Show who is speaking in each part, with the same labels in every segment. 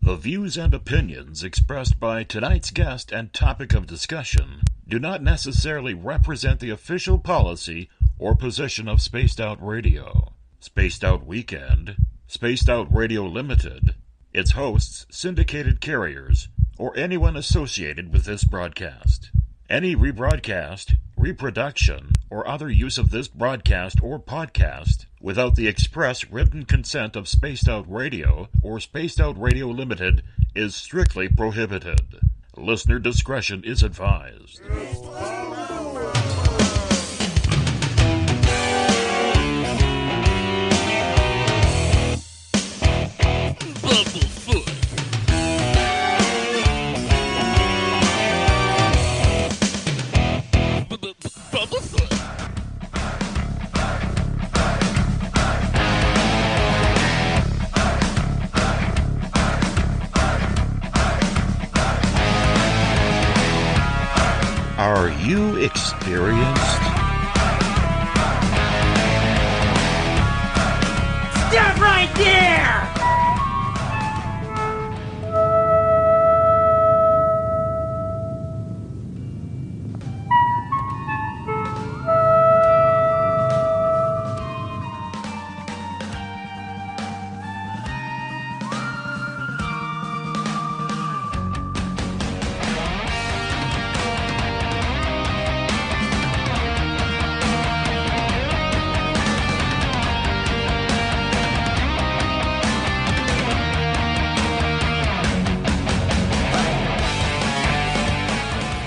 Speaker 1: The views and opinions expressed by tonight's guest and topic of discussion do not necessarily represent the official policy or position of Spaced Out Radio, Spaced Out Weekend, Spaced Out Radio Limited, its hosts, syndicated carriers, or anyone associated with this broadcast. Any rebroadcast, reproduction, or other use of this broadcast or podcast without the express written consent of Spaced Out Radio or Spaced Out Radio Limited is strictly prohibited. Listener discretion is advised.
Speaker 2: Bumblefoot. Bumblefoot.
Speaker 1: Are you experienced?
Speaker 3: Stop right there!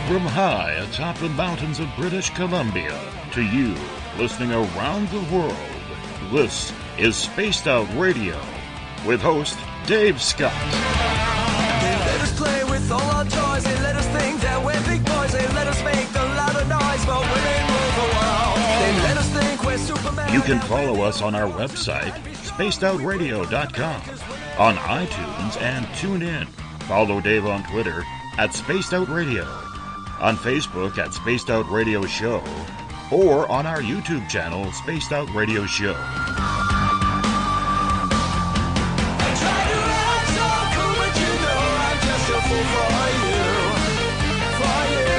Speaker 1: From high atop the mountains of British Columbia to you listening around the world, this is Spaced Out Radio with host Dave Scott.
Speaker 4: They let us play with all our toys. They let us think that we're big boys. They let us make the louder noise, but women rule the world. They let us think we're Superman.
Speaker 1: You can follow us on our website, spacedoutradio.com, on iTunes and TuneIn. Follow Dave on Twitter at Spaced Out Radio, on Facebook at Spaced Out Radio Show, or on our YouTube channel, Spaced Out Radio Show.
Speaker 4: I try to act so cool, but you know I'm just a fool for you. For you.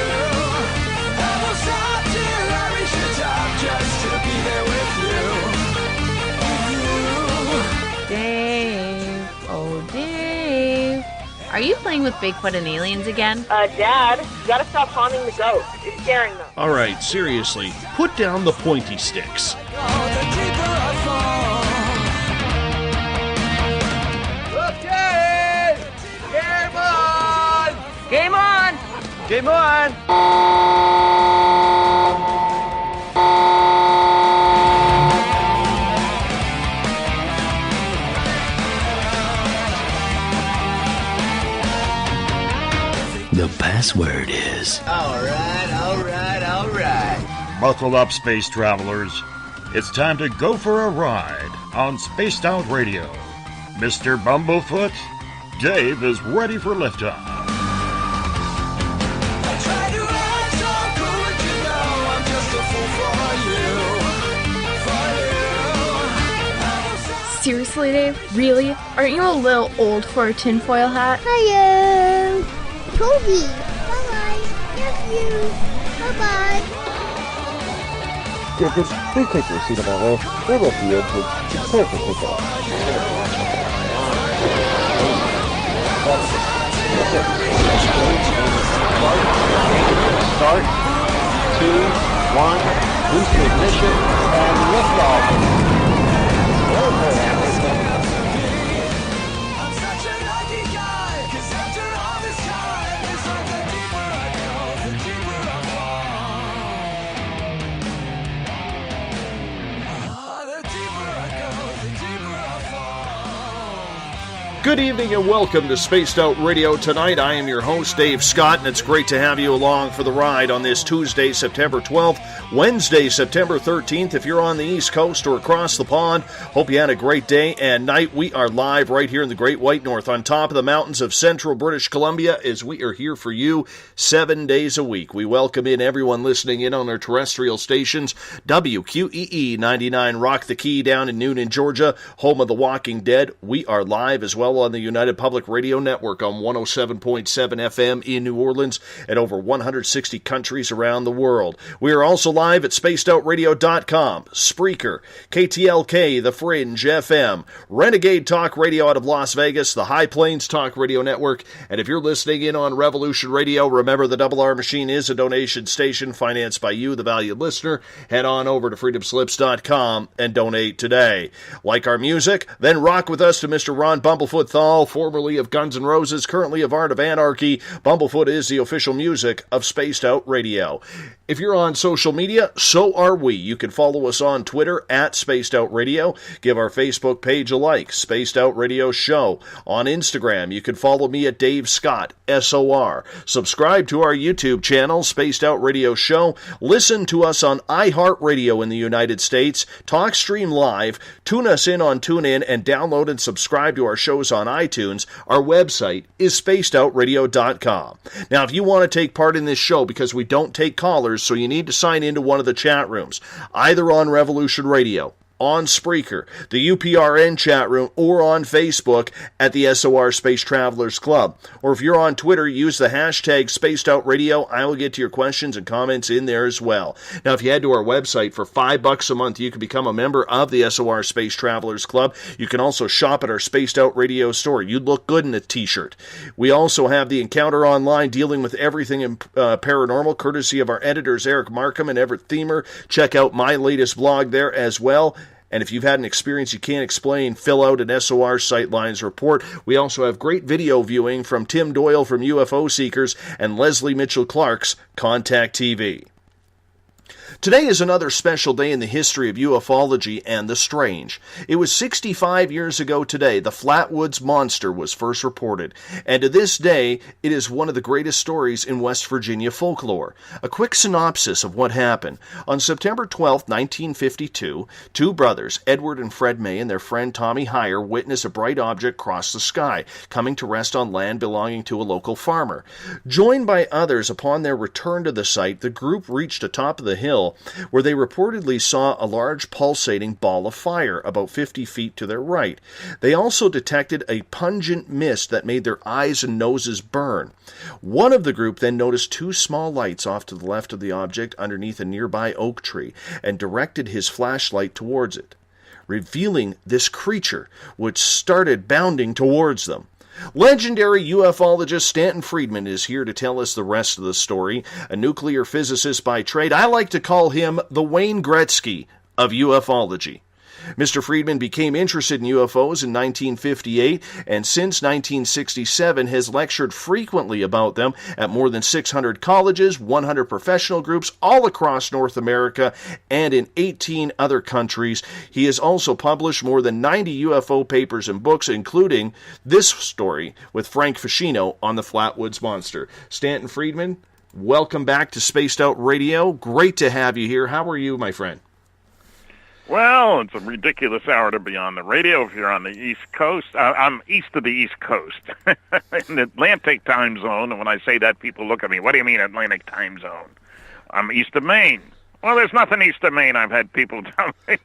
Speaker 4: I will stop till I reach the top just to be there with you.
Speaker 5: Dave, oh Dave, are you playing with Bigfoot and aliens again?
Speaker 6: Dad, you gotta stop haunting the ghost. It's scaring them.
Speaker 2: All right, seriously, put down the pointy sticks.
Speaker 4: Oh, the deeper I fall.
Speaker 3: Okay! Game on! Game on!
Speaker 7: The password is...
Speaker 3: All right.
Speaker 1: Buckle up, space travelers. It's time to go for a ride on Spaced Out Radio. Mr. Bumblefoot, Dave is ready for liftoff.
Speaker 4: I try to act so cool, but you know I'm just a fool for you.
Speaker 5: Seriously, Dave? Really? Aren't you a little old for a tinfoil hat?
Speaker 8: Hello, Toby. Bye-bye. Love you. Bye-bye.
Speaker 9: Tickets, please take your seat above us. We will be able to prepare for pickup. Start. 2, 1, boost ignition, and liftoff.
Speaker 4: I'm such a lucky guy, 'cause after all this time, it's like the deeper I go, the deeper I fall. The deeper I go, the deeper I fall.
Speaker 2: Good evening and welcome to Spaced Out Radio tonight. I am your host, Dave Scott, and it's great to have you along for the ride on this Tuesday, September 12th, Wednesday, September 13th. If you're on the East Coast or across the pond, hope you had a great day and night. We are live right here in the Great White North on top of the mountains of central British Columbia as we are here for you 7 days a week. We welcome in everyone listening in on our terrestrial stations, WQEE 99 Rock the Key down in Newnan, Georgia, home of The Walking Dead. We are live as well well on the United Public Radio Network on 107.7 FM in New Orleans and over 160 countries around the world. We are also live at spacedoutradio.com, Spreaker, KTLK, The Fringe FM, Renegade Talk Radio out of Las Vegas, the High Plains Talk Radio Network, and if you're listening in on Revolution Radio, remember the Double R Machine is a donation station financed by you, the valued listener. Head on over to freedomslips.com and donate today. Like our music? Then rock with us to Mr. Ron Bumblefoot THAL, formerly of Guns N' Roses, currently of Art of Anarchy. Bumblefoot is the official music of Spaced Out Radio. If you're on social media, so are we. You can follow us on Twitter at Spaced Out Radio. Give our Facebook page a like, Spaced Out Radio Show. On Instagram, you can follow me at Dave Scott, SOR. Subscribe to our YouTube channel, Spaced Out Radio Show. Listen to us on iHeartRadio in the United States. TalkStream Live. Tune us in on TuneIn and download and subscribe to our shows on iTunes. Our website is spacedoutradio.com. Now, if you want to take part in this show, because we don't take callers, so you need to sign into one of the chat rooms, either on Revolution Radio, on Spreaker, the UPRN chat room, or on Facebook at the SOR Space Travelers Club. Or if you're on Twitter, use the hashtag Spaced Out Radio. I will get to your questions and comments in there as well. Now, if you head to our website for $5 a month, you can become a member of the SOR Space Travelers Club. You can also shop at our Spaced Out Radio store. You'd look good in a t-shirt. We also have the Encounter Online dealing with everything in paranormal, courtesy of our editors Eric Markham and Everett Thiemer. Check out my latest blog there as well. And if you've had an experience you can't explain, fill out an SOR Sightlines report. We also have great video viewing from Tim Doyle from UFO Seekers and Leslie Mitchell Clark's Contact TV. Today is another special day in the history of ufology and the strange. It was 65 years ago today the Flatwoods Monster was first reported, and to this day it is one of the greatest stories in West Virginia folklore. A quick synopsis of what happened. On September 12, 1952, two brothers, Edward and Fred May, and their friend Tommy Heyer witnessed a bright object cross the sky, coming to rest on land belonging to a local farmer. Joined by others upon their return to the site, the group reached the top of the hill, where they reportedly saw a large pulsating ball of fire about 50 feet to their right. They also detected a pungent mist that made their eyes and noses burn. One of the group then noticed two small lights off to the left of the object underneath a nearby oak tree and directed his flashlight towards it, revealing this creature, which started bounding towards them. Legendary ufologist Stanton Friedman is here to tell us the rest of the story. A nuclear physicist by trade, I like to call him the Wayne Gretzky of ufology. Mr. Friedman became interested in UFOs in 1958 and since 1967 has lectured frequently about them at more than 600 colleges, 100 professional groups all across North America and in 18 other countries. He has also published more than 90 UFO papers and books, including this story with Frank Ficino on the Flatwoods Monster. Stanton Friedman, welcome back to Spaced Out Radio. Great to have you here. How are you, my friend?
Speaker 10: Well, it's a ridiculous hour to be on the radio if you're on the East Coast. I'm east of the East Coast, in the Atlantic time zone. And when I say that, people look at me, what do you mean Atlantic time zone? I'm east of Maine. Well, there's nothing east of Maine, I've had people tell me.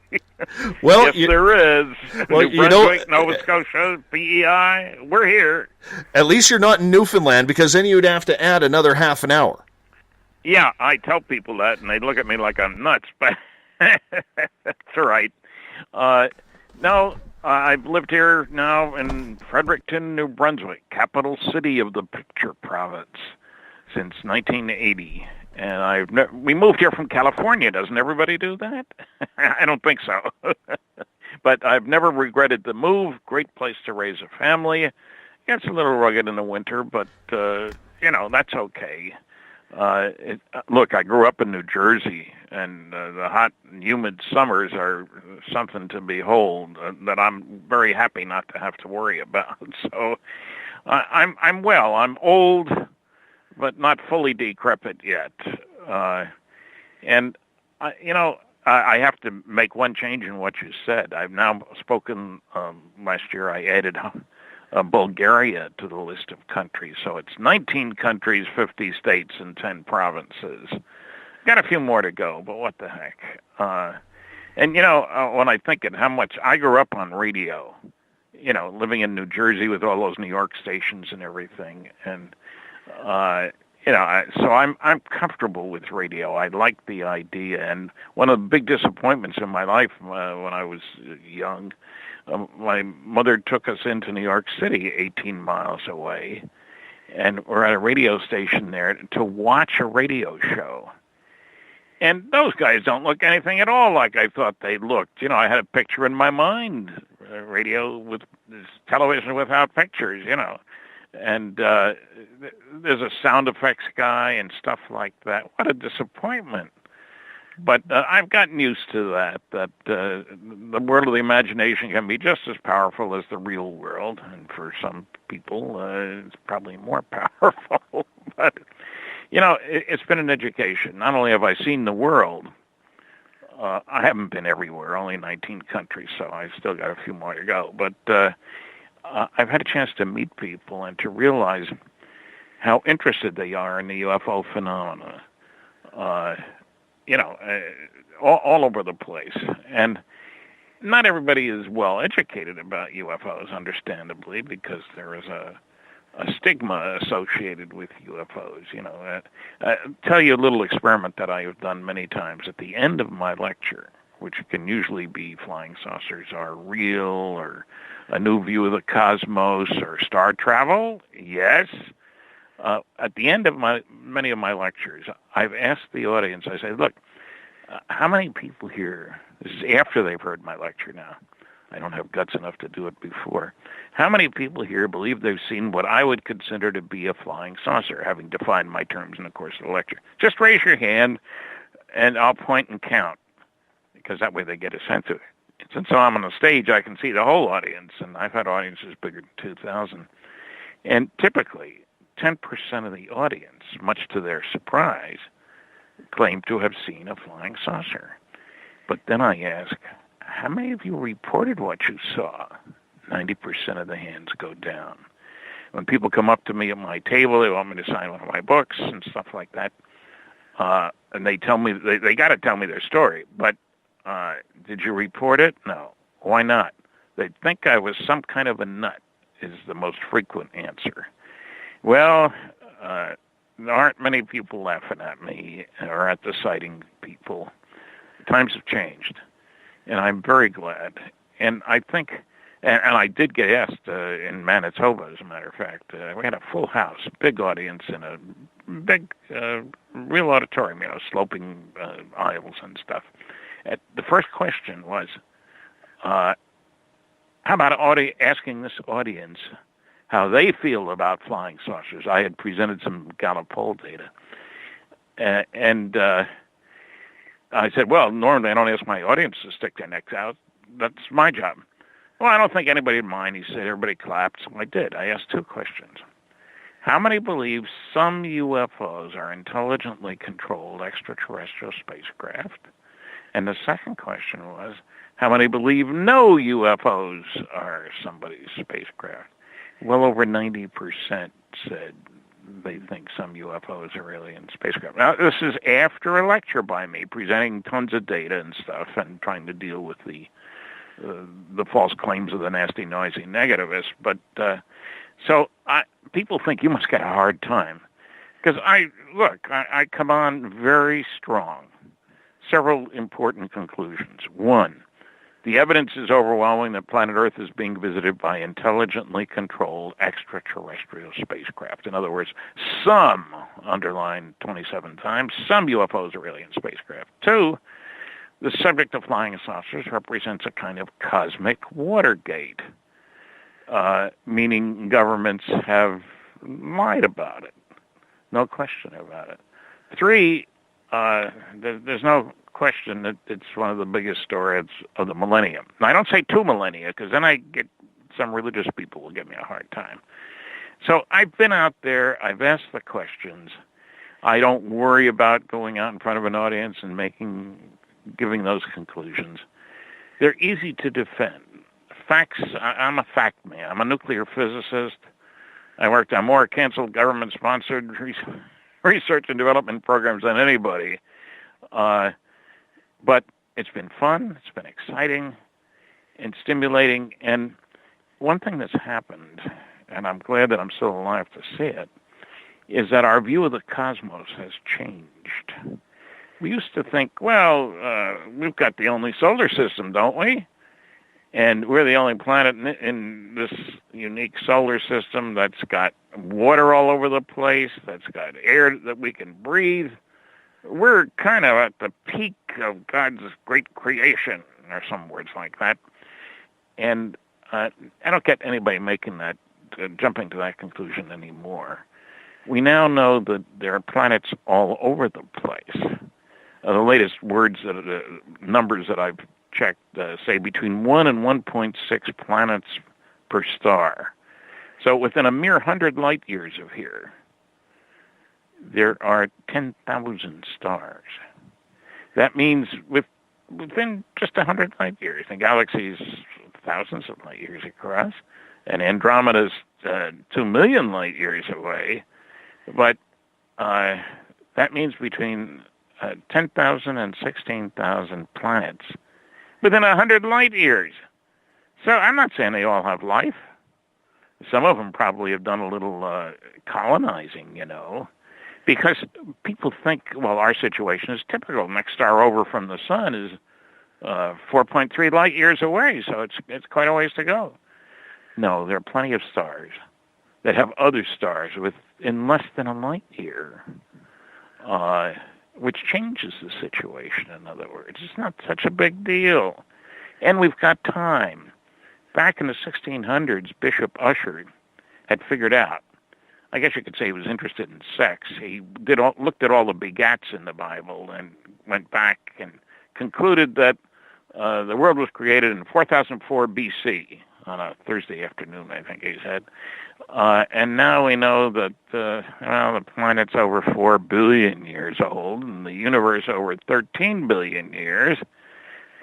Speaker 2: Well,
Speaker 10: yes, there is.
Speaker 2: Well,
Speaker 10: New Brunswick, Nova Scotia, PEI, we're here.
Speaker 2: At least you're not in Newfoundland, because then you'd have to add another half an hour.
Speaker 10: Yeah, I tell people that, and they look at me like I'm nuts, but that's all right. No, I've lived here now in Fredericton, New Brunswick, capital city of the Picture Province, since 1980. And we moved here from California. Doesn't everybody do that? I don't think so. But I've never regretted the move. Great place to raise a family. Gets a little rugged in the winter, but, that's okay. Look, I grew up in New Jersey, and the hot and humid summers are something to behold that I'm very happy not to have to worry about. So I'm well. I'm old, but not fully decrepit yet. I have to make one change in what you said. I've now spoken, last year I added Bulgaria to the list of countries. So it's 19 countries, 50 states, and 10 provinces. Got a few more to go, but what the heck. When I think of how much I grew up on radio living in New Jersey with all those New York stations and everything, and so I'm comfortable with radio. I like the idea, and one of the big disappointments in my life when I was young, my mother took us into New York City, 18 miles away, and we're at a radio station there to watch a radio show. And those guys don't look anything at all like I thought they looked. I had a picture in my mind, radio with television without pictures, And there's a sound effects guy and stuff like that. What a disappointment. But I've gotten used to that the world of the imagination can be just as powerful as the real world. And for some people, it's probably more powerful. But, it's been an education. Not only have I seen the world, I haven't been everywhere, only 19 countries, so I've still got a few more to go. But I've had a chance to meet people and to realize how interested they are in the UFO phenomena, all over the place. And not everybody is well educated about UFOs, understandably, because there is a stigma associated with UFOs. I'll tell you a little experiment that I have done many times. At the end of my lecture, which can usually be flying saucers are real, or a new view of the cosmos, or star travel, yes. At the end of many of my lectures, I've asked the audience, I say, look, how many people here, this is after they've heard my lecture now, I don't have guts enough to do it before, how many people here believe they've seen what I would consider to be a flying saucer, having defined my terms in the course of the lecture? Just raise your hand, and I'll point and count, because that way they get a sense of it. Since I'm on the stage, I can see the whole audience, and I've had audiences bigger than 2,000. And typically, 10% of the audience, much to their surprise, claim to have seen a flying saucer. But then I ask, how many of you reported what you saw? 90% of the hands go down. When people come up to me at my table, they want me to sign one of my books and stuff like that, and they tell me, they got to tell me their story, but did you report it? No. Why not? They think I was some kind of a nut, is the most frequent answer. Well, there aren't many people laughing at me or at the sighting people. Times have changed, and I'm very glad. And I think, and I did get asked in Manitoba, as a matter of fact. We had a full house, big audience, in a big, real auditorium, sloping aisles and stuff. The first question was, how about asking this audience how they feel about flying saucers? I had presented some Gallup poll data. And I said, well, normally I don't ask my audience to stick their necks out. That's my job. Well, I don't think anybody would mind. He said, everybody clapped. So I did. I asked two questions. How many believe some UFOs are intelligently controlled extraterrestrial spacecraft? And the second question was, how many believe no UFOs are somebody's spacecraft? Well over 90% said they think some UFOs are alien spacecraft. Now, this is after a lecture by me, presenting tons of data and stuff and trying to deal with the false claims of the nasty, noisy negativists. But people think you must get a hard time. Because I come on very strong. Several important conclusions. One, the evidence is overwhelming that planet Earth is being visited by intelligently controlled extraterrestrial spacecraft. In other words, some, underlined 27 times, some UFOs are alien spacecraft. Two, the subject of flying saucers represents a kind of cosmic Watergate, meaning governments have lied about it. No question about it. Three, there's no question that it's one of the biggest stories of the millennium. Now, I don't say 2 millennia, because then I get some religious people will give me a hard time. So I've been out there. I've asked the questions. I don't worry about going out in front of an audience and giving those conclusions. They're easy to defend. Facts, I'm a fact man. I'm a nuclear physicist. I worked on more canceled government-sponsored research and development programs than anybody. But it's been fun, it's been exciting and stimulating, and one thing that's happened, and I'm glad that I'm still alive to see it, is that our view of the cosmos has changed. We used to think, well, we've got the only solar system, don't we? And we're the only planet in this unique solar system that's got water all over the place, that's got air that we can breathe. We're kind of at the peak of God's great creation, or some words like that. And I don't get anybody making that, jumping to that conclusion anymore. We now know that there are planets all over the place. The latest numbers that I've checked say between 1 and 1.6 planets per star. So within a mere 100 light years of here, there are 10,000 stars. That means within just 100 light years, the galaxy is thousands of light years across, and Andromeda's 2 million light years away. But that means between 10,000 and 16,000 planets within 100 light years. So I'm not saying they all have life. Some of them probably have done a little colonizing, because people think, well, our situation is typical. Next star over from the sun is 4.3 light years away, so it's quite a ways to go. No, there are plenty of stars that have other stars within less than a light year, which changes the situation, in other words. It's not such a big deal. And we've got time. Back in the 1600s, Bishop Ussher had figured out, I guess you could say he was interested in sex. He looked at all the begats in the Bible and went back and concluded that the world was created in 4004 BC on a Thursday afternoon, I think he said. And now we know that the planet's over 4 billion years old and the universe over 13 billion years.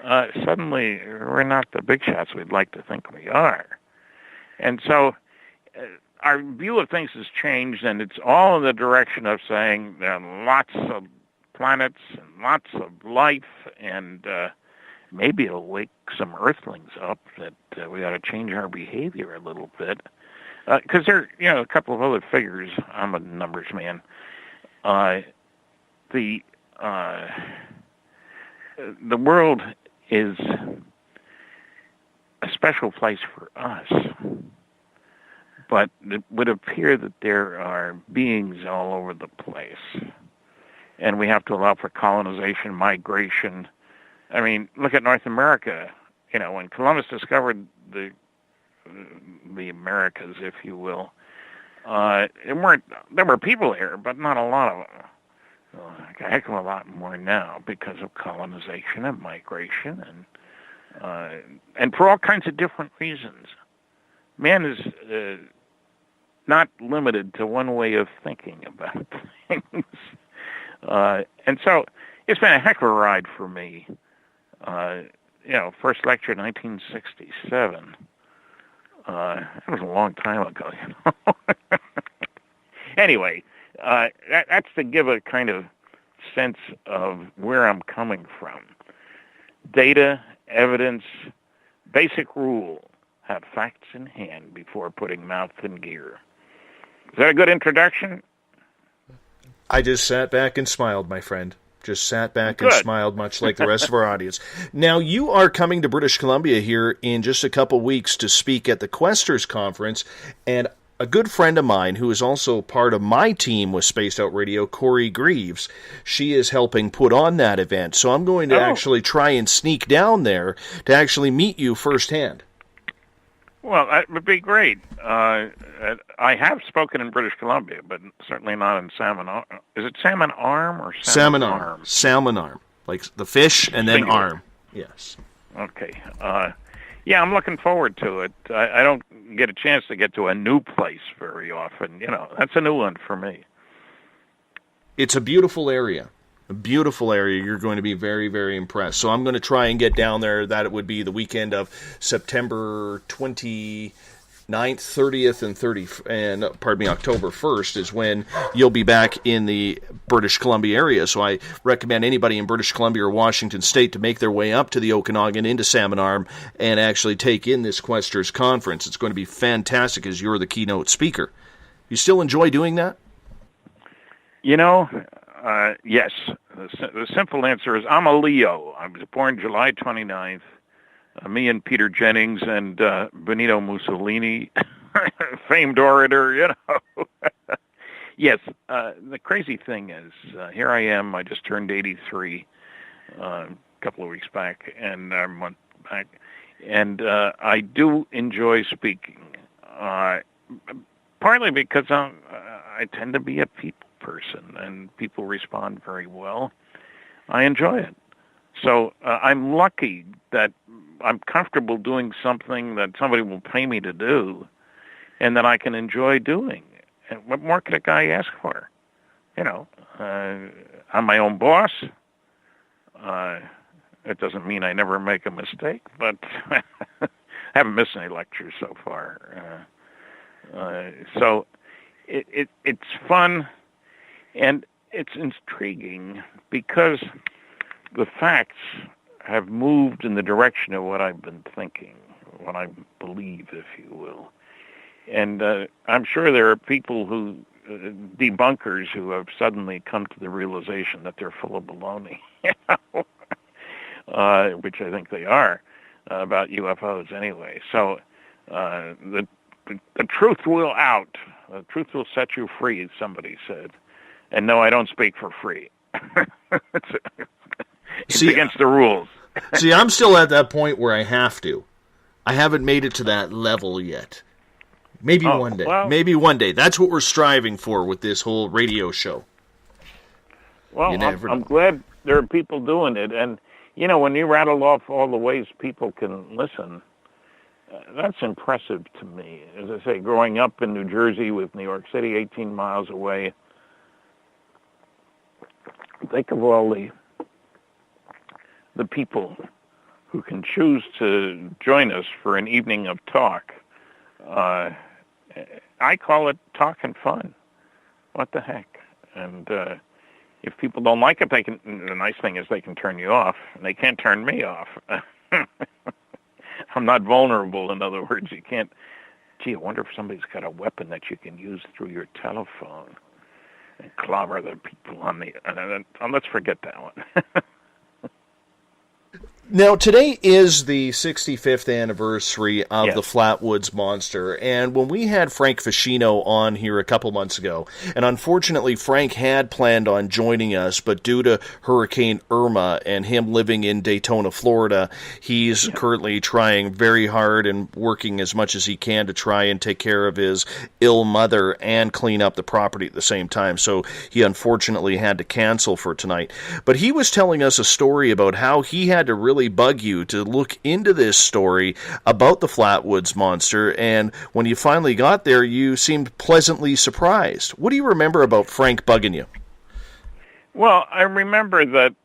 Speaker 10: Suddenly, we're not the big shots we'd like to think we are. And so our view of things has changed, and it's all in the direction of saying there are lots of planets and lots of life, and maybe it'll wake some earthlings up that we ought to change our behavior a little bit. Because there are, a couple of other figures. I'm a numbers man. The world is a special place for us, but it would appear that there are beings all over the place, and we have to allow for colonization, migration. I mean, look at North America. When Columbus discovered the Americas, if you will, there were people here, but not a lot of them. A heck of a lot more now because of colonization and migration and for all kinds of different reasons. Man is not limited to one way of thinking about things. And so it's been a heck of a ride for me. First lecture in 1967. That was a long time ago, Anyway, that's to give a kind of sense of where I'm coming from. Data, evidence, basic rule, have facts in hand before putting mouth in gear. Is that a good introduction?
Speaker 2: I just sat back and smiled, my friend. Just sat back and smiled, much like the rest of our audience. Now, you are coming to British Columbia here in just a couple weeks to speak at the Questers Conference, and a good friend of mine who is also part of my team with Spaced Out Radio, Corey Greaves, she is helping put on that event. So I'm going to actually try and sneak down there to actually meet you firsthand.
Speaker 10: Well, that would be great. I have spoken in British Columbia, but certainly not in Salmon Arm. Is it Salmon Arm or Salmon Arm?
Speaker 2: Salmon Arm, like the fish and then
Speaker 10: Singular.
Speaker 2: arm. Yes.
Speaker 10: Okay. Yeah, I'm looking forward to it. I don't get a chance to get to a new place very often. That's a new one for me.
Speaker 2: It's a beautiful area. A beautiful area. You're going to be very, very impressed. So I'm going to try and get down there. That would be the weekend of September 28th 9th, 30th, and October 1st is when you'll be back in the British Columbia area. So I recommend anybody in British Columbia or Washington State to make their way up to the Okanagan into Salmon Arm and actually take in this Questers Conference. It's going to be fantastic as you're the keynote speaker. You still enjoy doing that?
Speaker 10: Yes. The simple answer is I'm a Leo. I was born July 29th. Me and Peter Jennings and Benito Mussolini, famed orator, Yes, the crazy thing is, here I am. I just turned 83 a couple of weeks back, and a month back, and I do enjoy speaking, partly because I tend to be a people person, and people respond very well. I enjoy it. So I'm lucky that I'm comfortable doing something that somebody will pay me to do and that I can enjoy doing. And what more could a guy ask for? I'm my own boss. It doesn't mean I never make a mistake, but I haven't missed any lectures so far. So it's fun and it's intriguing because the facts have moved in the direction of what I've been thinking, what I believe, if you will. And I'm sure there are people debunkers who have suddenly come to the realization that they're full of baloney, which I think they are, about UFOs anyway. So the truth will out. The truth will set you free, somebody said. And no, I don't speak for free. It's against the rules.
Speaker 2: See, I'm still at that point where I have to. I haven't made it to that level yet. Maybe one day.
Speaker 10: Well,
Speaker 2: Maybe one day. That's what we're striving for with this whole radio show.
Speaker 10: Well, I'm glad there are people doing it. And, when you rattle off all the ways people can listen, that's impressive to me. As I say, growing up in New Jersey with New York City 18 miles away, think of all the people who can choose to join us for an evening of talk. I call it talk and fun. What the heck? And if people don't like it, the nice thing is they can turn you off, and they can't turn me off. I'm not vulnerable, in other words. You can't, I wonder if somebody's got a weapon that you can use through your telephone and clobber the people on the... let's forget that one.
Speaker 2: Now, today is the 65th anniversary of the Flatwoods Monster, and when we had Frank Ficino on here a couple months ago, and unfortunately Frank had planned on joining us, but due to Hurricane Irma and him living in Daytona, Florida, he's currently trying very hard and working as much as he can to try and take care of his ill mother and clean up the property at the same time, so he unfortunately had to cancel for tonight. But he was telling us a story about how he had to really bug you to look into this story about the Flatwoods Monster, and when you finally got there, you seemed pleasantly surprised. What do you remember about Frank bugging you?
Speaker 10: Well, I remember that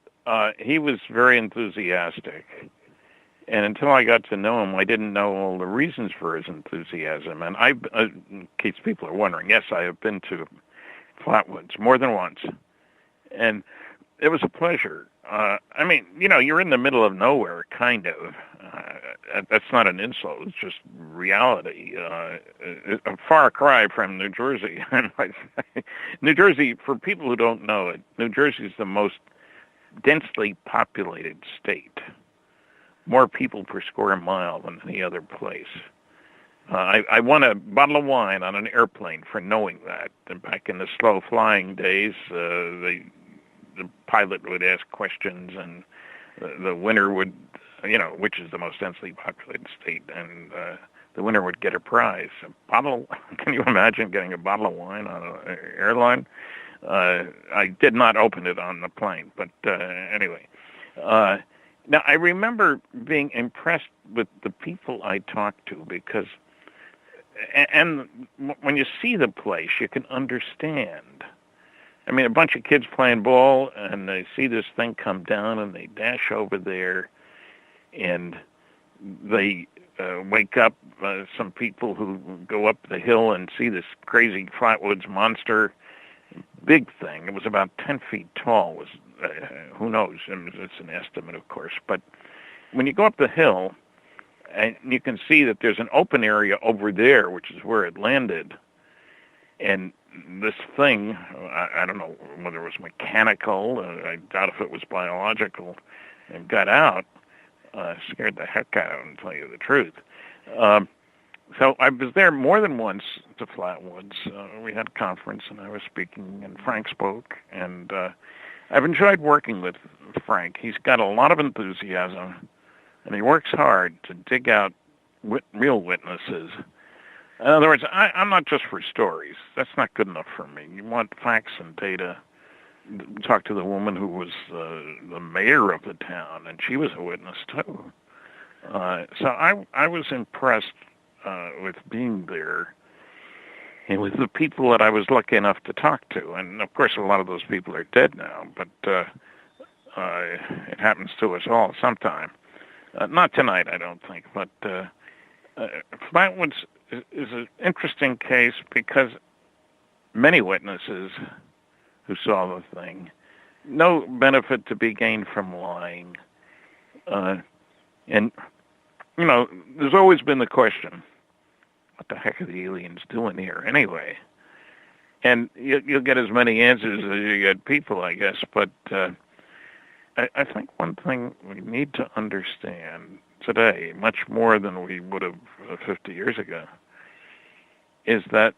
Speaker 10: he was very enthusiastic, and until I got to know him, I didn't know all the reasons for his enthusiasm. And in case people are wondering, yes, I have been to Flatwoods more than once, and it was a pleasure. You're in the middle of nowhere, kind of. That's not an insult. It's just reality. A far cry from New Jersey. New Jersey, for people who don't know it, New Jersey is the most densely populated state. More people per square mile than any other place. I won a bottle of wine on an airplane for knowing that. And back in the slow-flying days, the pilot would ask questions, and the winner would, which is the most densely populated state, and the winner would get a prize. A bottle, can you imagine getting a bottle of wine on an airline? I did not open it on the plane, but anyway. Now, I remember being impressed with the people I talked to because, and when you see the place, you can understand. A bunch of kids playing ball, and they see this thing come down, and they dash over there, and they wake up some people who go up the hill and see this crazy Flatwoods Monster, big thing. It was about 10 feet tall. Was who knows? It's an estimate, of course. But when you go up the hill, and you can see that there's an open area over there, which is where it landed. And this thing, I don't know whether it was mechanical, I doubt if it was biological, and got out, scared the heck out of him, to tell you the truth. So I was there more than once to Flatwoods. We had a conference, and I was speaking, and Frank spoke, and I've enjoyed working with Frank. He's got a lot of enthusiasm, and he works hard to dig out real witnesses. In other words, I'm not just for stories. That's not good enough for me. You want facts and data. Talk to the woman who was the mayor of the town, and she was a witness too. So I was impressed with being there and with the people that I was lucky enough to talk to. And of course, a lot of those people are dead now, but it happens to us all sometime. Not tonight, I don't think, but Flatwoods is an interesting case because many witnesses who saw the thing, no benefit to be gained from lying. And, you know, there's always been the question, what the heck are the aliens doing here anyway? And you'll get as many answers as you get people, I guess, but I think one thing we need to understand today, much more than we would have 50 years ago, is that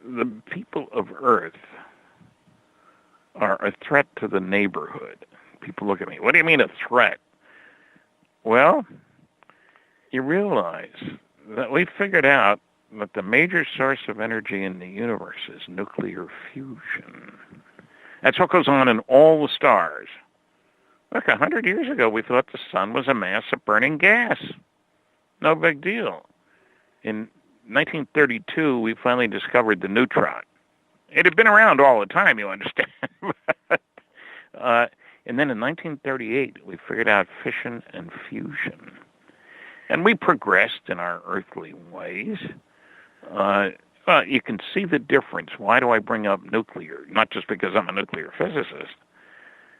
Speaker 10: the people of Earth are a threat to the neighborhood. People look at me, what do you mean a threat? Well, you realize that we figured out that the major source of energy in the universe is nuclear fusion. That's what goes on in all the stars. Look, 100 years ago, we thought the sun was a mass of burning gas. No big deal. In 1932, we finally discovered the neutron. It had been around all the time, you understand. And then in 1938, we figured out fission and fusion. And we progressed in our earthly ways. Well, you can see the difference. Why do I bring up nuclear? Not just because I'm a nuclear physicist,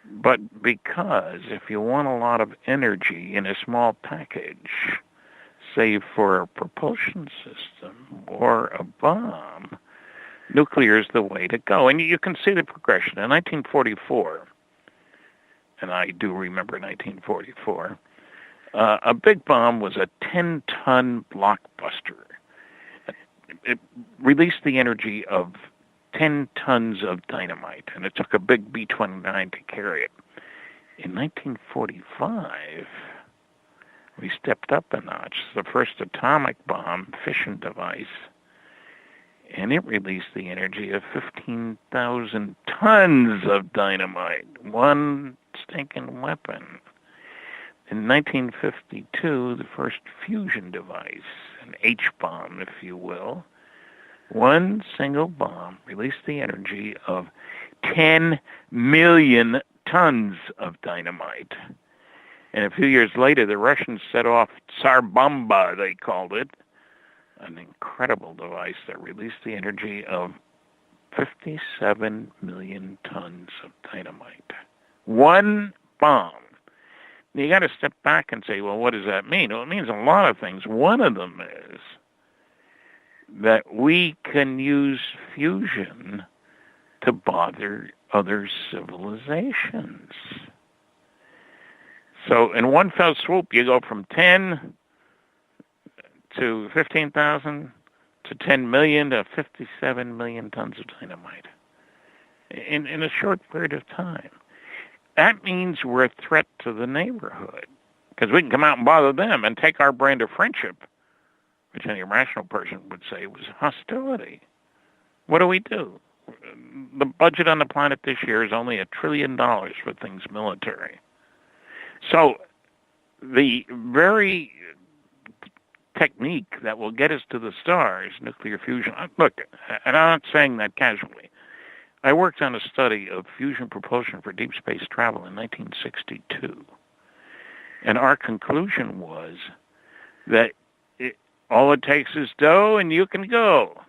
Speaker 10: but because if you want a lot of energy in a small package, say for a propulsion system or a bomb, nuclear is the way to go. And you can see the progression. In 1944, and I do remember 1944, a big bomb was a 10-ton blockbuster. It released the energy of 10 tons of dynamite, and it took a big B-29 to carry it. In 1945, we stepped up a notch. The first atomic bomb fission device, and it released the energy of 15,000 tons of dynamite, one stinking weapon. In 1952, the first fusion device, an H-bomb, if you will, one single bomb released the energy of 10 million tons of dynamite. And a few years later, the Russians set off Tsar Bomba, they called it, an incredible device that released the energy of 57 million tons of dynamite. One bomb. You got to step back and say, well, what does that mean? Well, it means a lot of things. One of them is that we can use fusion to bother other civilizations. So in one fell swoop, you go from 10 to 15,000 to 10 million to 57 million tons of dynamite in a short period of time. That means we're a threat to the neighborhood because we can come out and bother them and take our brand of friendship, which any rational person would say was hostility. What do? The budget on the planet this year is only $1 trillion for things military. So the very technique that will get us to the stars, nuclear fusion, look, and I'm not saying that casually. I worked on a study of fusion propulsion for deep space travel in 1962. And our conclusion was that all it takes is dough and you can go.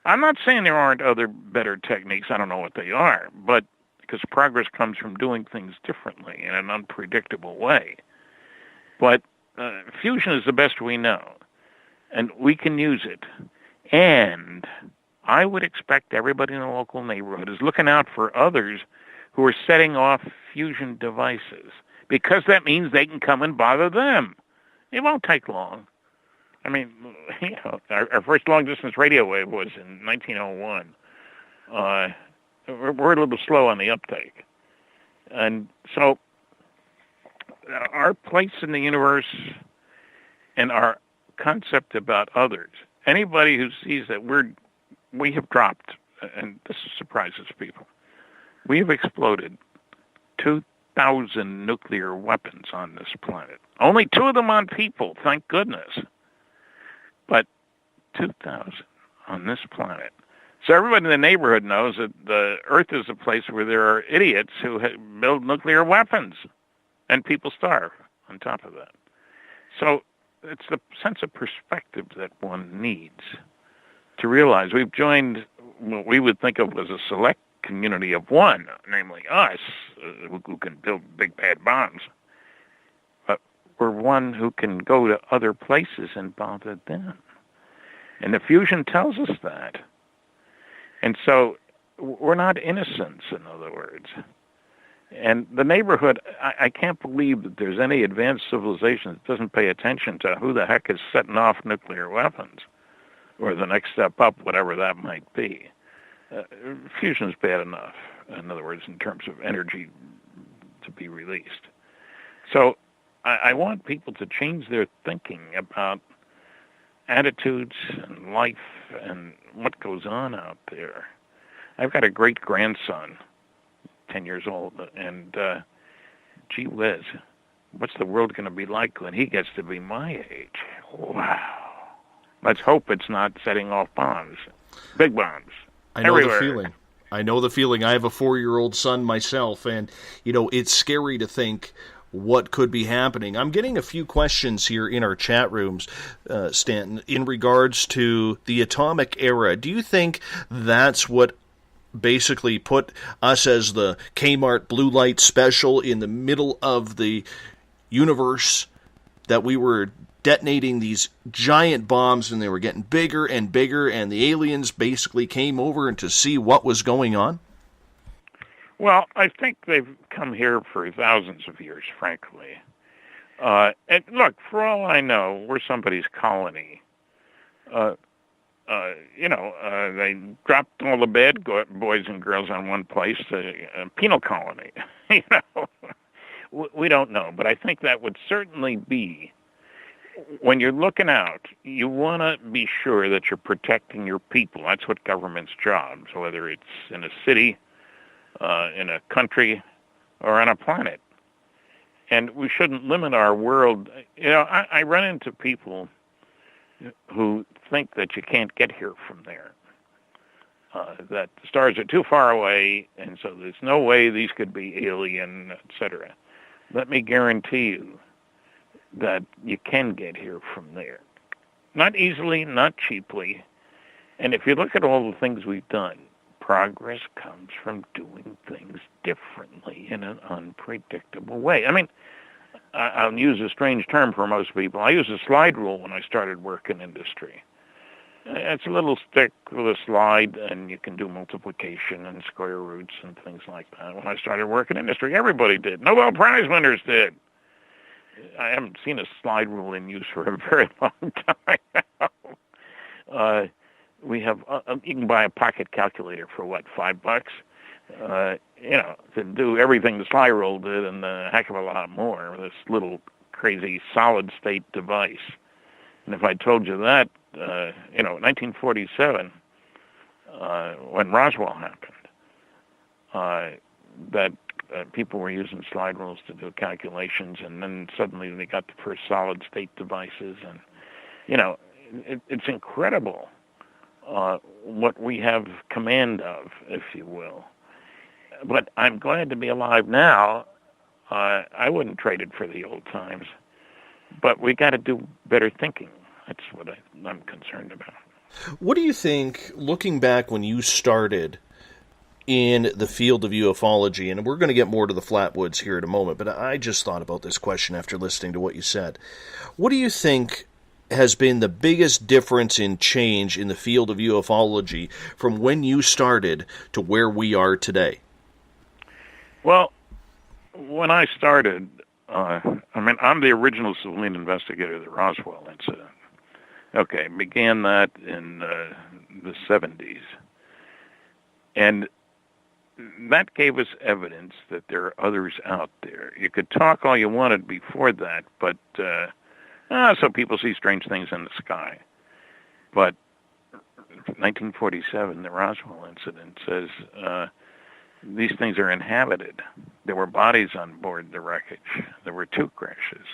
Speaker 10: I'm not saying there aren't other better techniques. I don't know what they are, but because progress comes from doing things differently in an unpredictable way. But fusion is the best we know, and we can use it. And I would expect everybody in the local neighborhood is looking out for others who are setting off fusion devices, because that means they can come and bother them. It won't take long. I mean, you know, our first long-distance radio wave was in 1901. We're a little slow on the uptake. And so our place in the universe and our concept about others, anybody who sees that we have dropped, and this surprises people, we have exploded 2,000 nuclear weapons on this planet. Only 2 of them on people, thank goodness. But 2,000 on this planet. So everybody in the neighborhood knows that the Earth is a place where there are idiots who build nuclear weapons, and people starve on top of that. So it's the sense of perspective that one needs to realize we've joined what we would think of as a select community of one, namely us, who can build big bad bombs. But we're one who can go to other places and bother them. And the fusion tells us that. And so we're not innocents, in other words. And the neighborhood, I can't believe that there's any advanced civilization that doesn't pay attention to who the heck is setting off nuclear weapons, or the next step up, whatever that might be. Fusion's bad enough, in other words, in terms of energy to be released. So I want people to change their thinking about attitudes and life and what goes on out there. I've got a great-grandson, 10 years old, and gee whiz, what's the world going to be like when he gets to be my age? Wow. Let's hope it's not setting off bombs, big bombs.
Speaker 2: I know
Speaker 10: everywhere.
Speaker 2: the feeling. I know the feeling. I have a 4-year-old son myself, and, you know, it's scary to think what could be happening. I'm getting a few questions here in our chat rooms, Stanton, in regards to the atomic era. Do you think that's what basically put us as the Kmart blue light special in the middle of the universe, that we were detonating these giant bombs and they were getting bigger and bigger, and the aliens basically came over and to see what was going on?
Speaker 10: Well, I think they've come here for thousands of years, frankly. And look, for all I know, we're somebody's colony. They dropped all the bad boys and girls on one place, a penal colony. You know, we don't know, but I think that would certainly be, when you're looking out, you want to be sure that you're protecting your people. That's what government's job. So whether it's in a city, in a country, or on a planet. And we shouldn't limit our world. You know, I run into people who think that you can't get here from there, that the stars are too far away, and so there's no way these could be alien, etc. Let me guarantee you that you can get here from there. Not easily, not cheaply. And if you look at all the things we've done, progress comes from doing things differently in an unpredictable way. I mean, I'll use a strange term for most people. I used a slide rule when I started work in industry. It's a little stick with a slide, and you can do multiplication and square roots and things like that. When I started working in industry, everybody did. Nobel Prize winners did. I haven't seen a slide rule in use for a very long time now. We have, you can buy a pocket calculator for what, $5? To do everything the slide rule did and a heck of a lot more with this little crazy solid state device. And if I told you that, 1947, when Roswell happened, that people were using slide rules to do calculations, and then suddenly they got the first solid state devices, and it's incredible what we have command of, if you will. But I'm glad to be alive now. I wouldn't trade it for the old times. But we got to do better thinking. That's what I'm concerned about.
Speaker 2: What do you think, looking back when you started in the field of ufology, and we're going to get more to the Flatwoods here in a moment, but I just thought about this question after listening to what you said. What do you think has been the biggest difference in change in the field of ufology from when you started to where we are today?
Speaker 10: Well, when I started, I'm the original civilian investigator of the Roswell incident. Okay, began that in the 70s. And that gave us evidence that there are others out there. You could talk all you wanted before that, but so people see strange things in the sky. But 1947, the Roswell incident says these things are inhabited. There were bodies on board the wreckage. There were 2 crashes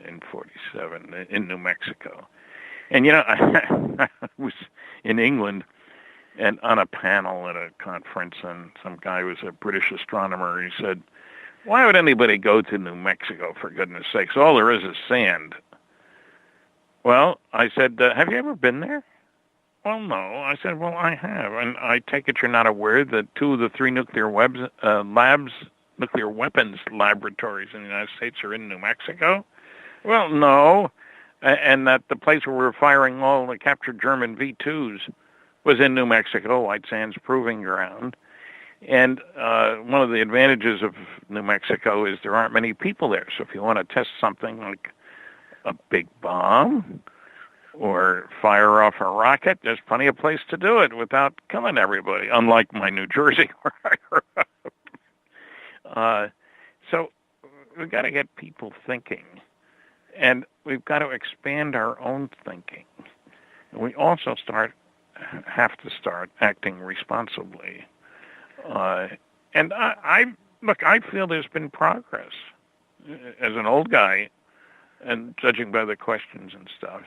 Speaker 10: in 47 in New Mexico. And, I was in England and on a panel at a conference, and some guy was a British astronomer. He said, why would anybody go to New Mexico, for goodness sakes? All there is sand. Well, I said, have you ever been there? Well, no. I said, well, I have. And I take it you're not aware that 2 of the 3 nuclear weapons laboratories in the United States are in New Mexico? Well, no. And that the place where we were firing all the captured German V-2s was in New Mexico, White Sands Proving Ground. And one of the advantages of New Mexico is there aren't many people there. So if you want to test something like a big bomb or fire off a rocket, there's plenty of place to do it without killing everybody, unlike my New Jersey where I grew up. So we've got to get people thinking. And we've got to expand our own thinking. We also have to start acting responsibly. And I feel there's been progress as an old guy, and judging by the questions and stuff.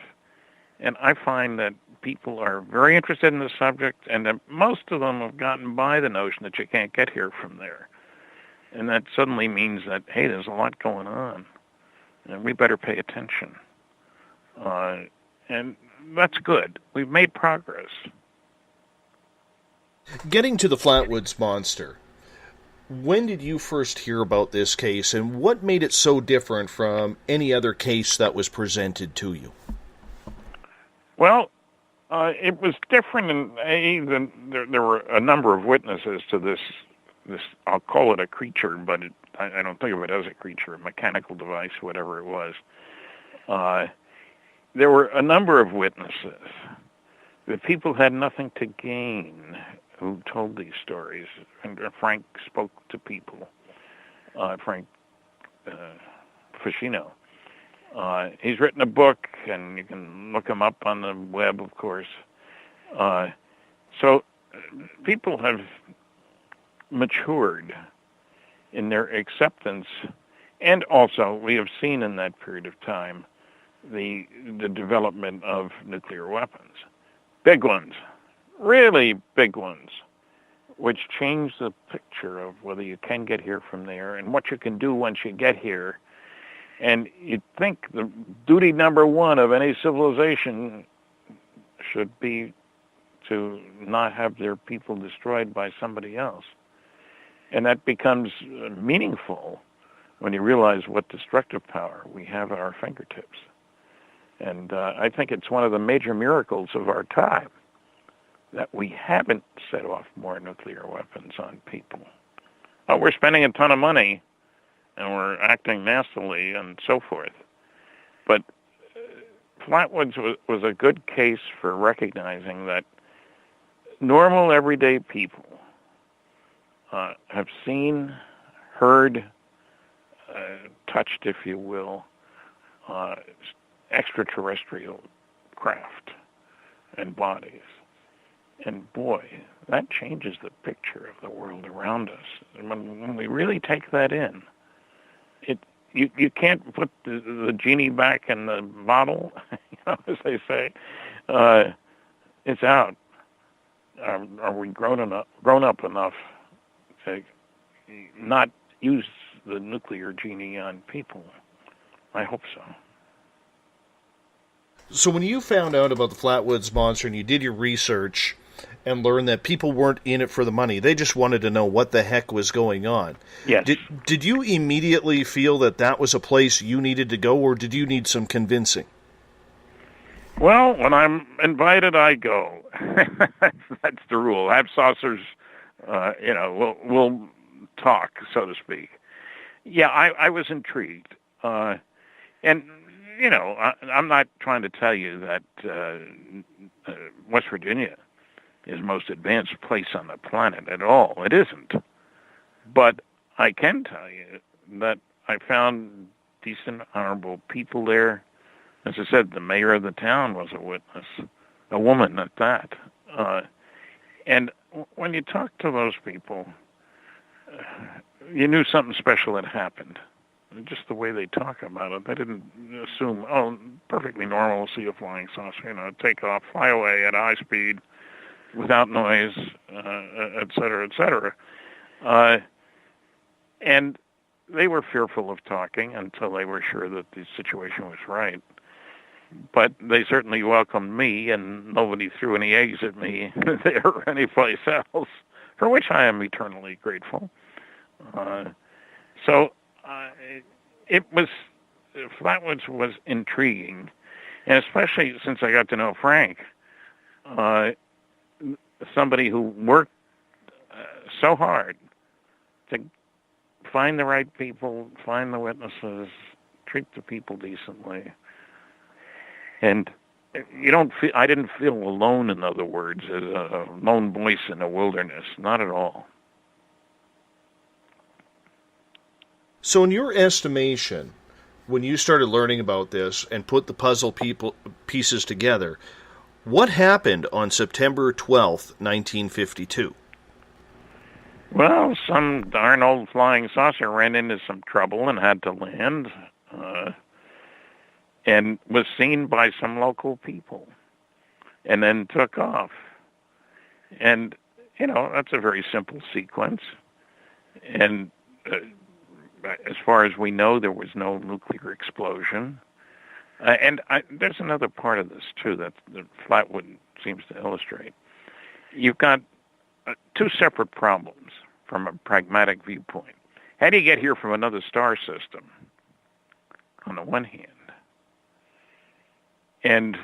Speaker 10: And I find that people are very interested in the subject, and that most of them have gotten by the notion that you can't get here from there. And that suddenly means that, hey, there's a lot going on, and we better pay attention. And that's good. We've made progress.
Speaker 2: Getting to the Flatwoods Monster, when did you first hear about this case, and what made it so different from any other case that was presented to you?
Speaker 10: Well, it was different in there were a number of witnesses to this. I'll call it a creature, but I don't think of it as a creature, a mechanical device, whatever it was. There were a number of witnesses. The people had nothing to gain who told these stories. And Frank spoke to people. Frank Ficino. He's written a book, and you can look him up on the web, of course. So people have matured in their acceptance, and also we have seen in that period of time the development of nuclear weapons. Big ones, really big ones, which change the picture of whether you can get here from there and what you can do once you get here. And you'd think the duty number 1 of any civilization should be to not have their people destroyed by somebody else. And that becomes meaningful when you realize what destructive power we have at our fingertips. And I think it's one of the major miracles of our time that we haven't set off more nuclear weapons on people. Oh, we're spending a ton of money, and we're acting nastily and so forth. But Flatwoods was a good case for recognizing that normal, everyday people have seen, heard, touched, if you will, extraterrestrial craft and bodies. And boy, that changes the picture of the world around us. And when we really take that in, you can't put the genie back in the bottle, as they say. It's out. Are we grown up enough to not use the nuclear genie on people? I hope so.
Speaker 2: So when you found out about the Flatwoods Monster and you did your research and learned that people weren't in it for the money, they just wanted to know what the heck was going on.
Speaker 10: Yes.
Speaker 2: Did you immediately feel that that was a place you needed to go, or did you need some convincing?
Speaker 10: Well, when I'm invited, I go. That's the rule. Have saucers, we'll talk, so to speak. Yeah, I was intrigued. And, I'm not trying to tell you that West Virginia is the most advanced place on the planet at all. It isn't. But I can tell you that I found decent, honorable people there. As I said, the mayor of the town was a witness, a woman at that. And when you talk to those people, you knew something special had happened. Just the way they talk about it, they didn't assume, perfectly normal, see a flying saucer, take off, fly away at high speed, without noise, et cetera, et cetera. And they were fearful of talking until they were sure that the situation was right. But they certainly welcomed me, and nobody threw any eggs at me there or anyplace else, for which I am eternally grateful. Flatwoods was intriguing, and especially since I got to know Frank, somebody who worked so hard to find the right people, find the witnesses, treat the people decently. And I didn't feel alone, in other words, as a lone voice in the wilderness. Not at all.
Speaker 2: So in your estimation, when you started learning about this and put the puzzle pieces together, what happened on September 12th, 1952?
Speaker 10: Well, some darn old flying saucer ran into some trouble and had to land, and was seen by some local people, and then took off. And, that's a very simple sequence. And as far as we know, there was no nuclear explosion. There's another part of this, too, that Flatwood seems to illustrate. You've got two separate problems from a pragmatic viewpoint. How do you get here from another star system, on the one hand? And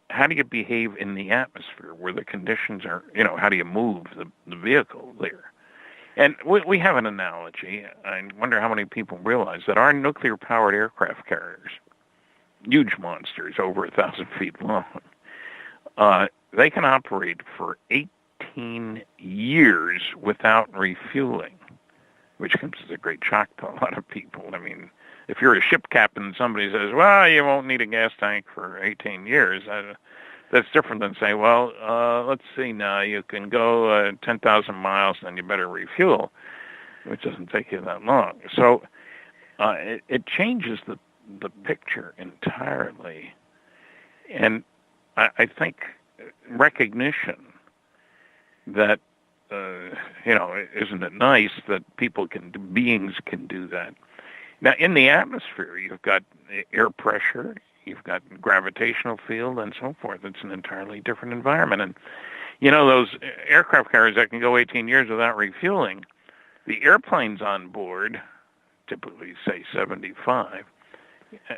Speaker 10: how do you behave in the atmosphere where the conditions are, how do you move the vehicle there? And we have an analogy. I wonder how many people realize that our nuclear-powered aircraft carriers, huge monsters over 1,000 feet long, they can operate for 18 years without refueling, which comes as a great shock to a lot of people. I mean, if you're a ship captain and somebody says, well, you won't need a gas tank for 18 years, that's different than saying, well, let's see now, you can go 10,000 miles and then you better refuel, which doesn't take you that long. So it changes the picture entirely. And I think recognition that, isn't it nice that beings can do that? Now, in the atmosphere, you've got air pressure, you've got gravitational field, and so forth. It's an entirely different environment. And, those aircraft carriers that can go 18 years without refueling, the airplanes on board, typically, say, 75,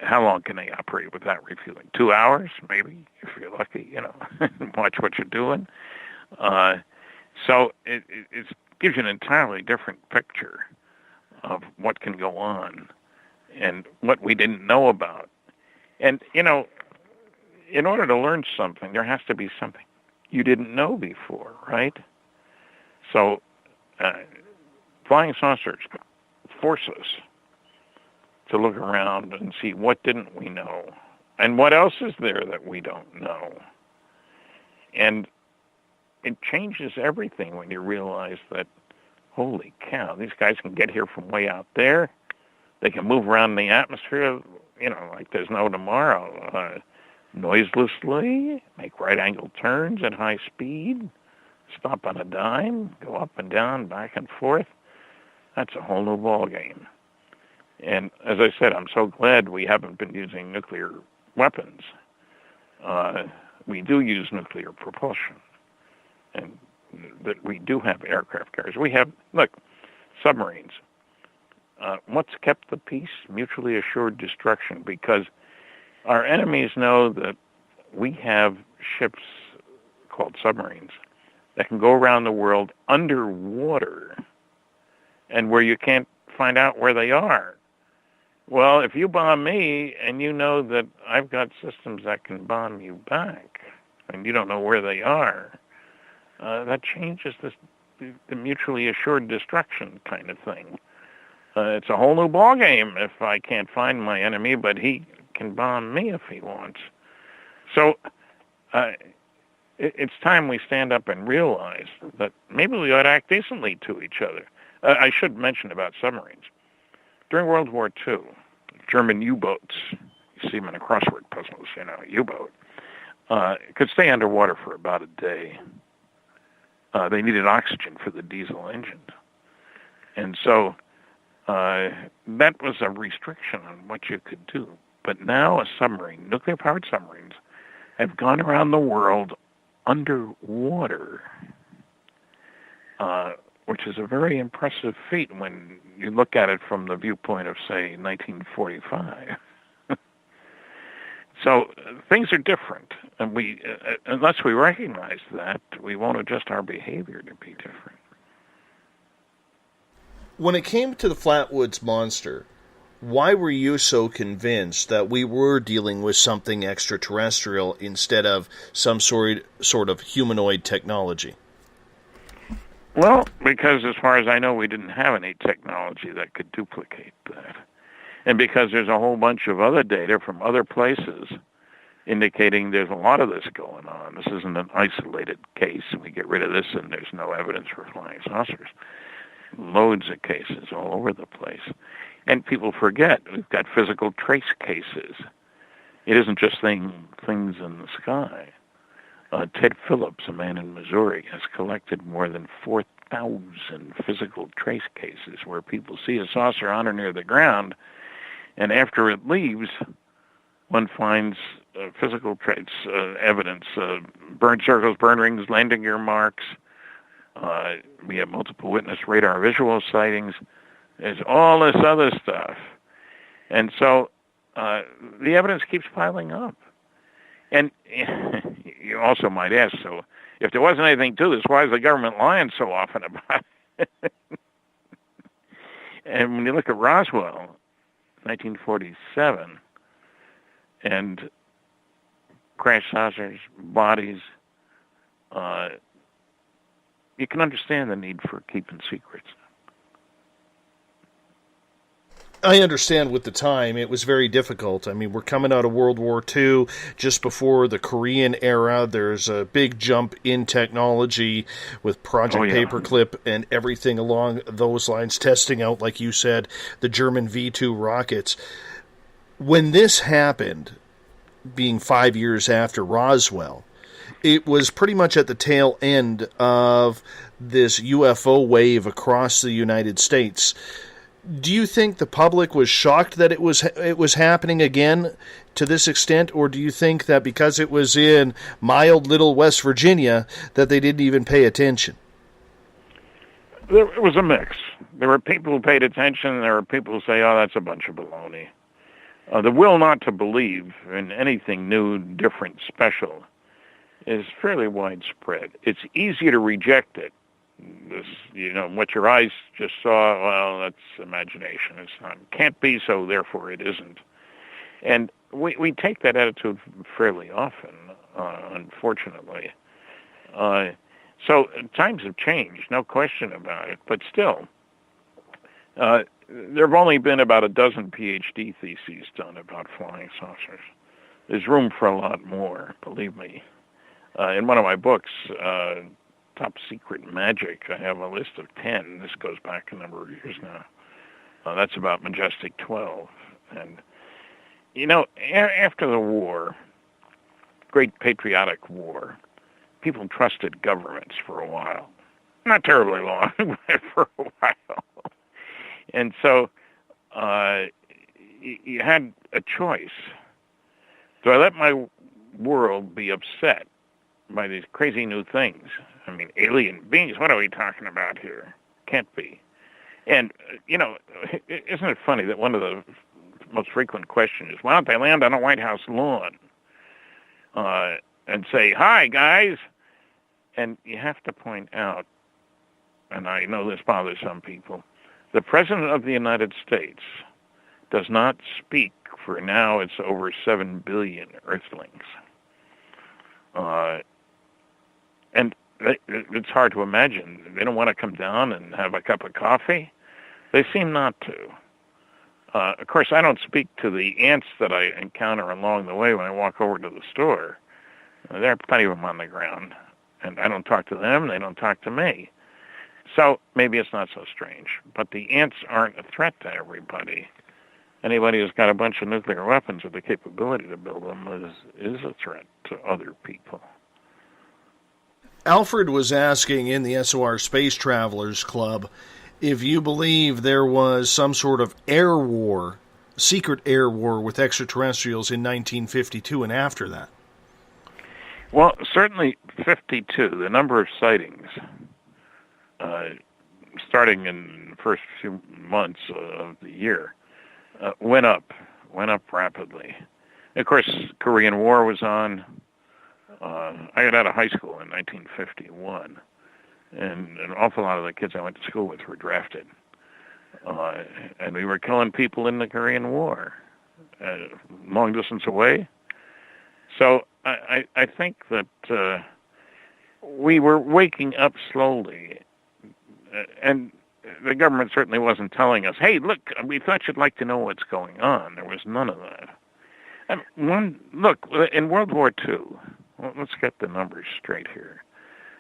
Speaker 10: how long can they operate without refueling? 2 hours, maybe, if you're lucky, watch what you're doing. So it gives you an entirely different picture of what can go on and what we didn't know about. And, in order to learn something, there has to be something you didn't know before, right? So flying saucers force us to look around and see what didn't we know and what else is there that we don't know. And it changes everything when you realize that, holy cow, these guys can get here from way out there. They can move around in the atmosphere, like there's no tomorrow, noiselessly, make right-angle turns at high speed, stop on a dime, go up and down, back and forth. That's a whole new ball game. And as I said, I'm so glad we haven't been using nuclear weapons, we do use nuclear propulsion, and that we do have aircraft carriers. We have, look, submarines. What's kept the peace? Mutually assured destruction, because our enemies know that we have ships called submarines that can go around the world underwater and where you can't find out where they are. Well, if you bomb me and you know that I've got systems that can bomb you back and you don't know where they are, that changes the mutually assured destruction kind of thing. It's a whole new ballgame if I can't find my enemy, but he can bomb me if he wants. So it's time we stand up and realize that maybe we ought to act decently to each other. I should mention about submarines. During World War II, German U-boats, you see them in a crossword puzzles, U-boat, could stay underwater for about a day. They needed oxygen for the diesel engine. And so that was a restriction on what you could do. But now a submarine, nuclear-powered submarines, have gone around the world underwater, which is a very impressive feat when you look at it from the viewpoint of, say, 1945. So things are different, and we, unless we recognize that, we won't adjust our behavior to be different.
Speaker 2: When it came to the Flatwoods Monster, why were you so convinced that we were dealing with something extraterrestrial instead of some sort of humanoid technology?
Speaker 10: Well, because as far as I know, we didn't have any technology that could duplicate that. And because there's a whole bunch of other data from other places indicating there's a lot of this going on. This isn't an isolated case. We get rid of this and there's no evidence for flying saucers. Loads of cases all over the place. And people forget, we've got physical trace cases. It isn't just things in the sky. Ted Phillips, a man in Missouri, has collected more than 4,000 physical trace cases where people see a saucer on or near the ground, and after it leaves, one finds physical trace evidence, burn circles, burn rings, landing gear marks. We have multiple witness radar visual sightings. There's all this other stuff. And so the evidence keeps piling up. And you also might ask, so if there wasn't anything to this, why is the government lying so often about it? And when you look at Roswell, 1947, and crash saucers, bodies, you can understand the need for keeping secrets.
Speaker 2: I understand with the time, it was very difficult. I mean, we're coming out of World War II, just before the Korean era. There's a big jump in technology with Project Paperclip and everything along those lines, testing out, like you said, the German V-2 rockets. When this happened, being 5 years after Roswell, it was pretty much at the tail end of this UFO wave across the United States. Do you think the public was shocked that it was happening again to this extent, or do you think that because it was in mild little West Virginia that they didn't even pay attention?
Speaker 10: It was a mix. There were people who paid attention, and there were people who say, oh, that's a bunch of baloney. The will not to believe in anything new, different, special is fairly widespread. It's easy to reject it. This, what your eyes just saw, well, that's imagination. It's not, can't be, so therefore it isn't. And we take that attitude fairly often, unfortunately. So times have changed, no question about it. But still, there have only been about a dozen PhD theses done about flying saucers. There's room for a lot more, believe me. In one of my books, Top Secret Magic, I have a list of 10. This goes back a number of years now. That's about Majestic 12. And, after the war, great patriotic war, people trusted governments for a while. Not terribly long, but for a while. And so you had a choice. Do I let my world be upset by these crazy new things? I mean, alien beings, what are we talking about here? Can't be. And, isn't it funny that one of the most frequent questions is, why don't they land on a White House lawn and say, hi, guys? And you have to point out, and I know this bothers some people, the President of the United States does not speak for now it's over 7 billion Earthlings. And it's hard to imagine. They don't want to come down and have a cup of coffee. They seem not to. Of course, I don't speak to the ants that I encounter along the way when I walk over to the store. There are plenty of them on the ground. And I don't talk to them. They don't talk to me. So maybe it's not so strange. But the ants aren't a threat to everybody. Anybody who's got a bunch of nuclear weapons with the capability to build them is a threat to other people.
Speaker 2: Alfred was asking in the SOR Space Travelers Club if you believe there was some sort of air war, secret air war with extraterrestrials in 1952 and after that.
Speaker 10: Well, certainly 52, the number of sightings, starting in the first few months of the year, went up rapidly. Of course, Korean War was on. I got out of high school in 1951, and an awful lot of the kids I went to school with were drafted. And we were killing people in the Korean War, long distance away. So I think that we were waking up slowly, and the government certainly wasn't telling us, hey, look, we thought you'd like to know what's going on. There was none of that. Look, in World War II, well, let's get the numbers straight here.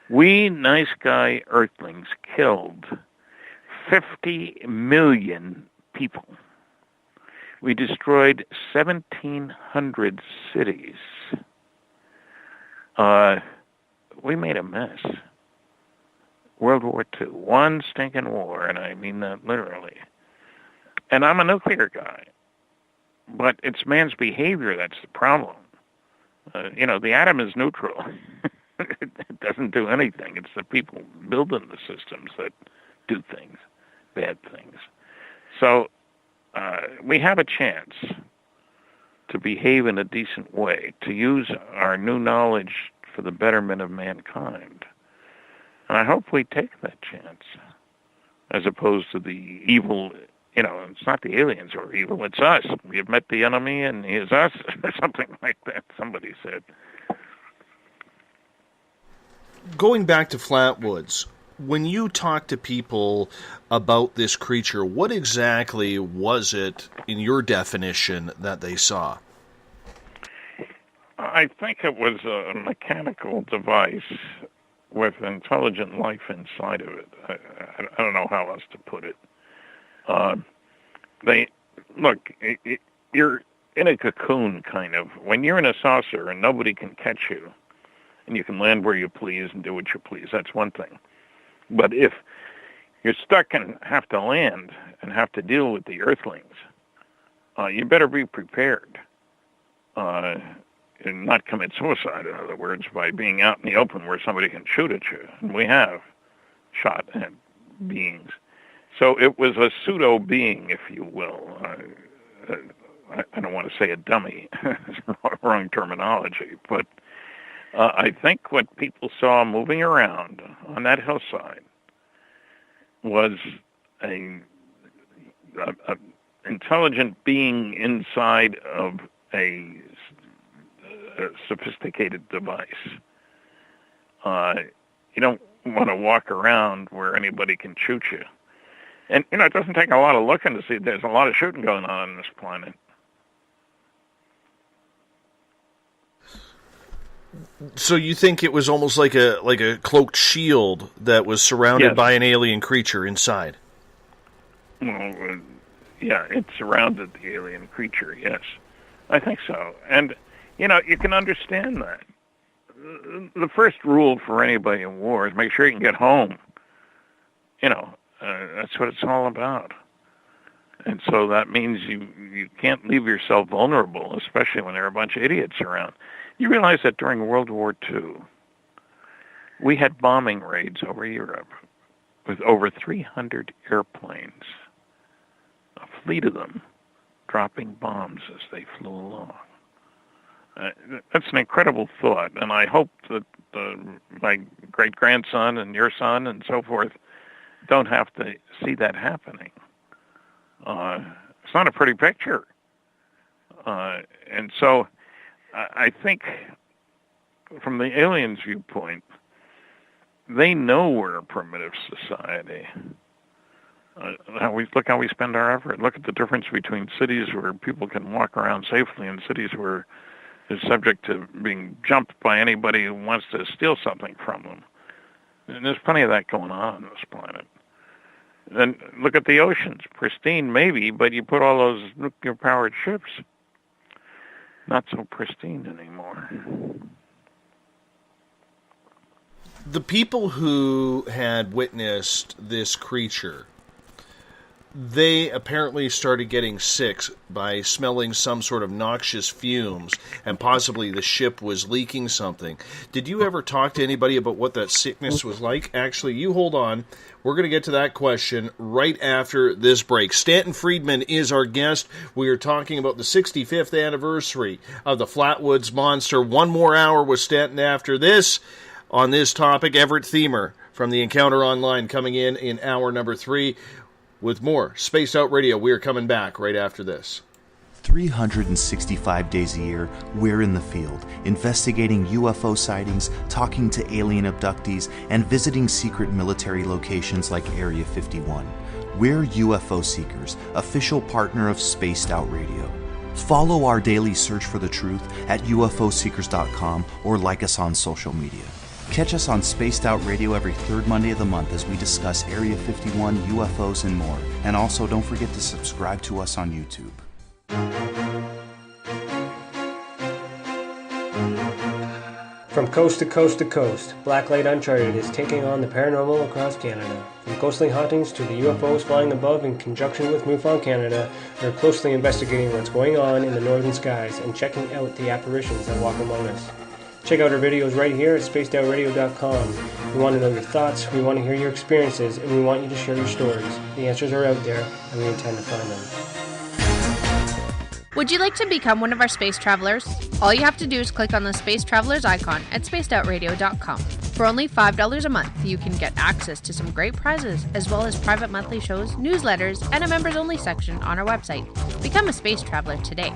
Speaker 10: We nice guy Earthlings killed 50 million people. We destroyed 1,700 cities. We made a mess. World War II, one stinking war, and I mean that literally. And I'm a nuclear guy, but it's man's behavior that's the problem. The atom is neutral. It doesn't do anything. It's the people building the systems that do things, bad things. So we have a chance to behave in a decent way, to use our new knowledge for the betterment of mankind. And I hope we take that chance, as opposed to the evil, it's not the aliens who are evil, it's us. We have met the enemy and he is us, or something like that, somebody said.
Speaker 2: Going back to Flatwoods, when you talk to people about this creature, what exactly was it, in your definition, that they saw?
Speaker 10: I think it was a mechanical device with intelligent life inside of it. I don't know how else to put it. You're in a cocoon, kind of. When you're in a saucer and nobody can catch you, and you can land where you please and do what you please, that's one thing. But if you're stuck and have to land and have to deal with the Earthlings, you better be prepared. And not commit suicide, in other words, by being out in the open where somebody can shoot at you. And we have shot at beings. So it was a pseudo-being, if you will. I don't want to say a dummy. Wrong terminology. But I think what people saw moving around on that hillside was a intelligent being inside of a sophisticated device. You don't want to walk around where anybody can shoot you. And, it doesn't take a lot of looking to see there's a lot of shooting going on this planet.
Speaker 2: So you think it was almost like a cloaked shield that was surrounded by an alien creature inside?
Speaker 10: Well, yeah, it surrounded the alien creature, yes. I think so. And, you can understand that. The first rule for anybody in war is make sure you can get home. That's what it's all about. And so that means you can't leave yourself vulnerable, especially when there are a bunch of idiots around. You realize that during World War II, we had bombing raids over Europe with over 300 airplanes, a fleet of them, dropping bombs as they flew along. That's an incredible thought, and I hope that my great-grandson and your son and so forth don't have to see that happening. It's not a pretty picture. And so I think from the aliens' viewpoint, they know we're a primitive society. Look how we spend our effort. Look at the difference between cities where people can walk around safely and cities where they're subject to being jumped by anybody who wants to steal something from them. And there's plenty of that going on this planet. And look at the oceans. Pristine, maybe, but you put all those nuclear-powered ships, not so pristine anymore.
Speaker 2: The people who had witnessed this creature, they apparently started getting sick by smelling some sort of noxious fumes, and possibly the ship was leaking something. Did you ever talk to anybody about what that sickness was like? Actually, you hold on. We're going to get to that question right after this break. Stanton Friedman is our guest. We are talking about the 65th anniversary of the Flatwoods Monster. One more hour with Stanton after this. On this topic, Everett Thiemer from the Encounter Online coming in hour number 3 with more Spaced Out Radio. We are coming back right after this.
Speaker 11: 365 days a year, we're in the field, investigating UFO sightings, talking to alien abductees, and visiting secret military locations like Area 51. We're UFO Seekers, official partner of Spaced Out Radio. Follow our daily search for the truth at ufoseekers.com or like us on social media. Catch us on Spaced Out Radio every third Monday of the month as we discuss Area 51, UFOs, and more. And also, don't forget to subscribe to us on YouTube.
Speaker 12: From coast to coast to coast, Blacklight Uncharted is taking on the paranormal across Canada. From ghostly hauntings to the UFOs flying above in conjunction with MUFON Canada, we're closely investigating what's going on in the northern skies and checking out the apparitions that walk among us. Check out our videos right here at spacedoutradio.com. We want to know your thoughts, we want to hear your experiences, and we want you to share your stories. The answers are out there, and we intend to find them.
Speaker 5: Would you like to become one of our space travelers? All you have to do is click on the Space Travelers icon at spacedoutradio.com. For only $5 a month, you can get access to some great prizes, as well as private monthly shows, newsletters, and a members-only section on our website. Become a space traveler today.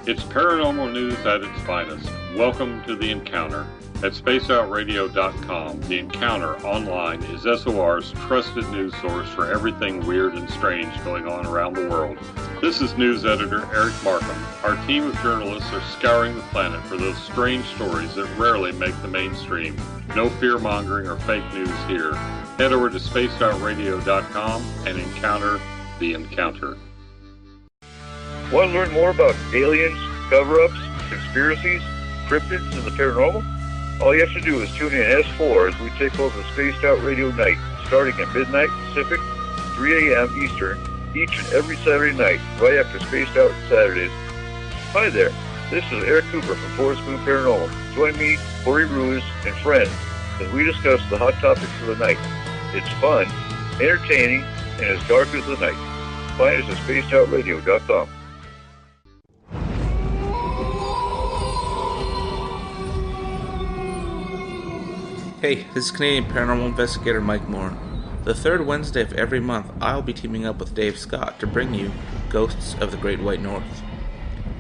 Speaker 13: It's paranormal news at its finest. Welcome to The Encounter. At spaceoutradio.com, The Encounter Online is SOR's trusted news source for everything weird and strange going on around the world. This is news editor Eric Markham. Our team of journalists are scouring the planet for those strange stories that rarely make the mainstream. No fear-mongering or fake news here. Head over to spaceoutradio.com and encounter The Encounter.
Speaker 14: Want to learn more about aliens, cover-ups, conspiracies, cryptids, and the paranormal? All you have to do is tune in S4 as we take over the Spaced Out Radio night, starting at midnight Pacific, 3 a.m. Eastern, each and every Saturday night, right after Spaced Out Saturdays. Hi there, this is Eric Cooper from Forest Moon Paranormal. Join me, Corey Ruiz, and friends as we discuss the hot topics of the night. It's fun, entertaining, and as dark as the night. Find us at spacedoutradio.com.
Speaker 15: Hey, this is Canadian paranormal investigator Mike Moore. The third Wednesday of every month, I'll be teaming up with Dave Scott to bring you Ghosts of the Great White North.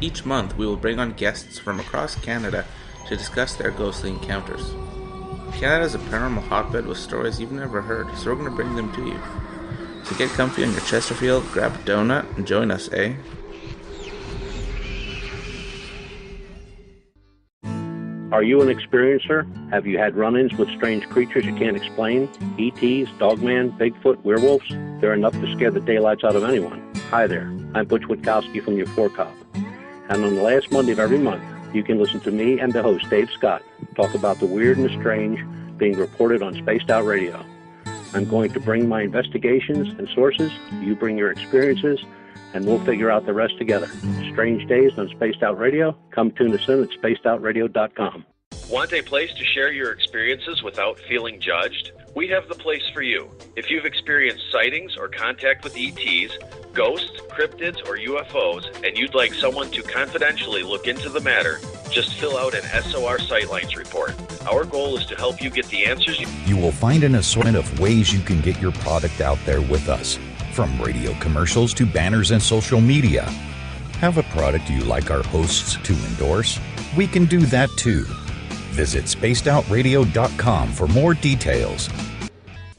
Speaker 15: Each month, we will bring on guests from across Canada to discuss their ghostly encounters. Canada is a paranormal hotbed with stories you've never heard, so we're going to bring them to you. So get comfy on your Chesterfield, grab a donut, and join us, eh?
Speaker 16: Are you an experiencer? Have you had run-ins with strange creatures you can't explain? ETs, Dogman, Bigfoot, werewolves? They're enough to scare the daylights out of anyone. Hi there, I'm Butch Witkowski from your 4-Cop. And on the last Monday of every month, you can listen to me and the host, Dave Scott, talk about the weird and the strange being reported on Spaced Out Radio. I'm going to bring my investigations and sources, you bring your experiences, and we'll figure out the rest together. Strange Days on Spaced Out Radio. Come tune us in at spacedoutradio.com.
Speaker 17: Want a place to share your experiences without feeling judged? We have the place for you. If you've experienced sightings or contact with ETs, ghosts, cryptids, or UFOs, and you'd like someone to confidentially look into the matter, just fill out an SOR Sightlines report. Our goal is to help you get the answers
Speaker 18: you will find an assortment of ways you can get your product out there with us, from radio commercials to banners and social media. Have a product you like our hosts to endorse? We can do that too. Visit spacedoutradio.com for more details.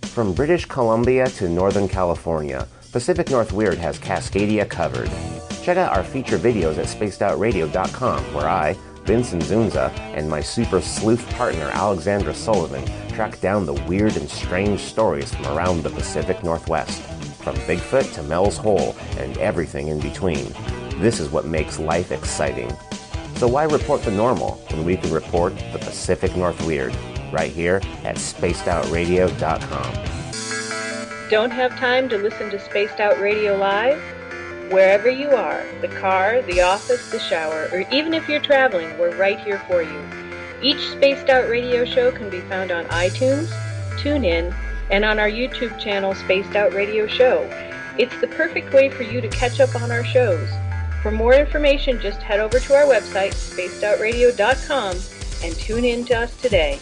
Speaker 19: From British Columbia to Northern California, Pacific North Weird has Cascadia covered. Check out our feature videos at spacedoutradio.com, where I, Vincent Zunza, and my super sleuth partner Alexandra Sullivan track down the weird and strange stories from around the Pacific Northwest, from Bigfoot to Mel's Hole and everything in between. This is what makes life exciting. So why report the normal when we can report the Pacific North Weird right here at spacedoutradio.com.
Speaker 20: Don't have time to listen to Spaced Out Radio live? Wherever you are, the car, the office, the shower, or even if you're traveling, we're right here for you. Each Spaced Out Radio show can be found on iTunes, TuneIn, and on our YouTube channel, Spaced Out Radio Show. It's the perfect way for you to catch up on our shows. For more information, just head over to our website, spacedoutradio.com, and tune in to us today.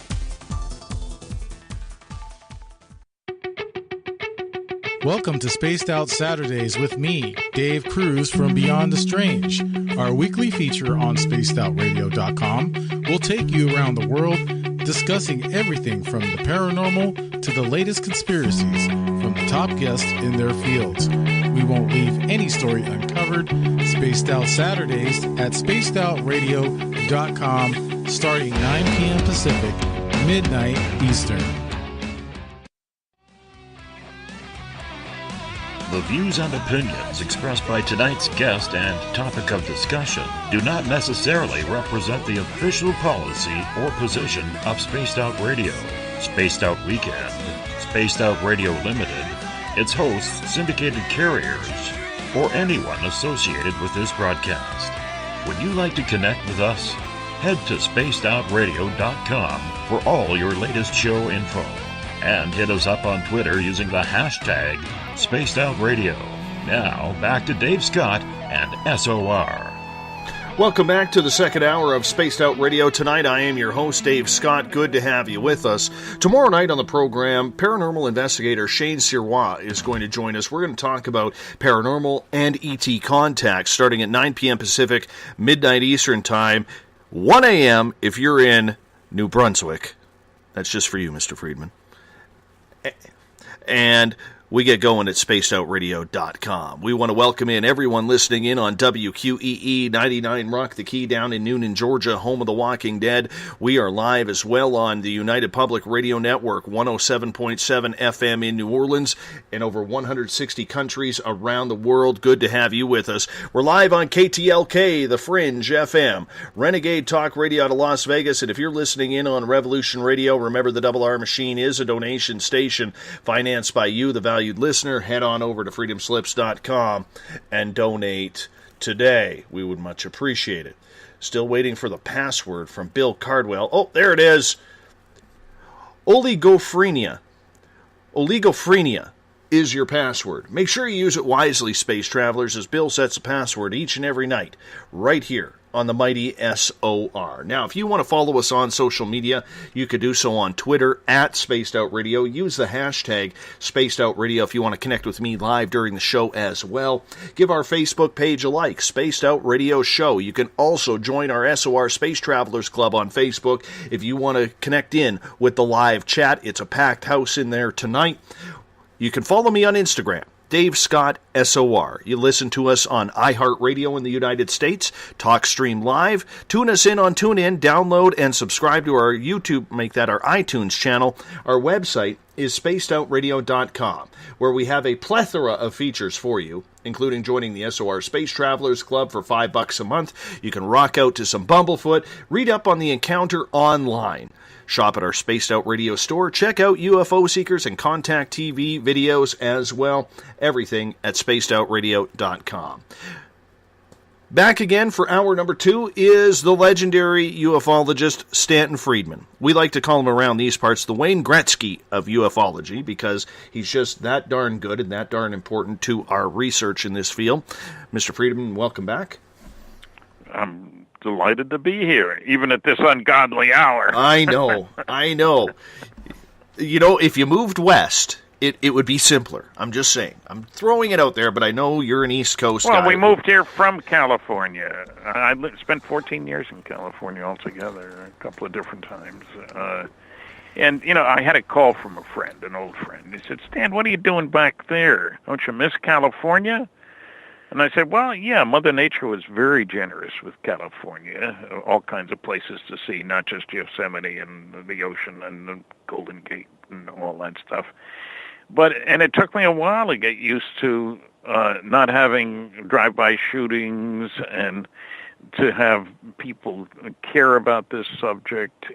Speaker 21: Welcome to Spaced Out Saturdays with me, Dave Cruz from Beyond the Strange. Our weekly feature on spacedoutradio.com will take you around the world discussing everything from the paranormal to the latest conspiracies from the top guests in their fields. We won't leave any story uncovered. Spaced Out Saturdays at spacedoutradio.com, starting 9 p.m. Pacific, midnight Eastern.
Speaker 1: The views and opinions expressed by tonight's guest and topic of discussion do not necessarily represent the official policy or position of Spaced Out Radio, Spaced Out Weekend, Spaced Out Radio Limited, its hosts, syndicated carriers, or anyone associated with this broadcast. Would you like to connect with us? Head to spacedoutradio.com for all your latest show info. And hit us up on Twitter using the hashtag SpacedOutRadio. Now, back to Dave Scott and SOR.
Speaker 2: Welcome back to the second hour of Spaced Out Radio. Tonight, I am your host, Dave Scott. Good to have you with us. Tomorrow night on the program, paranormal investigator Shane Sirois is going to join us. We're going to talk about paranormal and ET contacts starting at 9 p.m. Pacific, midnight Eastern Time, 1 a.m. if you're in New Brunswick. That's just for you, Mr. Friedman. And we get going at spacedoutradio.com. We want to welcome in everyone listening in on WQEE 99 Rock the Key down in Noonan, Georgia, home of The Walking Dead. We are live as well on the United Public Radio Network, 107.7 FM in New Orleans, and over 160 countries around the world. Good to have you with us. We're live on KTLK, The Fringe FM, Renegade Talk Radio out of Las Vegas, and if you're listening in on Revolution Radio, remember the Double R Machine is a donation station financed by you, the valued listener. Head on over to freedomslips.com and donate today. We would much appreciate it. Still waiting for the password from Bill Cardwell. Oh, there it is. Oligophrenia. Oligophrenia is your password. Make sure you use it wisely, space travelers, as Bill sets a password each and every night right here on the mighty SOR. Now, if you want to follow us on social media, you could do so on Twitter at Spaced Out Radio. Use the hashtag Spaced Out Radio if you want to connect with me live during the show as well. Give our Facebook page a like, Spaced Out Radio Show. You can also join our SOR Space Travelers Club on Facebook if you want to connect in with the live chat. It's a packed house in there tonight. You can follow me on Instagram, Dave Scott SOR. You listen to us on iHeartRadio in the United States, TalkStream Live. Tune us in on TuneIn, download and subscribe to our YouTube, make that our iTunes channel. Our website is spacedoutradio.com, where we have a plethora of features for you, including joining the SOR Space Travelers Club for $5 a month. You can rock out to some Bumblefoot, read up on the encounter online, shop at our Spaced Out Radio store, check out UFO Seekers and Contact TV videos as well. Everything at spacedoutradio.com. Back again for hour number 2 is the legendary ufologist Stanton Friedman. We like to call him around these parts the Wayne Gretzky of ufology because he's just that darn good and that darn important to our research in this field. Mr. Friedman, welcome back.
Speaker 10: I'm delighted to be here, even at this ungodly hour.
Speaker 2: I know. You know, if you moved west, it would be simpler. I'm just saying. I'm throwing it out there, but I know you're an East Coast guy.
Speaker 10: Well, we moved here from California. I spent 14 years in California altogether, a couple of different times. And, you know, I had a call from a friend, an old friend. He said, Stan, what are you doing back there? Don't you miss California? And I said, well, yeah, Mother Nature was very generous with California. All kinds of places to see, not just Yosemite and the ocean and the Golden Gate and all that stuff. And it took me a while to get used to not having drive-by shootings and to have people care about this subject.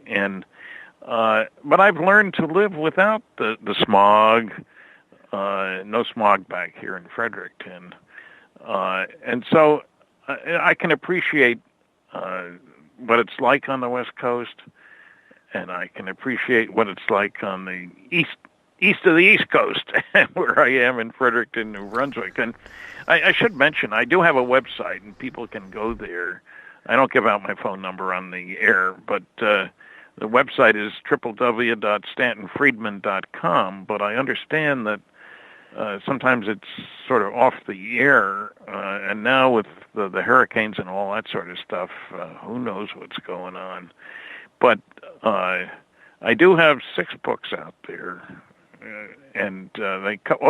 Speaker 10: But I've learned to live without the smog. No smog back here in Fredericton. And so I can appreciate what it's like on the West Coast, and I can appreciate what it's like on the east of the East Coast, where I am in Fredericton, New Brunswick. And I should mention, I do have a website, and people can go there. I don't give out my phone number on the air, but the website is www.stantonfriedman.com, but I understand that sometimes it's sort of off the air, and now with the hurricanes and all that sort of stuff, who knows what's going on. But I do have 6 books out there, and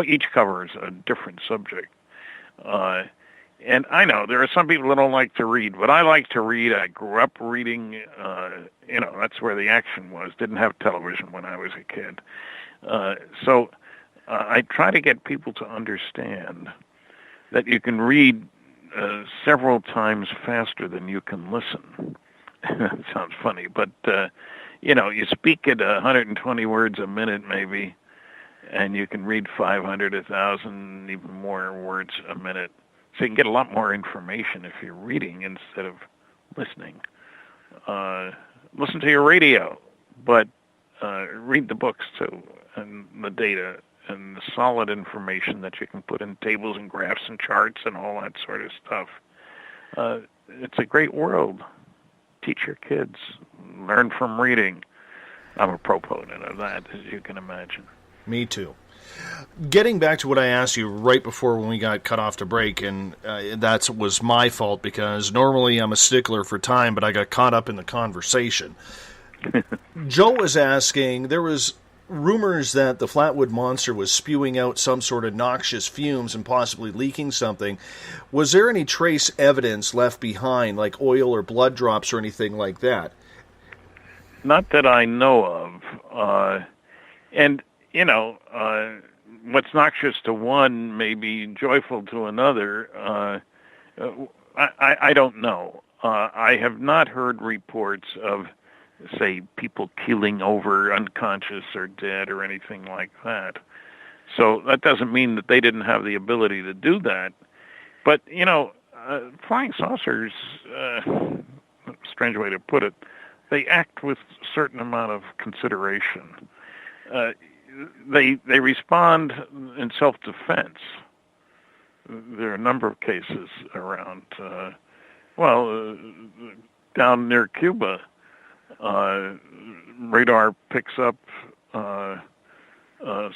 Speaker 10: each covers a different subject. And I know there are some people that don't like to read, but I like to read. I grew up reading, that's where the action was. Didn't have television when I was a kid. So I try to get people to understand that you can read several times faster than you can listen. That sounds funny, but, you speak at 120 words a minute maybe, and you can read 500, 1,000, even more words a minute. So you can get a lot more information if you're reading instead of listening. Listen to your radio, but read the books too, and the data, and the solid information that you can put in tables and graphs and charts and all that sort of stuff. It's a great world. Teach your kids. Learn from reading. I'm a proponent of that, as you can imagine.
Speaker 2: Me too. Getting back to what I asked you right before when we got cut off to break, and that was my fault because normally I'm a stickler for time, but I got caught up in the conversation. Joe was asking, there was rumors that the Flatwoods Monster was spewing out some sort of noxious fumes and possibly leaking something. Was there any trace evidence left behind, like oil or blood drops or anything like that?
Speaker 10: Not that I know of. What's noxious to one may be joyful to another. I don't know. I have not heard reports of, say, people keeling over unconscious or dead or anything like that. So that doesn't mean that they didn't have the ability to do that. But, flying saucers, strange way to put it, they act with a certain amount of consideration. They respond in self-defense. There are a number of cases around, down near Cuba, radar picks up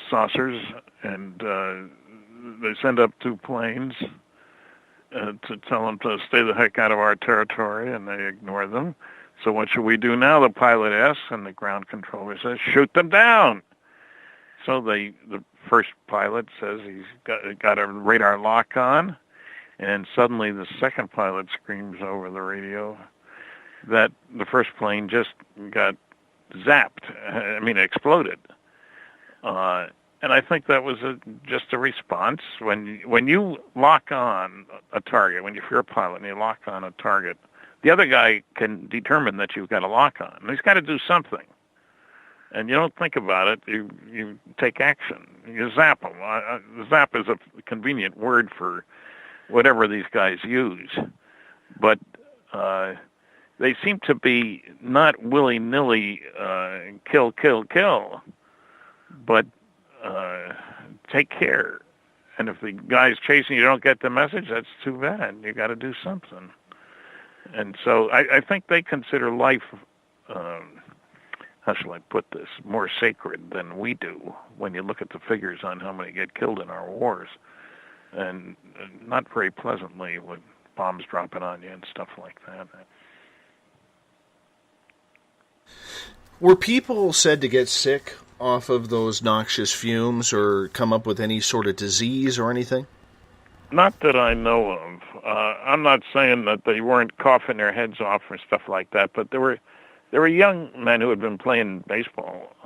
Speaker 10: saucers, and they send up 2 planes to tell them to stay the heck out of our territory, and they ignore them. So what should we do now? The pilot asks, and the ground controller says, shoot them down. So the first pilot says he's got a radar lock on, and suddenly the second pilot screams over the radio that the first plane just got zapped. Exploded. And I think that was just a response. When you lock on a target, if you're a pilot and you lock on a target, the other guy can determine that you've got a lock on. And he's got to do something. And you don't think about it. You take action. You zap them. Zap is a convenient word for whatever these guys use. But they seem to be not willy-nilly kill, but take care. And if the guy's chasing you don't get the message, that's too bad. You got to do something. And so I think they consider life, how shall I put this, more sacred than we do when you look at the figures on how many get killed in our wars. And not very pleasantly with bombs dropping on you and stuff like that.
Speaker 2: Were people said to get sick off of those noxious fumes or come up with any sort of disease or anything?
Speaker 10: Not that I know of. I'm not saying that they weren't coughing their heads off or stuff like that, but there were young men who had been playing baseball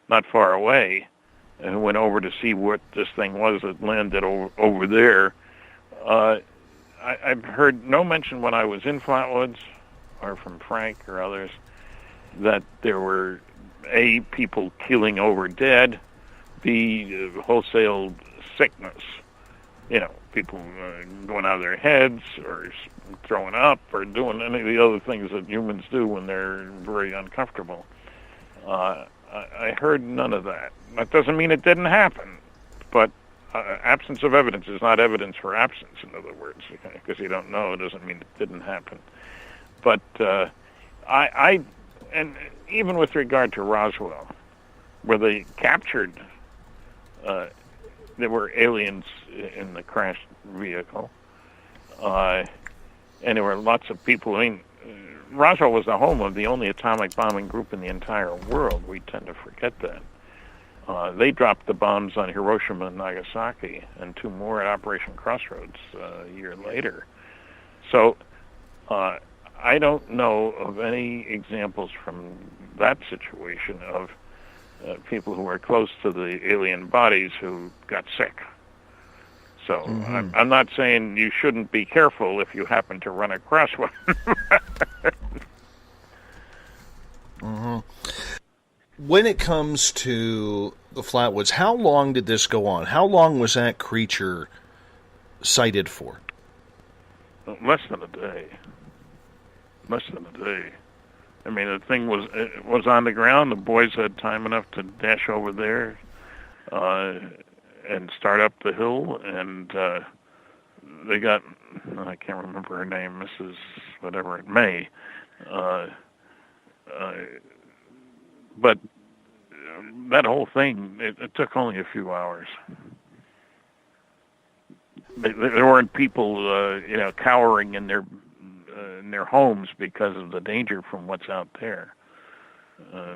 Speaker 10: not far away and who went over to see what this thing was that landed over there. I've heard no mention when I was in Flatwoods or from Frank or others that there were, A, people keeling over dead, B, wholesale sickness. People going out of their heads or throwing up or doing any of the other things that humans do when they're very uncomfortable. I heard none of that. That doesn't mean it didn't happen, but absence of evidence is not evidence for absence, in other words, because you don't know, it doesn't mean it didn't happen. But and even with regard to Roswell, where they captured, there were aliens in the crashed vehicle, and there were lots of people. I mean, Roswell was the home of the only atomic bombing group in the entire world. We tend to forget that. They dropped the bombs on Hiroshima and Nagasaki, and 2 more at Operation Crossroads a year later. So I don't know of any examples from that situation of people who were close to the alien bodies who got sick. So I'm not saying you shouldn't be careful if you happen to run across one.
Speaker 2: When it comes to the Flatwoods, how long did this go on? How long was that creature sighted for?
Speaker 10: Less than a day. I mean, the thing was on the ground. The boys had time enough to dash over there and start up the hill, and they got, I can't remember her name, Mrs. whatever, May. But that whole thing, it took only a few hours. There weren't people, cowering in their homes because of the danger from what's out there.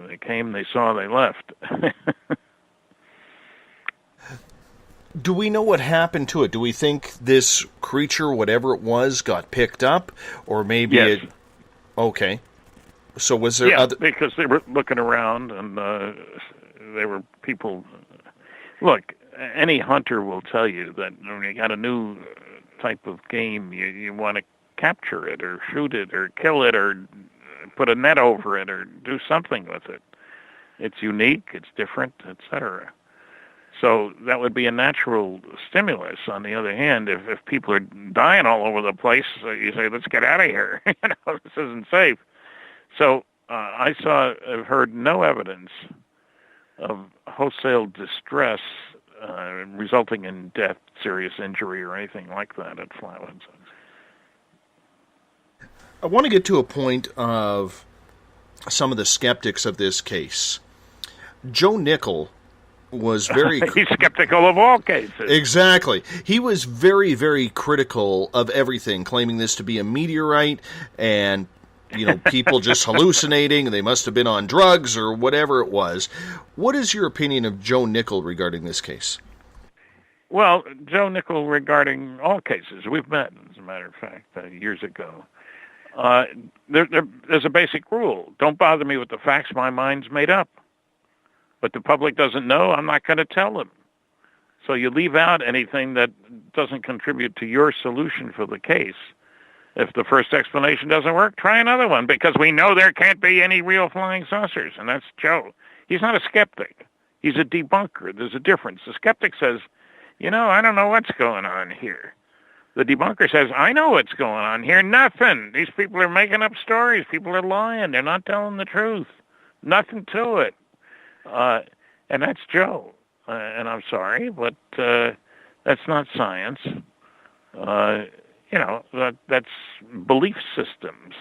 Speaker 10: They came, they saw, they left.
Speaker 2: Do we know what happened to it? Do we think this creature, whatever it was, got picked up? Or maybe
Speaker 10: yes.
Speaker 2: Okay. So was there other...
Speaker 10: because they were looking around, and there were people... Look, any hunter will tell you that when you got a new type of game, you want to capture it, or shoot it, or kill it, or put a net over it, or do something with it. It's unique, it's different, etc. So that would be a natural stimulus. On the other hand, if people are dying all over the place, you say, let's get out of here. This isn't safe. So I've heard no evidence of wholesale distress resulting in death, serious injury, or anything like that at Flatwoods.
Speaker 2: I want to get to a point of some of the skeptics of this case. Joe Nickel was very...
Speaker 10: He's skeptical of all cases.
Speaker 2: Exactly. He was very, very critical of everything, claiming this to be a meteorite and, people just hallucinating, and they must have been on drugs or whatever it was. What is your opinion of Joe Nickel regarding this case?
Speaker 10: Well, Joe Nickel regarding all cases. We've met, as a matter of fact, years ago. There's a basic rule. Don't bother me with the facts. My mind's made up. but the public doesn't know, I'm not going to tell them. So you leave out anything that doesn't contribute to your solution for the case. If the first explanation doesn't work, try another one, because we know there can't be any real flying saucers, and that's Joe. He's not a skeptic. He's a debunker. There's a difference. The skeptic says, I don't know what's going on here. The debunker says, I know what's going on here. Nothing. These people are making up stories. People are lying. They're not telling the truth. Nothing to it. And that's Joe. And I'm sorry, but that's not science. That's belief systems.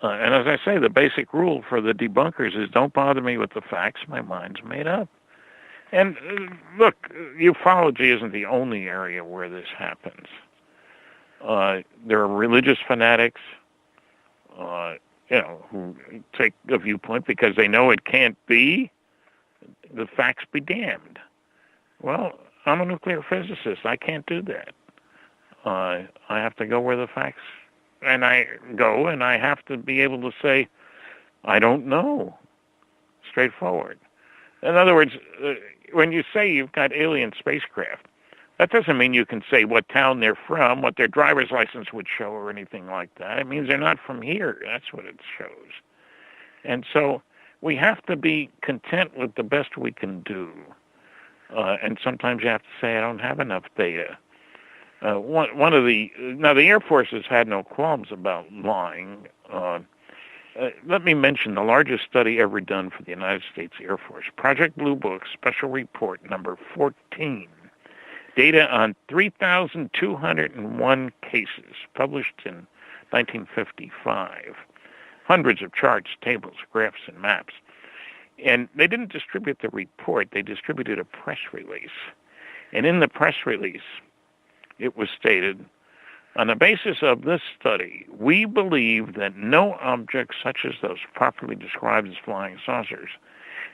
Speaker 10: And as I say, the basic rule for the debunkers is don't bother me with the facts. My mind's made up. And look, ufology isn't the only area where this happens. There are religious fanatics, who take a viewpoint because they know it can't be. The facts be damned. Well, I'm a nuclear physicist. I can't do that. I have to go where the facts, and I go, and I have to be able to say, I don't know. Straightforward. In other words, when you say you've got alien spacecraft, that doesn't mean you can say what town they're from, what their driver's license would show, or anything like that. It means they're not from here. That's what it shows. And so we have to be content with the best we can do. And sometimes you have to say, I don't have enough data. Now the Air Force has had no qualms about lying. Let me mention the largest study ever done for the United States Air Force, Project Blue Book, Special Report number 14. Data on 3,201 cases, published in 1955. Hundreds of charts, tables, graphs, and maps. And they didn't distribute the report, they distributed a press release. And in the press release, it was stated, on the basis of this study, we believe that no objects such as those properly described as flying saucers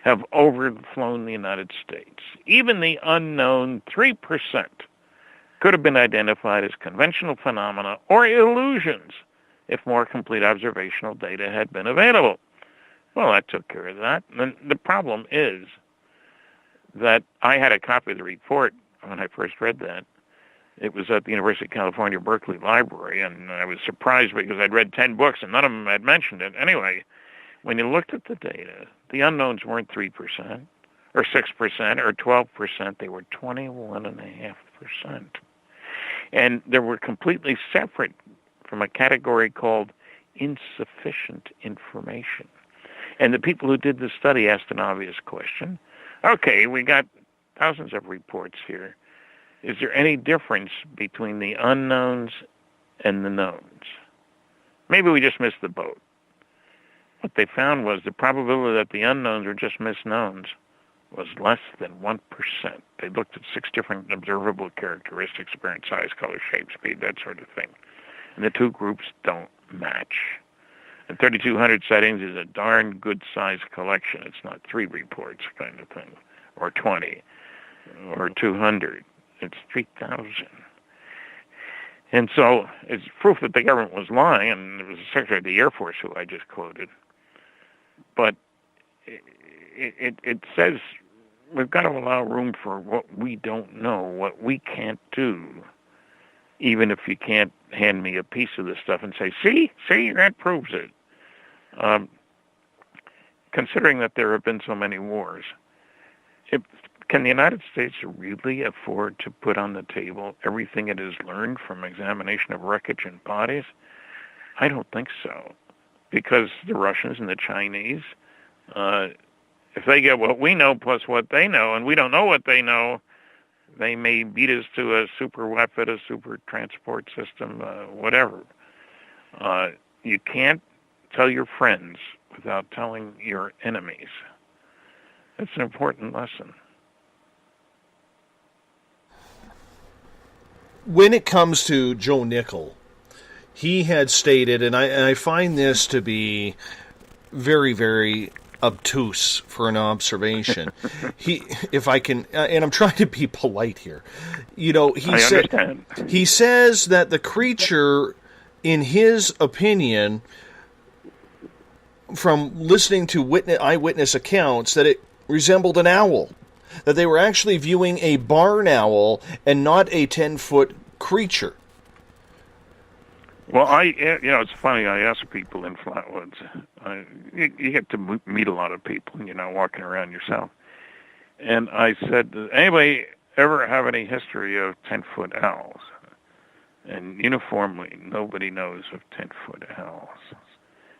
Speaker 10: have overflown the United States. Even the unknown 3% could have been identified as conventional phenomena or illusions if more complete observational data had been available. Well, that took care of that. And the problem is that I had a copy of the report when I first read that. It was at the University of California, Berkeley Library, and I was surprised because I'd read 10 books and none of them had mentioned it. Anyway, when you looked at the data, the unknowns weren't 3% or 6% or 12%. They were 21.5%. And they were completely separate from a category called insufficient information. And the people who did the study asked an obvious question. Okay, we got thousands of reports here. Is there any difference between the unknowns and the knowns? Maybe we just missed the boat. What they found was the probability that the unknowns were just misknowns was less than 1%. They looked at 6 different observable characteristics, appearance, size, color, shape, speed, that sort of thing. And the two groups don't match. And 3,200 sightings is a darn good-sized collection. It's not 3 reports kind of thing, or 20, or 200. It's 3,000. And so it's proof that the government was lying, and it was the Secretary of the Air Force who I just quoted. But it says we've got to allow room for what we don't know, what we can't do, even if you can't hand me a piece of this stuff and say, see, that proves it. Considering that there have been so many wars, can the United States really afford to put on the table everything it has learned from examination of wreckage and bodies? I don't think so. Because the Russians and the Chinese, if they get what we know plus what they know, and we don't know what they know, they may beat us to a super weapon, a super transport system, whatever. You can't tell your friends without telling your enemies. It's an important lesson.
Speaker 2: When it comes to Joe Nickel, he had stated, and I find this to be very, very obtuse for an observation. If I can, and I'm trying to be polite here, he says that the creature, in his opinion, from listening to eyewitness accounts, that resembled an owl, that they were actually viewing a barn owl and not a 10-foot creature.
Speaker 10: Well, it's funny. I ask people in Flatwoods. You get to meet a lot of people, walking around yourself. And I said, does anybody ever have any history of 10-foot owls? And uniformly, nobody knows of 10-foot owls.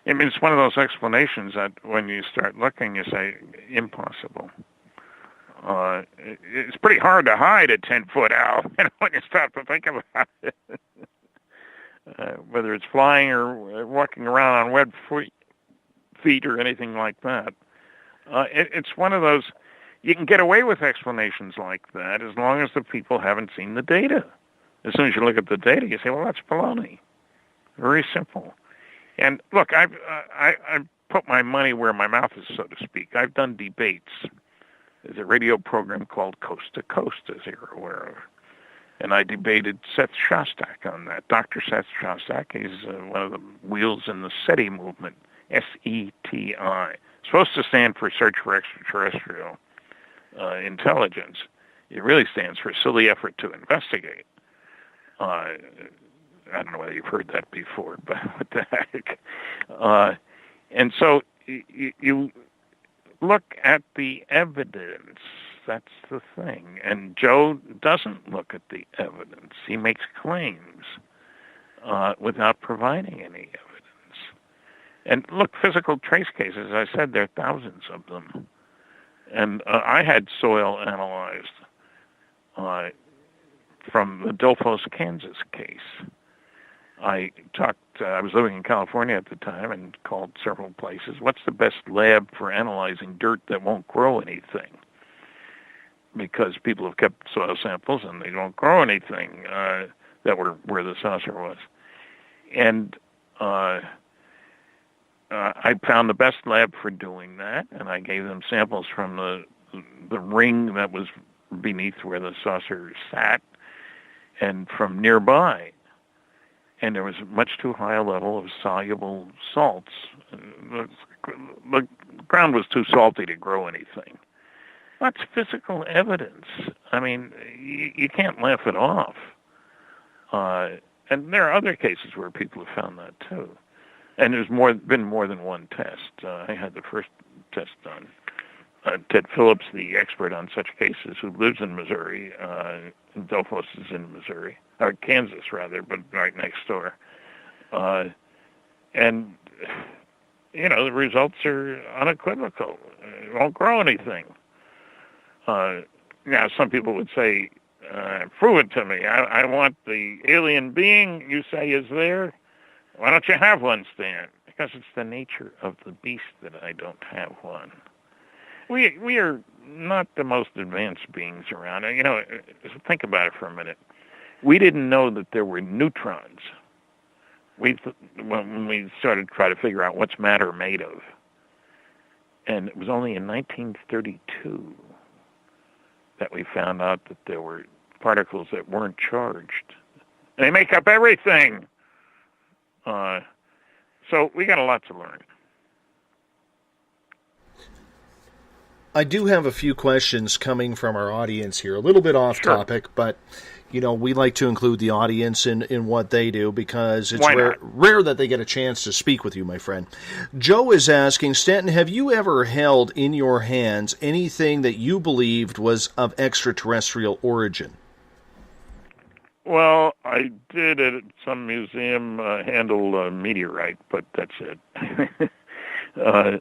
Speaker 10: I mean, it's one of those explanations that when you start looking, you say, impossible. It's pretty hard to hide a 10-foot owl when you start to think about it. Whether it's flying or walking around on webbed feet or anything like that. It's one of those, you can get away with explanations like that as long as the people haven't seen the data. As soon as you look at the data, you say, well, that's baloney. Very simple. And look, I've put my money where my mouth is, so to speak. I've done debates. There's a radio program called Coast to Coast, as you're aware of. And I debated Seth Shostak on that. Dr. Seth Shostak is one of the wheels in the SETI movement, SETI. Supposed to stand for Search for Extraterrestrial Intelligence. It really stands for Silly Effort to Investigate. I don't know whether you've heard that before, but what the heck. And so you look at the evidence. That's the thing. And Joe doesn't look at the evidence. He makes claims without providing any evidence. And look, physical trace cases, as I said, there are thousands of them. And I had soil analyzed from the Delphos, Kansas case. I was living in California at the time and called several places. What's the best lab for analyzing dirt that won't grow anything? Because people have kept soil samples and they don't grow anything that were where the saucer was. And I found the best lab for doing that, and I gave them samples from the ring that was beneath where the saucer sat and from nearby. And there was much too high a level of soluble salts. The ground was too salty to grow anything. That's physical evidence. I mean, you can't laugh it off. And there are other cases where people have found that too. And there's been more than one test. I had the first test done. Ted Phillips, the expert on such cases, who lives in Missouri, Delphos is in Missouri, or Kansas rather, but right next door. And, the results are unequivocal. It won't grow anything. Some people would say, prove it to me. I want the alien being you say is there. Why don't you have one, Stan? Because it's the nature of the beast that I don't have one. We are not the most advanced beings around. Think about it for a minute. We didn't know that there were neutrons. When we started to try to figure out what's matter made of. And it was only in 1932 that we found out that there were particles that weren't charged. They make up everything. So we got a lot to learn.
Speaker 2: I do have a few questions coming from our audience here, a little bit off topic, but we like to include the audience in what they do because it's rare that they get a chance to speak with you, my friend. Joe is asking, Stanton, have you ever held in your hands anything that you believed was of extraterrestrial origin?
Speaker 10: Well, I did at some museum handle a meteorite, but that's it.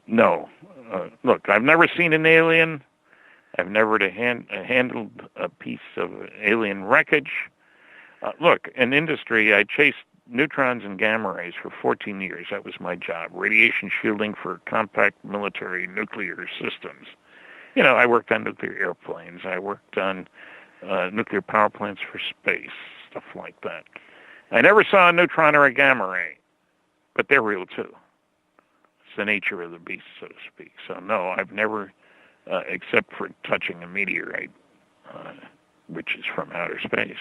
Speaker 10: No. Look, I've never seen an alien. I've never handled a piece of alien wreckage. Look, in industry, I chased neutrons and gamma rays for 14 years. That was my job. Radiation shielding for compact military nuclear systems. I worked on nuclear airplanes. I worked on nuclear power plants for space, stuff like that. I never saw a neutron or a gamma ray, but they're real too. It's the nature of the beast, so to speak. So no, I've never, except for touching a meteorite, which is from outer space,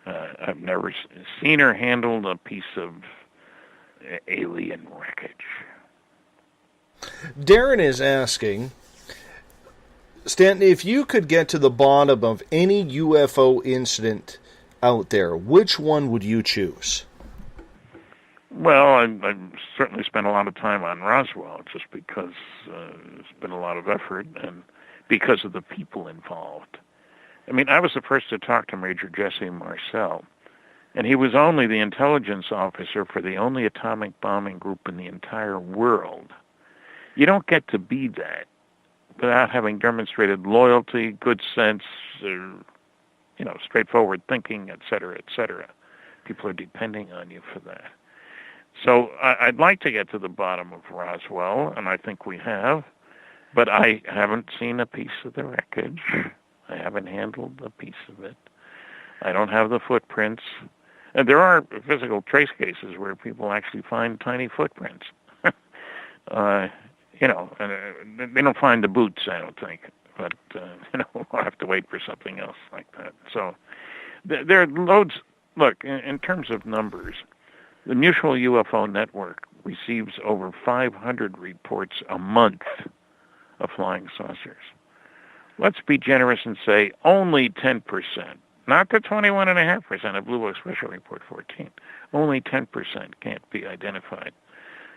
Speaker 10: I've never seen or handled a piece of alien wreckage.
Speaker 2: Darren is asking, Stanton, if you could get to the bottom of any UFO incident out there, which one would you choose?
Speaker 10: Well, I've certainly spent a lot of time on Roswell, just because there's been a lot of effort and because of the people involved. I mean, I was the first to talk to Major Jesse Marcel, and he was only the intelligence officer for the only atomic bombing group in the entire world. You don't get to be that without having demonstrated loyalty, good sense, straightforward thinking, et cetera, et cetera. People are depending on you for that. So I'd like to get to the bottom of Roswell, and I think we have, but I haven't seen a piece of the wreckage. I haven't handled a piece of it. I don't have the footprints. And there are physical trace cases where people actually find tiny footprints. And they don't find the boots, I don't think. But, we'll have to wait for something else like that. So there are loads. Look, in terms of numbers, the Mutual UFO Network receives over 500 reports a month of flying saucers. Let's be generous and say only 10%, not the 21.5% of Blue Book Special Report 14. Only 10% can't be identified.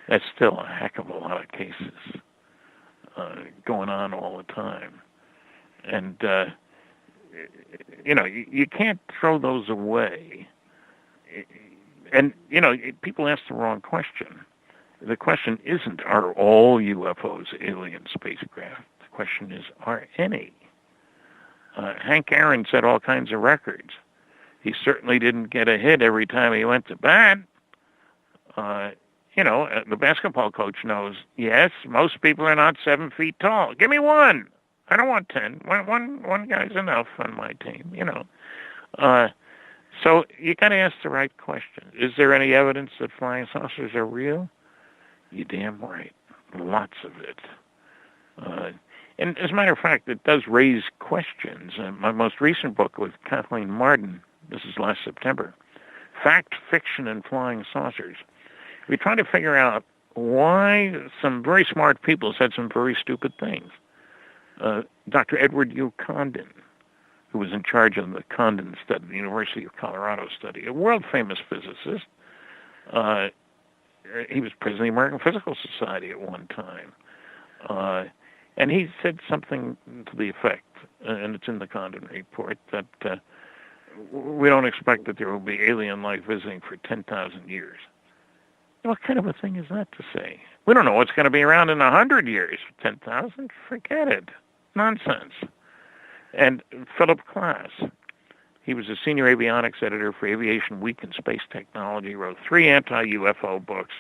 Speaker 10: That's still a heck of a lot of cases going on all the time. And, you can't throw those away. And, people ask the wrong question. The question isn't, are all UFOs alien spacecraft? The question is, are any? Hank Aaron set all kinds of records. He certainly didn't get a hit every time he went to bat. The basketball coach knows, yes, most people are not 7 feet tall. Give me one. I don't want 10. One guy's enough on my team, So you got to ask the right question. Is there any evidence that flying saucers are real? You're damn right. Lots of it. And as a matter of fact, it does raise questions. My most recent book with Kathleen Martin, this is last September, Fact, Fiction, and Flying Saucers. We try to figure out why some very smart people said some very stupid things. Dr. Edward U. Condon, who was in charge of the Condon study, the University of Colorado study, a world-famous physicist. He was president of the American Physical Society at one time. And he said something to the effect, and it's in the Condon report, that we don't expect that there will be alien life visiting for 10,000 years. What kind of a thing is that to say? We don't know what's going to be around in 100 years. 10,000? Forget it. Nonsense. And Philip Klass, he was a senior avionics editor for Aviation Week and Space Technology, wrote 3 anti-UFO books.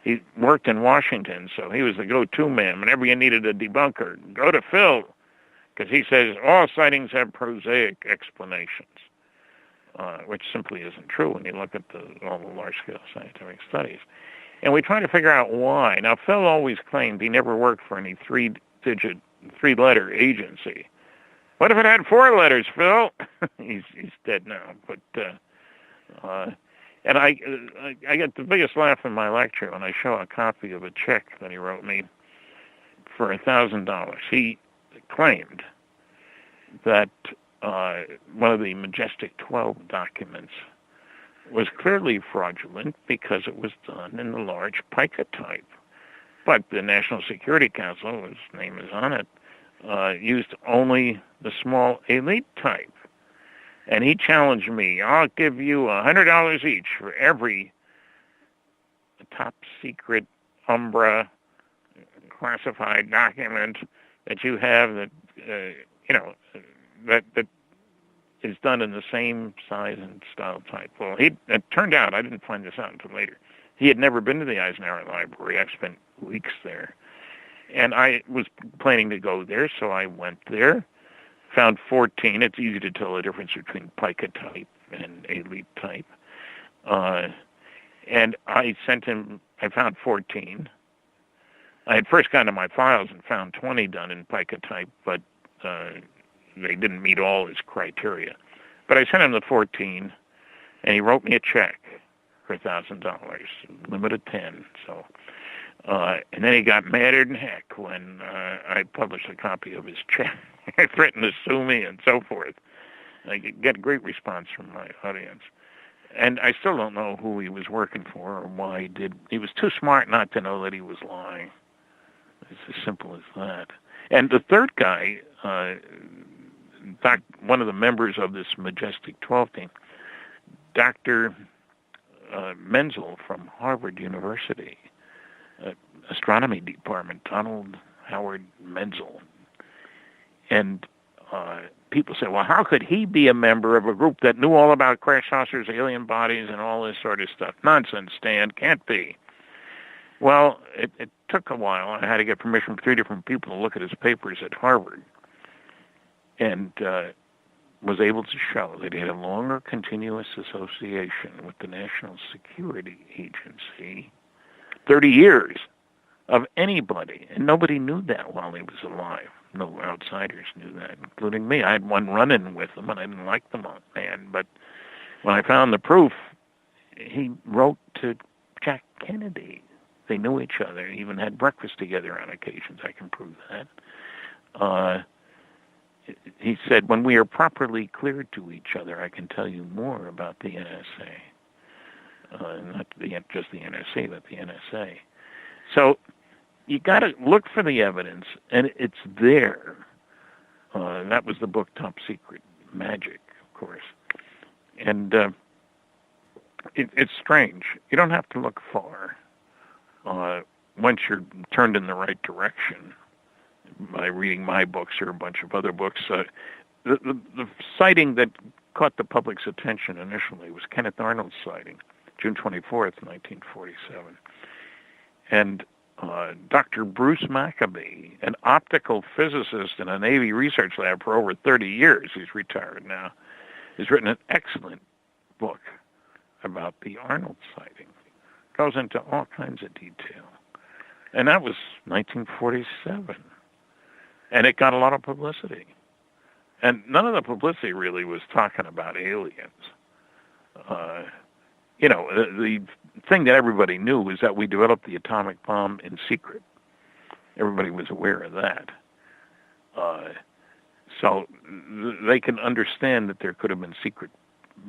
Speaker 10: He worked in Washington, so he was the go-to man. Whenever you needed a debunker, go to Phil, because he says all sightings have prosaic explanations, which simply isn't true when you look at all the large-scale scientific studies. And we try to figure out why. Now, Phil always claimed he never worked for any three-letter agency. What if it had 4 letters, Phil? he's dead now. But and I get the biggest laugh in my lecture when I show a copy of a check that he wrote me for $1,000. He claimed that one of the Majestic 12 documents was clearly fraudulent because it was done in the large pica type. But the National Security Council, whose name is on it, used only the small elite type. And he challenged me, I'll give you $100 each for every top secret Umbra classified document that you have that, that is done in the same size and style type. Well, it turned out, I didn't find this out until later, he had never been to the Eisenhower Library. I spent weeks there. And I was planning to go there, so I went there, found 14. It's easy to tell the difference between pica type and elite type. And I sent him, I found 14. I had first gone to my files and found 20 done in pica type, but they didn't meet all his criteria. But I sent him the 14, and he wrote me a check for $1,000, limit of 10. So And then he got madder than heck when I published a copy of his check, threatened to sue me and so forth. I get great response from my audience. And I still don't know who he was working for or why he did. He was too smart not to know that he was lying. It's as simple as that. And the third guy, in fact, one of the members of this Majestic 12 team, Dr. Menzel from Harvard University, astronomy department, Donald Howard Menzel. And people say, well, how could he be a member of a group that knew all about crash saucers, alien bodies, and all this sort of stuff? Nonsense, Stan, can't be. Well, it took a while. I had to get permission from 3 different people to look at his papers at Harvard, and was able to show that he had a longer continuous association with the National Security Agency, 30 years of anybody, and nobody knew that while he was alive. No outsiders knew that, including me. I had one run-in with him, and I didn't like the man, but when I found the proof, he wrote to Jack Kennedy. They knew each other, even had breakfast together on occasions. I can prove that. He said, when we are properly cleared to each other, I can tell you more about the NSA. Not just the NSA, but the NSA. So you got to look for the evidence, and it's there. That was the book Top Secret Magic, of course. And it's strange. You don't have to look far. Once you're turned in the right direction by reading my books or a bunch of other books, the sighting that caught the public's attention initially was Kenneth Arnold's sighting, June 24th, 1947. And Dr. Bruce Maccabee, an optical physicist in a Navy research lab for over 30 years, he's retired now, has written an excellent book about the Arnold sighting. Goes into all kinds of detail. And that was 1947. And it got a lot of publicity. And none of the publicity really was talking about aliens. The thing that everybody knew was that we developed the atomic bomb in secret. Everybody was aware of that. So they can understand that there could have been secret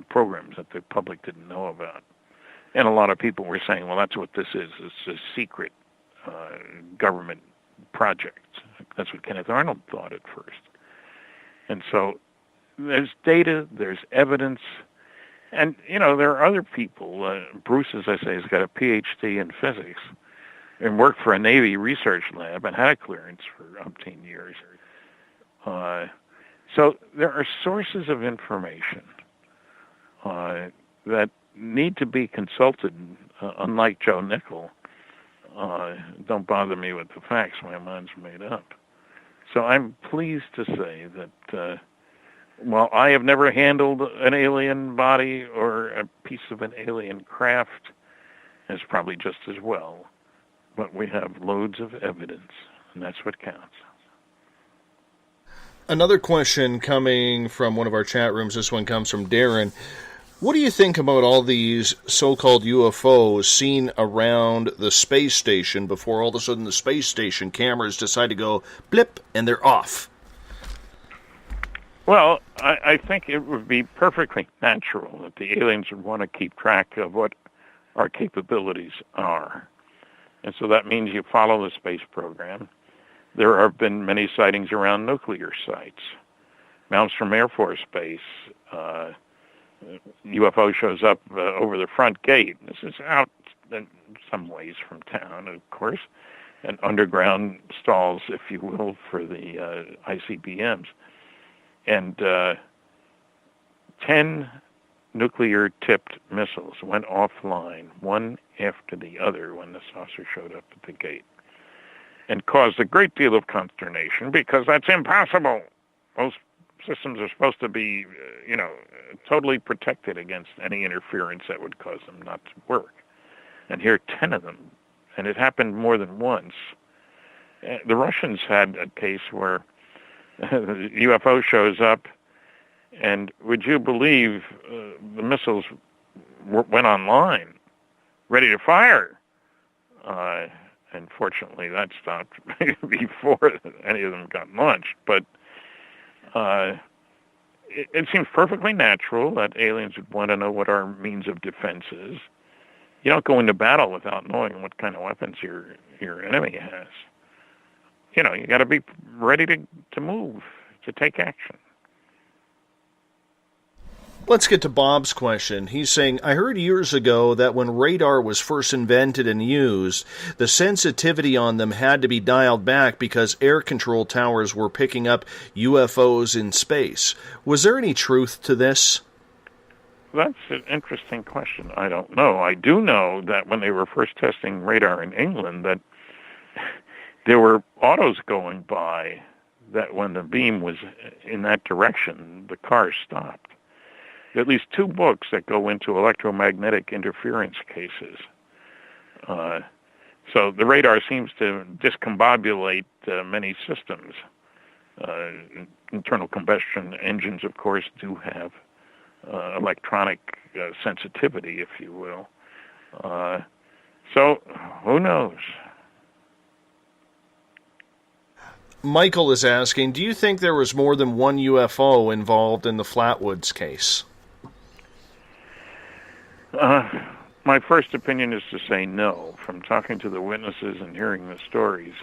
Speaker 10: programs that the public didn't know about. And a lot of people were saying, well, that's what this is. It's a secret government project. That's what Kenneth Arnold thought at first. And so there's data, there's evidence, and, there are other people. Bruce, as I say, has got a PhD in physics and worked for a Navy research lab and had a clearance for umpteen years. So there are sources of information that need to be consulted, unlike Joe Nickel. Don't bother me with the facts, my mind's made up. So I'm pleased to say that while I have never handled an alien body or a piece of an alien craft, as probably just as well, but we have loads of evidence, and that's what counts.
Speaker 2: Another question coming from one of our chat rooms, this one comes from Darren. What do you think about all these so-called UFOs seen around the space station before all of a sudden the space station cameras decide to go blip and they're off?
Speaker 10: Well, I think it would be perfectly natural that the aliens would want to keep track of what our capabilities are. And so that means you follow the space program. There have been many sightings around nuclear sites. Malmstrom Air Force Base, UFO shows up over the front gate. This is out in some ways from town, of course, and underground stalls, if you will, for the ICBMs. And 10 nuclear-tipped missiles went offline, one after the other, when the saucer showed up at the gate, and caused a great deal of consternation, because that's impossible. Those systems are supposed to be, totally protected against any interference that would cause them not to work. And here are 10 of them, and it happened more than once. The Russians had a case where the UFO shows up, and would you believe the missiles went online, ready to fire, and fortunately that stopped before any of them got launched. But it seems perfectly natural that aliens would want to know what our means of defense is. You don't go into battle without knowing what kind of weapons your enemy has. You know, you got to be ready to move, to take action.
Speaker 2: Let's get to Bob's question. He's saying, I heard years ago that when radar was first invented and used, the sensitivity on them had to be dialed back because air control towers were picking up UFOs in space. Was there any truth to this?
Speaker 10: That's an interesting question. I don't know. I do know that when they were first testing radar in England, that there were autos going by that when the beam was in that direction, the car stopped. There are at least 2 books that go into electromagnetic interference cases. So the radar seems to discombobulate many systems. Internal combustion engines, of course, do have electronic sensitivity, if you will. So who knows?
Speaker 2: Michael is asking, do you think there was more than one UFO involved in the Flatwoods case?
Speaker 10: My first opinion is to say no. From talking to the witnesses and hearing the stories,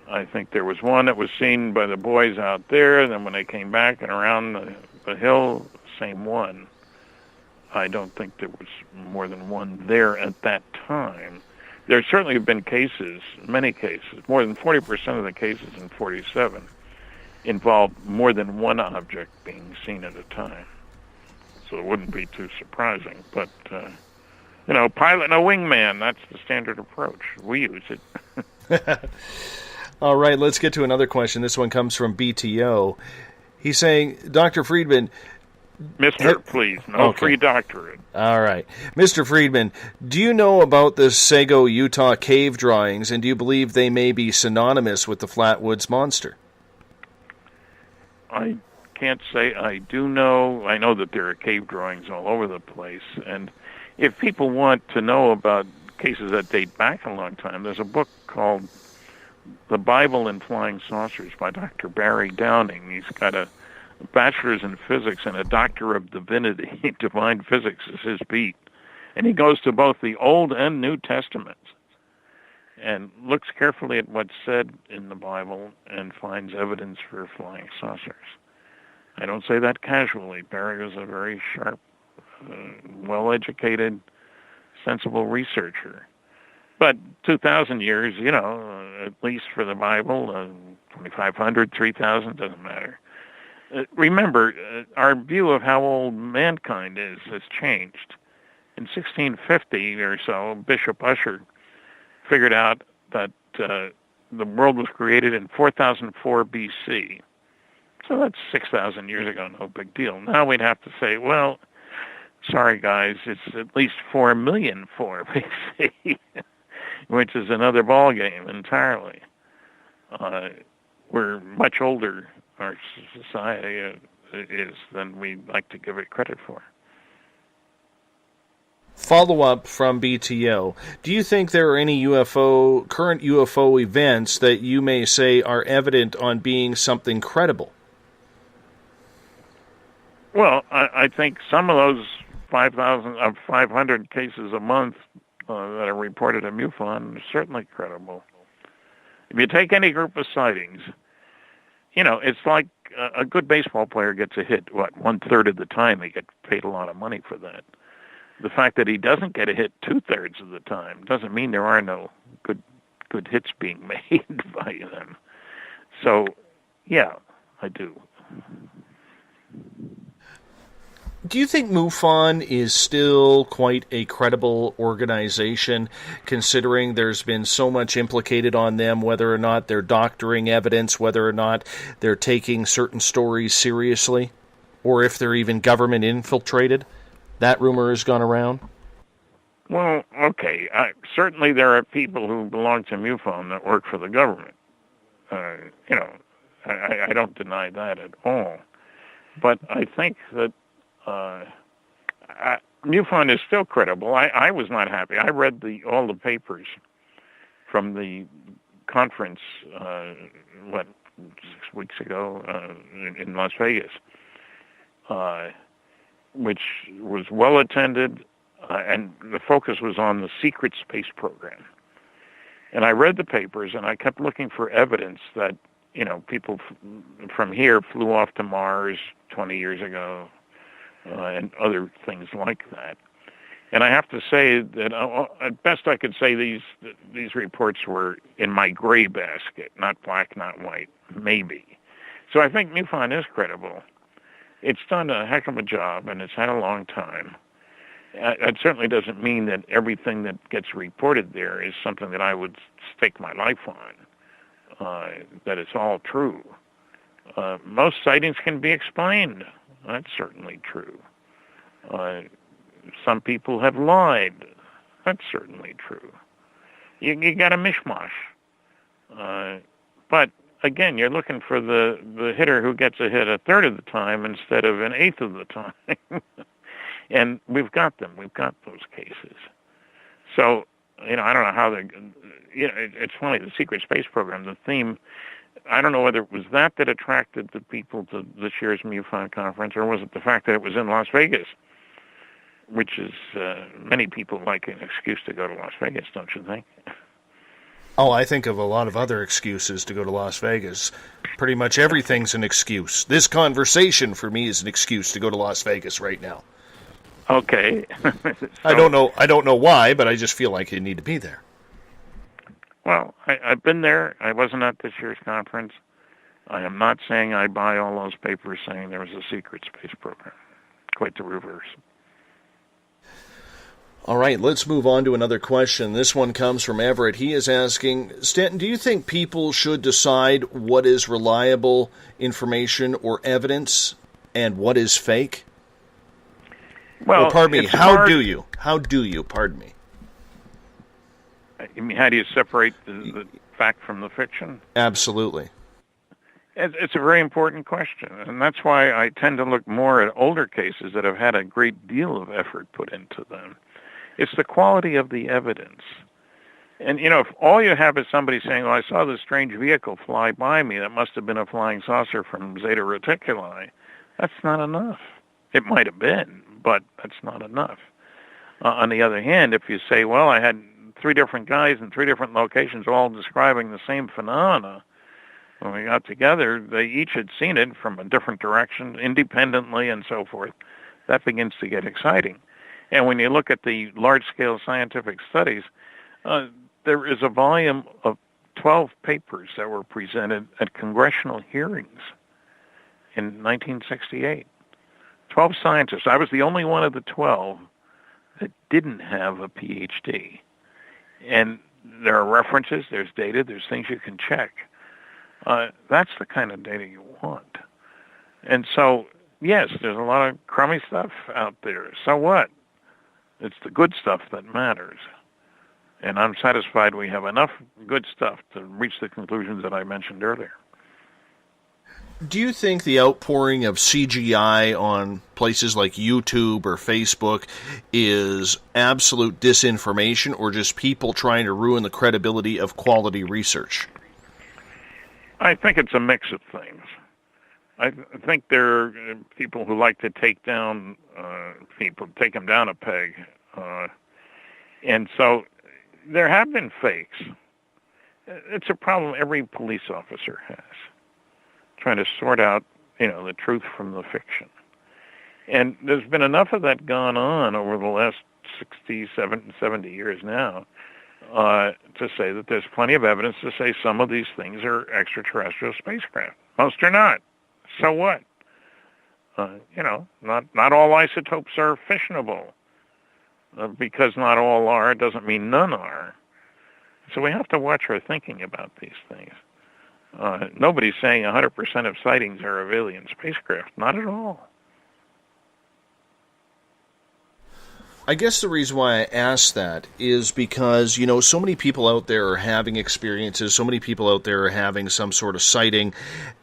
Speaker 10: I think there was one that was seen by the boys out there, and then when they came back and around the hill, same one. I don't think there was more than one there at that time. There certainly have been cases, many cases, more than 40% of the cases in 47 involved more than one object being seen at a time. So it wouldn't be too surprising. But, pilot and a wingman, that's the standard approach. We use it.
Speaker 2: All right, let's get to another question. This one comes from BTO. He's saying, Dr. Friedman...
Speaker 10: Mr., please, no free doctorate.
Speaker 2: All right. Mr. Friedman, do you know about the Sago, Utah cave drawings, and do you believe they may be synonymous with the Flatwoods Monster?
Speaker 10: I can't say I do know. I know that there are cave drawings all over the place, and if people want to know about cases that date back a long time, there's a book called The Bible and Flying Saucers by Dr. Barry Downing. He's got a bachelor's in physics and a doctor of divinity. Divine physics is his beat. And he goes to both the Old and New Testaments and looks carefully at what's said in the Bible and finds evidence for flying saucers. I don't say that casually. Barry was a very sharp, well-educated, sensible researcher. But 2,000 years, at least for the Bible, 2,500, 3,000, doesn't matter. Remember, our view of how old mankind is has changed. In 1650 or so, Bishop Ussher figured out that the world was created in 4004 BC. So that's 6,000 years ago, no big deal. Now we'd have to say, well, sorry guys, it's at least 4,000,004 BC, which is another ballgame entirely. We're much older, our society is, than we like to give it credit for.
Speaker 2: Follow-up from BTO. Do you think there are any current UFO events that you may say are evident on being something credible?
Speaker 10: Well, I think some of those 500 cases a month that are reported in MUFON are certainly credible. If you take any group of sightings, it's like a good baseball player gets a hit, 1/3 of the time they get paid a lot of money for that. The fact that he doesn't get a hit 2/3 of the time doesn't mean there are no good hits being made by them. So, yeah, I do.
Speaker 2: Do you think MUFON is still quite a credible organization, considering there's been so much implicated on them, whether or not they're doctoring evidence, whether or not they're taking certain stories seriously, or if they're even government infiltrated? That rumor has gone around.
Speaker 10: Well, okay. Certainly there are people who belong to MUFON that work for the government. I don't deny that at all. But I think that MUFON is still credible. I was not happy. I read all the papers from the conference, 6 weeks ago in Las Vegas, which was well attended, and the focus was on the secret space program. And I read the papers, and I kept looking for evidence that, people from here flew off to Mars 20 years ago, and other things like that. And I have to say that at best I could say these reports were in my gray basket, not black, not white, maybe. So I think MUFON is credible. It's done a heck of a job, and it's had a long time. It certainly doesn't mean that everything that gets reported there is something that I would stake my life on, that it's all true. Most sightings can be explained. That's certainly true. Some people have lied. That's certainly true. You got a mishmash. But, again, you're looking for the hitter who gets a hit a third of the time instead of an eighth of the time. And we've got them. We've got those cases. So, I don't know how they're... it's funny, the secret space program, the theme... I don't know whether it was that attracted the people to this year's MUFON conference, or was it the fact that it was in Las Vegas, which is, many people like an excuse to go to Las Vegas, don't you think?
Speaker 2: Oh, I think of a lot of other excuses to go to Las Vegas. Pretty much everything's an excuse. This conversation, for me, is an excuse to go to Las Vegas right now.
Speaker 10: Okay.
Speaker 2: I don't know why, but I just feel like you need to be there.
Speaker 10: Well, I've been there. I wasn't at this year's conference. I am not saying I buy all those papers saying there was a secret space program. Quite the reverse.
Speaker 2: All right, let's move on to another question. This one comes from Everett. He is asking, Stanton, do you think people should decide what is reliable information or evidence and what is fake?
Speaker 10: Well,
Speaker 2: pardon me, how do you? Pardon me.
Speaker 10: You mean, how do you separate the fact from the fiction?
Speaker 2: Absolutely.
Speaker 10: It's a very important question, and that's why I tend to look more at older cases that have had a great deal of effort put into them. It's the quality of the evidence. And, if all you have is somebody saying, I saw this strange vehicle fly by me, that must have been a flying saucer from Zeta Reticuli, that's not enough. It might have been, but that's not enough. On the other hand, if you say, I had 3 different guys in 3 different locations all describing the same phenomena, when we got together, they each had seen it from a different direction, independently and so forth, that begins to get exciting. And when you look at the large-scale scientific studies, there is a volume of 12 papers that were presented at congressional hearings in 1968. 12 scientists. I was the only one of the 12 that didn't have a PhD. And there are references, there's data, there's things you can check. That's the kind of data you want. And so, yes, there's a lot of crummy stuff out there. So what? It's the good stuff that matters. And I'm satisfied we have enough good stuff to reach the conclusions that I mentioned earlier.
Speaker 2: Do you think the outpouring of CGI on places like YouTube or Facebook is absolute disinformation or just people trying to ruin the credibility of quality research?
Speaker 10: I think it's a mix of things. I think there are people who like to take down people, take them down a peg. And so there have been fakes. It's a problem every police officer has, trying to sort out, the truth from the fiction. And there's been enough of that gone on over the last 70 years now to say that there's plenty of evidence to say some of these things are extraterrestrial spacecraft. Most are not. So what? Not all isotopes are fissionable. Because not all are doesn't mean none are. So we have to watch our thinking about these things. Nobody's saying 100% of sightings are of alien spacecraft. Not at all.
Speaker 2: I guess the reason why I ask that is because, so many people out there are having experiences, so many people out there are having some sort of sighting,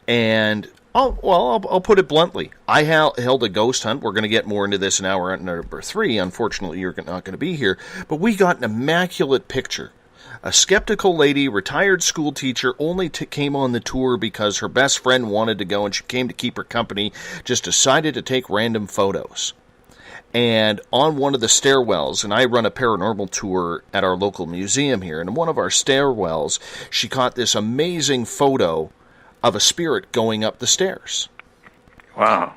Speaker 2: and I'll put it bluntly. I held a ghost hunt. We're going to get more into this in hour number 3. Unfortunately, you're not going to be here. But we got an immaculate picture A skeptical lady, retired school teacher, only came on the tour because her best friend wanted to go and she came to keep her company, just decided to take random photos. And on one of the stairwells, and I run a paranormal tour at our local museum here, and in one of our stairwells, she caught this amazing photo of a spirit going up the stairs.
Speaker 10: Wow.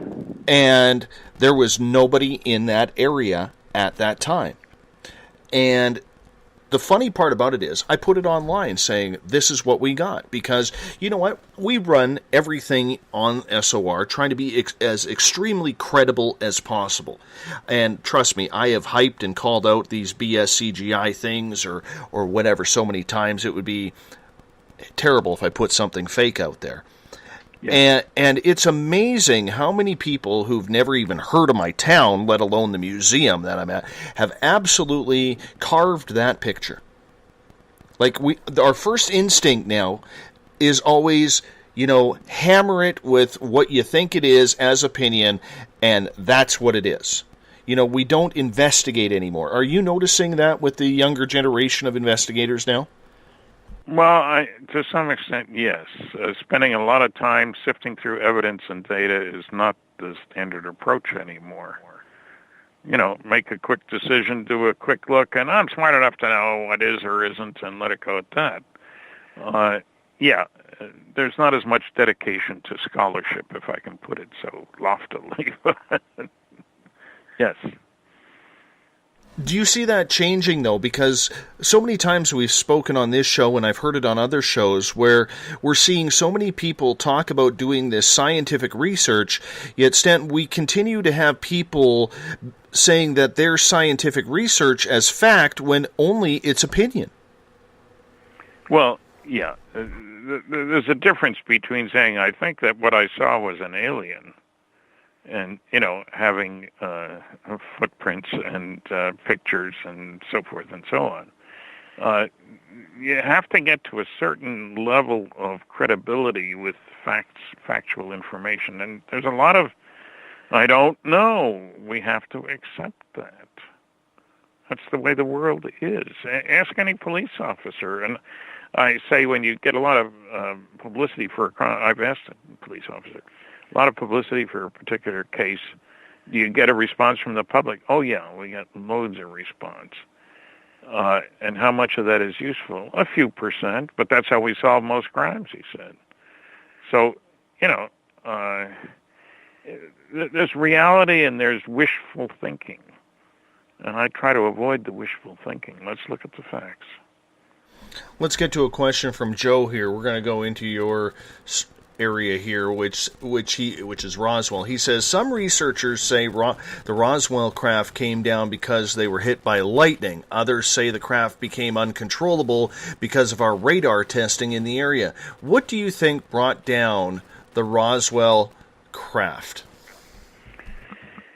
Speaker 2: And there was nobody in that area at that time. And the funny part about it is, I put it online saying, this is what we got. Because, you know what? We run everything on SOR trying to be as extremely credible as possible. And trust me, I have hyped and called out these BS CGI things or whatever so many times. It would be terrible if I put something fake out there. Yeah. And it's amazing how many people who've never even heard of my town, let alone the museum that I'm at, have absolutely carved that picture. Like, our first instinct now is always, hammer it with what you think it is as opinion, and that's what it is. We don't investigate anymore. Are you noticing that with the younger generation of investigators now?
Speaker 10: Well, to some extent, yes. Spending a lot of time sifting through evidence and data is not the standard approach anymore. Make a quick decision, do a quick look, and I'm smart enough to know what is or isn't and let it go at that. There's not as much dedication to scholarship, if I can put it so loftily. Yes.
Speaker 2: Do you see that changing, though? Because so many times we've spoken on this show, and I've heard it on other shows, where we're seeing so many people talk about doing this scientific research, yet, Stanton, we continue to have people saying that their scientific research as fact when only it's opinion.
Speaker 10: Well, yeah. There's a difference between saying, I think that what I saw was an alien, and, having footprints and pictures and so forth and so on. You have to get to a certain level of credibility with factual information. And there's a lot of, I don't know. We have to accept that. That's the way the world is. Ask any police officer. And I say when you get a lot of publicity for a crime, I've asked a police officer, a lot of publicity for a particular case, do you get a response from the public? Oh, yeah, we get loads of response. And how much of that is useful? A few %, but that's how we solve most crimes, he said. So, there's reality and there's wishful thinking. And I try to avoid the wishful thinking. Let's look at the facts.
Speaker 2: Let's get to a question from Joe here. We're going to go into your area here, which is Roswell. He says, some researchers say the Roswell craft came down because they were hit by lightning. Others say the craft became uncontrollable because of our radar testing in the area. What do you think brought down the Roswell craft?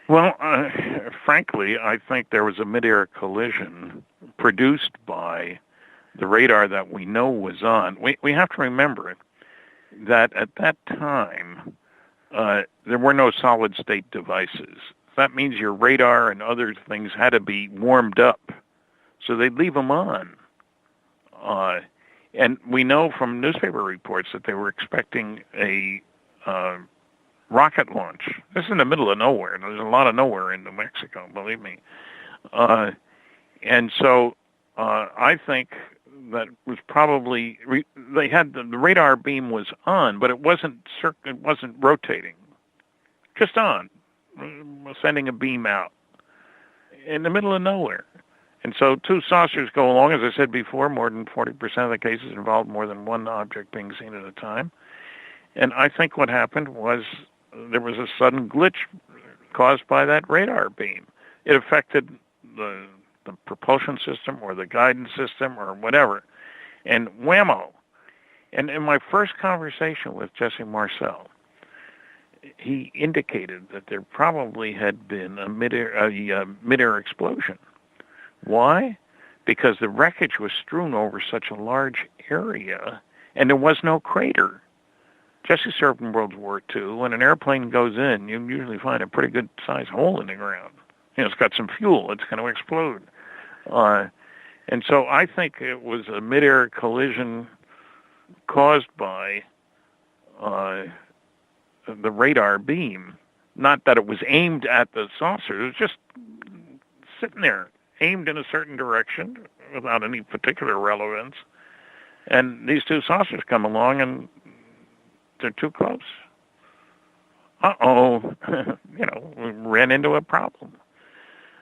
Speaker 10: Well, frankly, I think there was a mid-air collision produced by the radar that we know was on. We have to remember that at that time, there were no solid-state devices. That means your radar and other things had to be warmed up, so they'd leave them on. And we know from newspaper reports that they were expecting a rocket launch. This is in the middle of nowhere. There's a lot of nowhere in New Mexico, believe me. And so I think that was probably they had the radar beam was on, but it wasn't rotating, just on, sending a beam out in the middle of nowhere. And so two saucers go along. As I said before, more than 40% of the cases involved more than one object being seen at a time. And I think what happened was there was a sudden glitch caused by that radar beam. It affected the propulsion system or the guidance system or whatever, and whammo. And in my first conversation with Jesse Marcel, he indicated that there probably had been a mid-air explosion. Why? Because the wreckage was strewn over such a large area, and there was no crater. Jesse served in World War II. When an airplane goes in, you usually find a pretty good-sized hole in the ground. It's got some fuel. It's going to explode. And so I think it was a mid-air collision caused by the radar beam. Not that it was aimed at the saucer. It was just sitting there, aimed in a certain direction without any particular relevance. And these two saucers come along and they're too close. Uh-oh. We ran into a problem.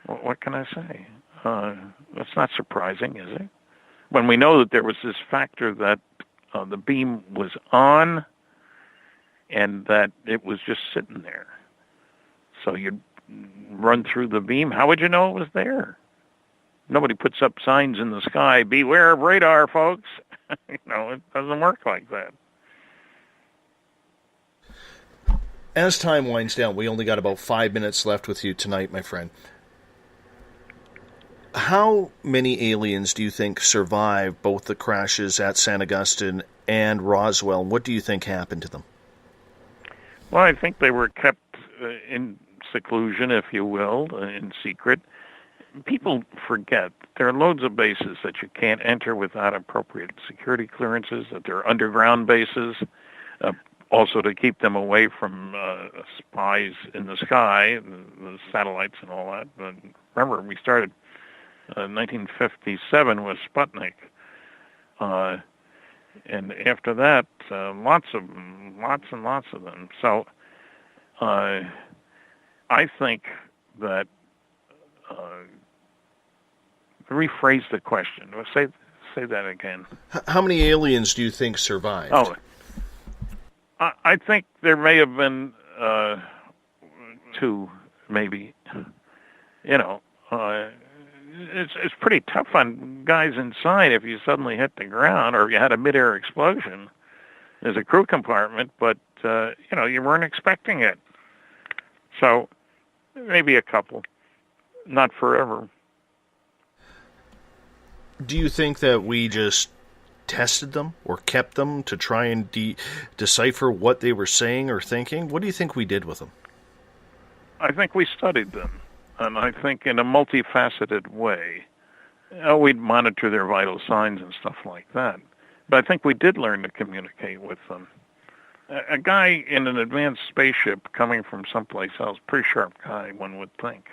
Speaker 10: What can I say? That's not surprising, is it? When we know that there was this factor that the beam was on and that it was just sitting there. So you'd run through the beam. How would you know it was there? Nobody puts up signs in the sky, beware of radar, folks. It doesn't work like that.
Speaker 2: As time winds down, we only got about 5 minutes left with you tonight, my friend. How many aliens do you think survived both the crashes at St. Augustine and Roswell? What do you think happened to them?
Speaker 10: Well, I think they were kept in seclusion, if you will, in secret. People forget there are loads of bases that you can't enter without appropriate security clearances, that they're underground bases, also to keep them away from spies in the sky, the satellites and all that. But remember, we started 1957 with Sputnik. And after that, lots and lots of them. So I think that, rephrase the question. Say that again.
Speaker 2: How many aliens do you think survived?
Speaker 10: Oh, I think there may have been 2, maybe. It's pretty tough on guys inside if you suddenly hit the ground or you had a mid-air explosion. There's a crew compartment, but you weren't expecting it. So maybe a couple, not forever.
Speaker 2: Do you think that we just tested them or kept them to try and decipher what they were saying or thinking? What do you think we did with them?
Speaker 10: I think we studied them. And I think in a multifaceted way, we'd monitor their vital signs and stuff like that. But I think we did learn to communicate with them. A guy in an advanced spaceship coming from someplace else, pretty sharp guy, one would think.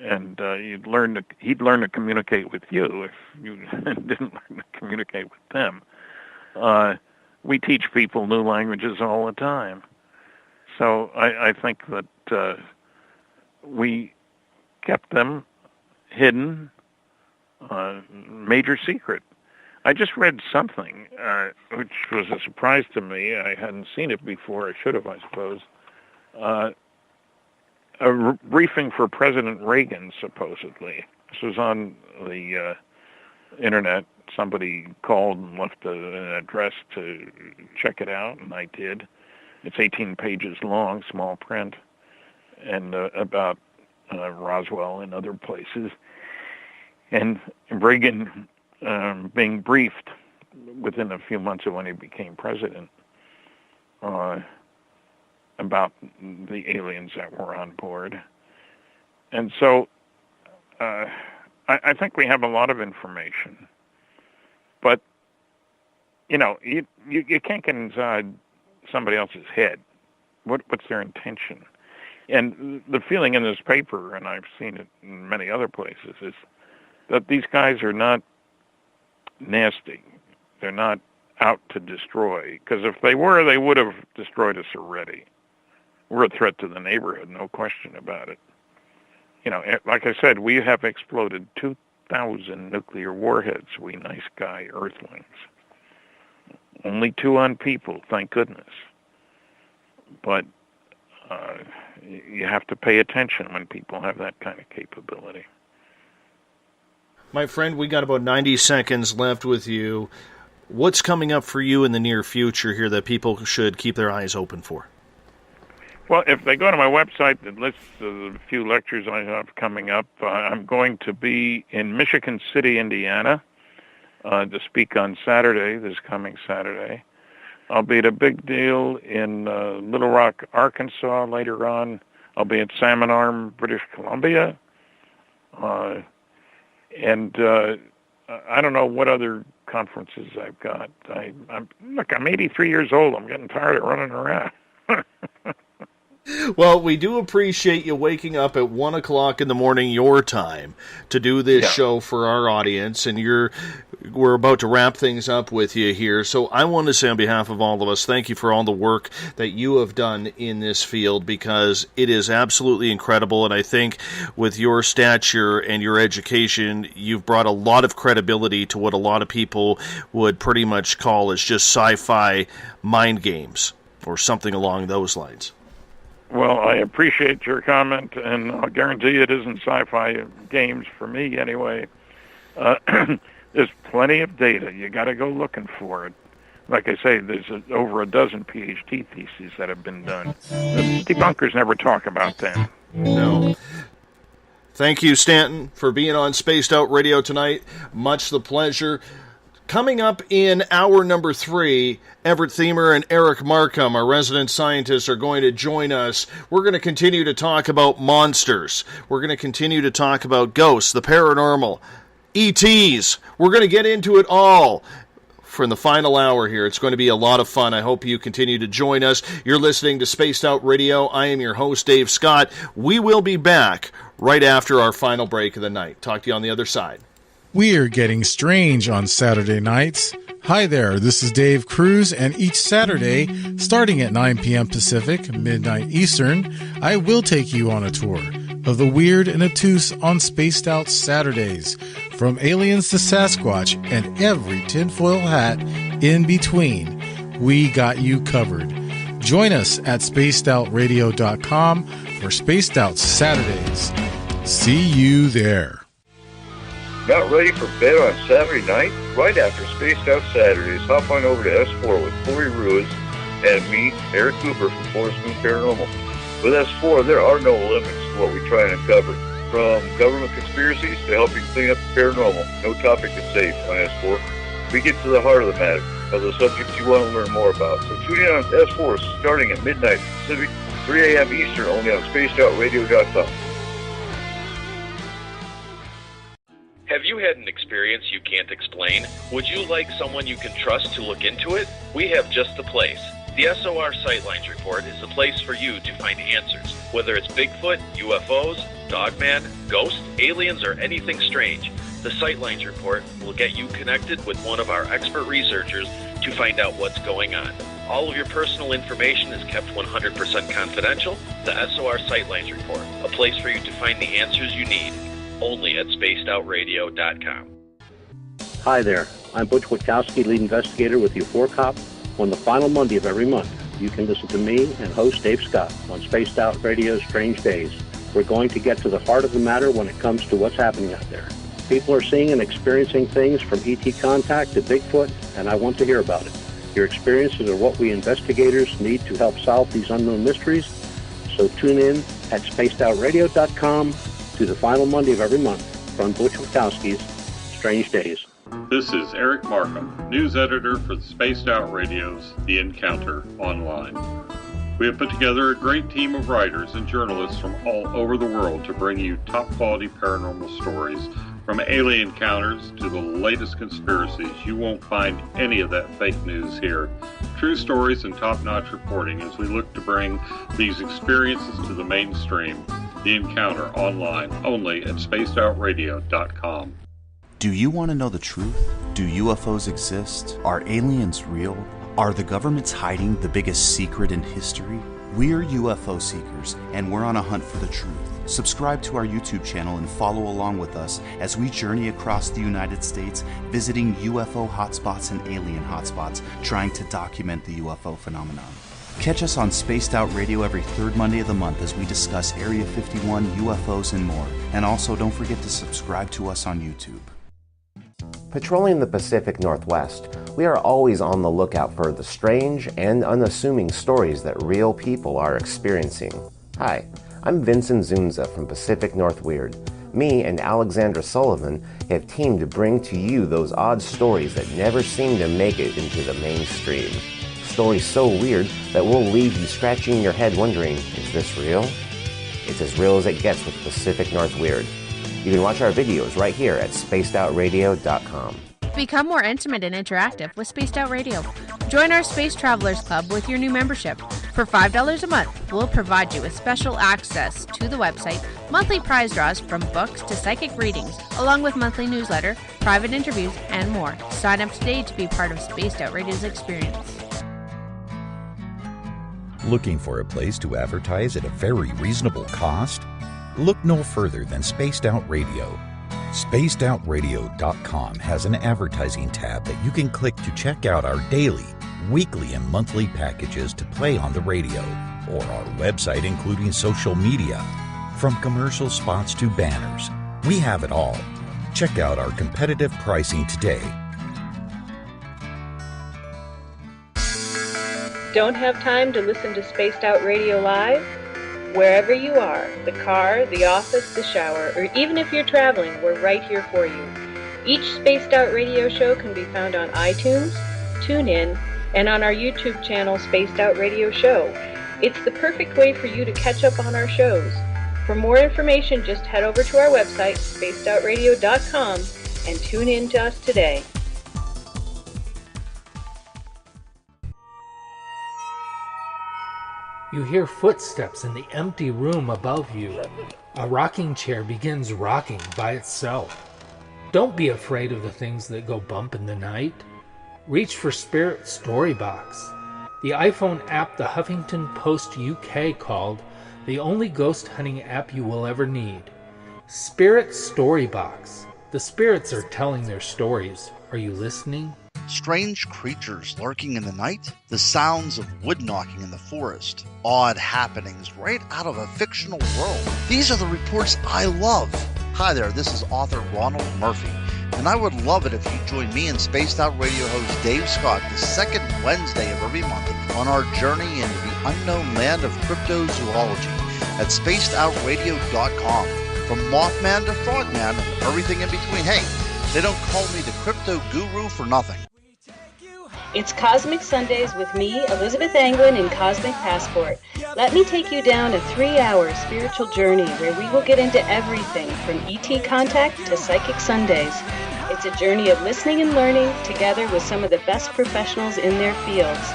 Speaker 10: And he'd learn to communicate with you if you didn't learn to communicate with them. We teach people new languages all the time. So I think that we kept them hidden, major secret. I just read something which was a surprise to me. I hadn't seen it before. I should have, I suppose. A briefing for President Reagan, supposedly. This was on the internet. Somebody called and left an address to check it out, and I did. It's 18 pages long, small print, and about Roswell and other places. And Reagan being briefed within a few months of when he became president about the aliens that were on board. And so I think we have a lot of information. But, you can't get inside somebody else's head. What's their intention? And the feeling in this paper, and I've seen it in many other places, is that these guys are not nasty. They're not out to destroy. Because if they were, they would have destroyed us already. We're a threat to the neighborhood, no question about it. Like I said, we have exploded 2,000 nuclear warheads, we nice guy Earthlings. Only 2 on people, thank goodness. But you have to pay attention when people have that kind of capability.
Speaker 2: My friend, we got about 90 seconds left with you. What's coming up for you in the near future here that people should keep their eyes open for?
Speaker 10: Well, if they go to my website, it lists a few lectures I have coming up. I'm going to be in Michigan City, Indiana, to speak on Saturday, this coming Saturday. I'll be at a big deal in Little Rock, Arkansas later on. I'll be at Salmon Arm, British Columbia. And I don't know what other conferences I've got. I'm 83 years old. I'm getting tired of running around.
Speaker 2: Well, we do appreciate you waking up at 1 o'clock in the morning your time to do this show for our audience, and we're about to wrap things up with you here. So I want to say on behalf of all of us, thank you for all the work that you have done in this field, because it is absolutely incredible, and I think with your stature and your education, you've brought a lot of credibility to what a lot of people would pretty much call as just sci-fi mind games or something along those lines.
Speaker 10: Well, I appreciate your comment, and I'll guarantee it isn't sci-fi games for me anyway. There's plenty of data. You got to go looking for it. Like I say, there's over a dozen PhD theses that have been done. The debunkers never talk about them.
Speaker 2: No. Thank you, Stanton, for being on Spaced Out Radio tonight. Much the pleasure. Coming up in hour number 3, Everett Thiemer and Eric Markham, our resident scientists, are going to join us. We're going to continue to talk about monsters. We're going to continue to talk about ghosts, the paranormal, ETs. We're going to get into it all for the final hour here. It's going to be a lot of fun. I hope you continue to join us. You're listening to Spaced Out Radio. I am your host, Dave Scott. We will be back right after our final break of the night. Talk to you on the other side.
Speaker 21: We're getting strange on Saturday nights. Hi there, this is Dave Cruz, and each Saturday, starting at 9 p.m. Pacific, midnight Eastern, I will take you on a tour of the weird and obtuse on Spaced Out Saturdays, from aliens to Sasquatch and every tinfoil hat in between. We got you covered. Join us at spacedoutradio.com for Spaced Out Saturdays. See you there.
Speaker 14: Not ready for bed on Saturday night? Right after Spaced Out Saturdays, hop on over to S4 with Corey Ruiz and me, Eric Cooper from Forest Moon Paranormal. With S4, there are no limits to what we try and uncover. From government conspiracies to helping clean up the paranormal, no topic is safe on S4. We get to the heart of the matter, of the subjects you want to learn more about. So tune in on S4 starting at midnight Pacific, 3 a.m. Eastern, only on spacedoutradio.com.
Speaker 17: Have you had an experience you can't explain? Would you like someone you can trust to look into it? We have just the place. The SOR Sightlines Report is the place for you to find answers. Whether it's Bigfoot, UFOs, Dogman, ghosts, aliens, or anything strange, the Sightlines Report will get you connected with one of our expert researchers to find out what's going on. All of your personal information is kept 100% confidential. The SOR Sightlines Report, a place for you to find the answers you need. Only at spacedoutradio.com.
Speaker 16: Hi there, I'm Butch Witkowski, lead investigator with UFOcop. On the final Monday of every month, you can listen to me and host Dave Scott on Spaced Out Radio's Strange Days. We're going to get to the heart of the matter when it comes to what's happening out there. People are seeing and experiencing things from ET contact to Bigfoot, and I want to hear about it. Your experiences are what we investigators need to help solve these unknown mysteries. So tune in at spacedoutradio.com to the final Monday of every month from Butch Witkowski's Strange Days.
Speaker 13: This is Eric Markham, news editor for the Spaced Out Radio's The Encounter Online. We have put together a great team of writers and journalists from all over the world to bring you top-quality paranormal stories, from alien encounters to the latest conspiracies. You won't find any of that fake news here. True stories and top-notch reporting as we look to bring these experiences to the mainstream. The Encounter Online, only at spacedoutradio.com.
Speaker 11: Do you want to know the truth? Do UFOs exist? Are aliens real? Are the governments hiding the biggest secret in history? We're UFO seekers, and we're on a hunt for the truth. Subscribe to our YouTube channel and follow along with us as we journey across the United States, visiting UFO hotspots and alien hotspots, trying to document the UFO phenomenon. Catch us on Spaced Out Radio every third Monday of the month as we discuss Area 51, UFOs, and more. And also, don't forget to subscribe to us on YouTube.
Speaker 19: Patrolling the Pacific Northwest, we are always on the lookout for the strange and unassuming stories that real people are experiencing. Hi, I'm Vincent Zunza from Pacific North Weird. Me and Alexandra Sullivan have teamed to bring to you those odd stories that never seem to make it into the mainstream. Stories so weird that will leave you scratching your head wondering, is this real? It's as real as it gets with Pacific North Weird. You can watch our videos right here at spacedoutradio.com.
Speaker 5: Become more intimate and interactive with Spaced Out Radio. Join our Space Travelers Club with your new membership. For $5 a month, we'll provide you with special access to the website, monthly prize draws from books to psychic readings, along with monthly newsletter, private interviews, and more. Sign up today to be part of Spaced Out Radio's experience.
Speaker 18: Looking for a place to advertise at a very reasonable cost? Look no further than Spaced Out Radio. SpacedOutRadio.com has an advertising tab that you can click to check out our daily, weekly, and monthly packages to play on the radio, or our website including social media. From commercial spots to banners, we have it all. Check out our competitive pricing today.
Speaker 20: Don't have time to listen to Spaced Out Radio live? Wherever you are, the car, the office, the shower, or even if you're traveling, we're right here for you. Each Spaced Out Radio show can be found on iTunes, TuneIn, and on our YouTube channel, Spaced Out Radio Show. It's the perfect way for you to catch up on our shows. For more information, just head over to our website, spacedoutradio.com, and tune in to us today.
Speaker 6: You hear footsteps in the empty room above you. A rocking chair begins rocking by itself. Don't be afraid of the things that go bump in the night. Reach for Spirit Storybox, the iPhone app the Huffington Post UK called the only ghost hunting app you will ever need. Spirit Storybox. The spirits are telling their stories. Are you listening?
Speaker 22: Strange creatures lurking in the night, the sounds of wood knocking in the forest, odd happenings right out of a fictional world. These are the reports I love. Hi there, this is author Ronald Murphy, and I would love it if you join me and Spaced Out Radio host Dave Scott the second Wednesday of every month on our journey into the unknown land of cryptozoology at spacedoutradio.com. From Mothman to Frogman and everything in between. Hey, they don't call me the crypto guru for nothing.
Speaker 20: It's Cosmic Sundays with me, Elizabeth Anglin, in Cosmic Passport. Let me take you down a 3-hour spiritual journey where we will get into everything from ET contact to Psychic Sundays. It's a journey of listening and learning together with some of the best professionals in their fields.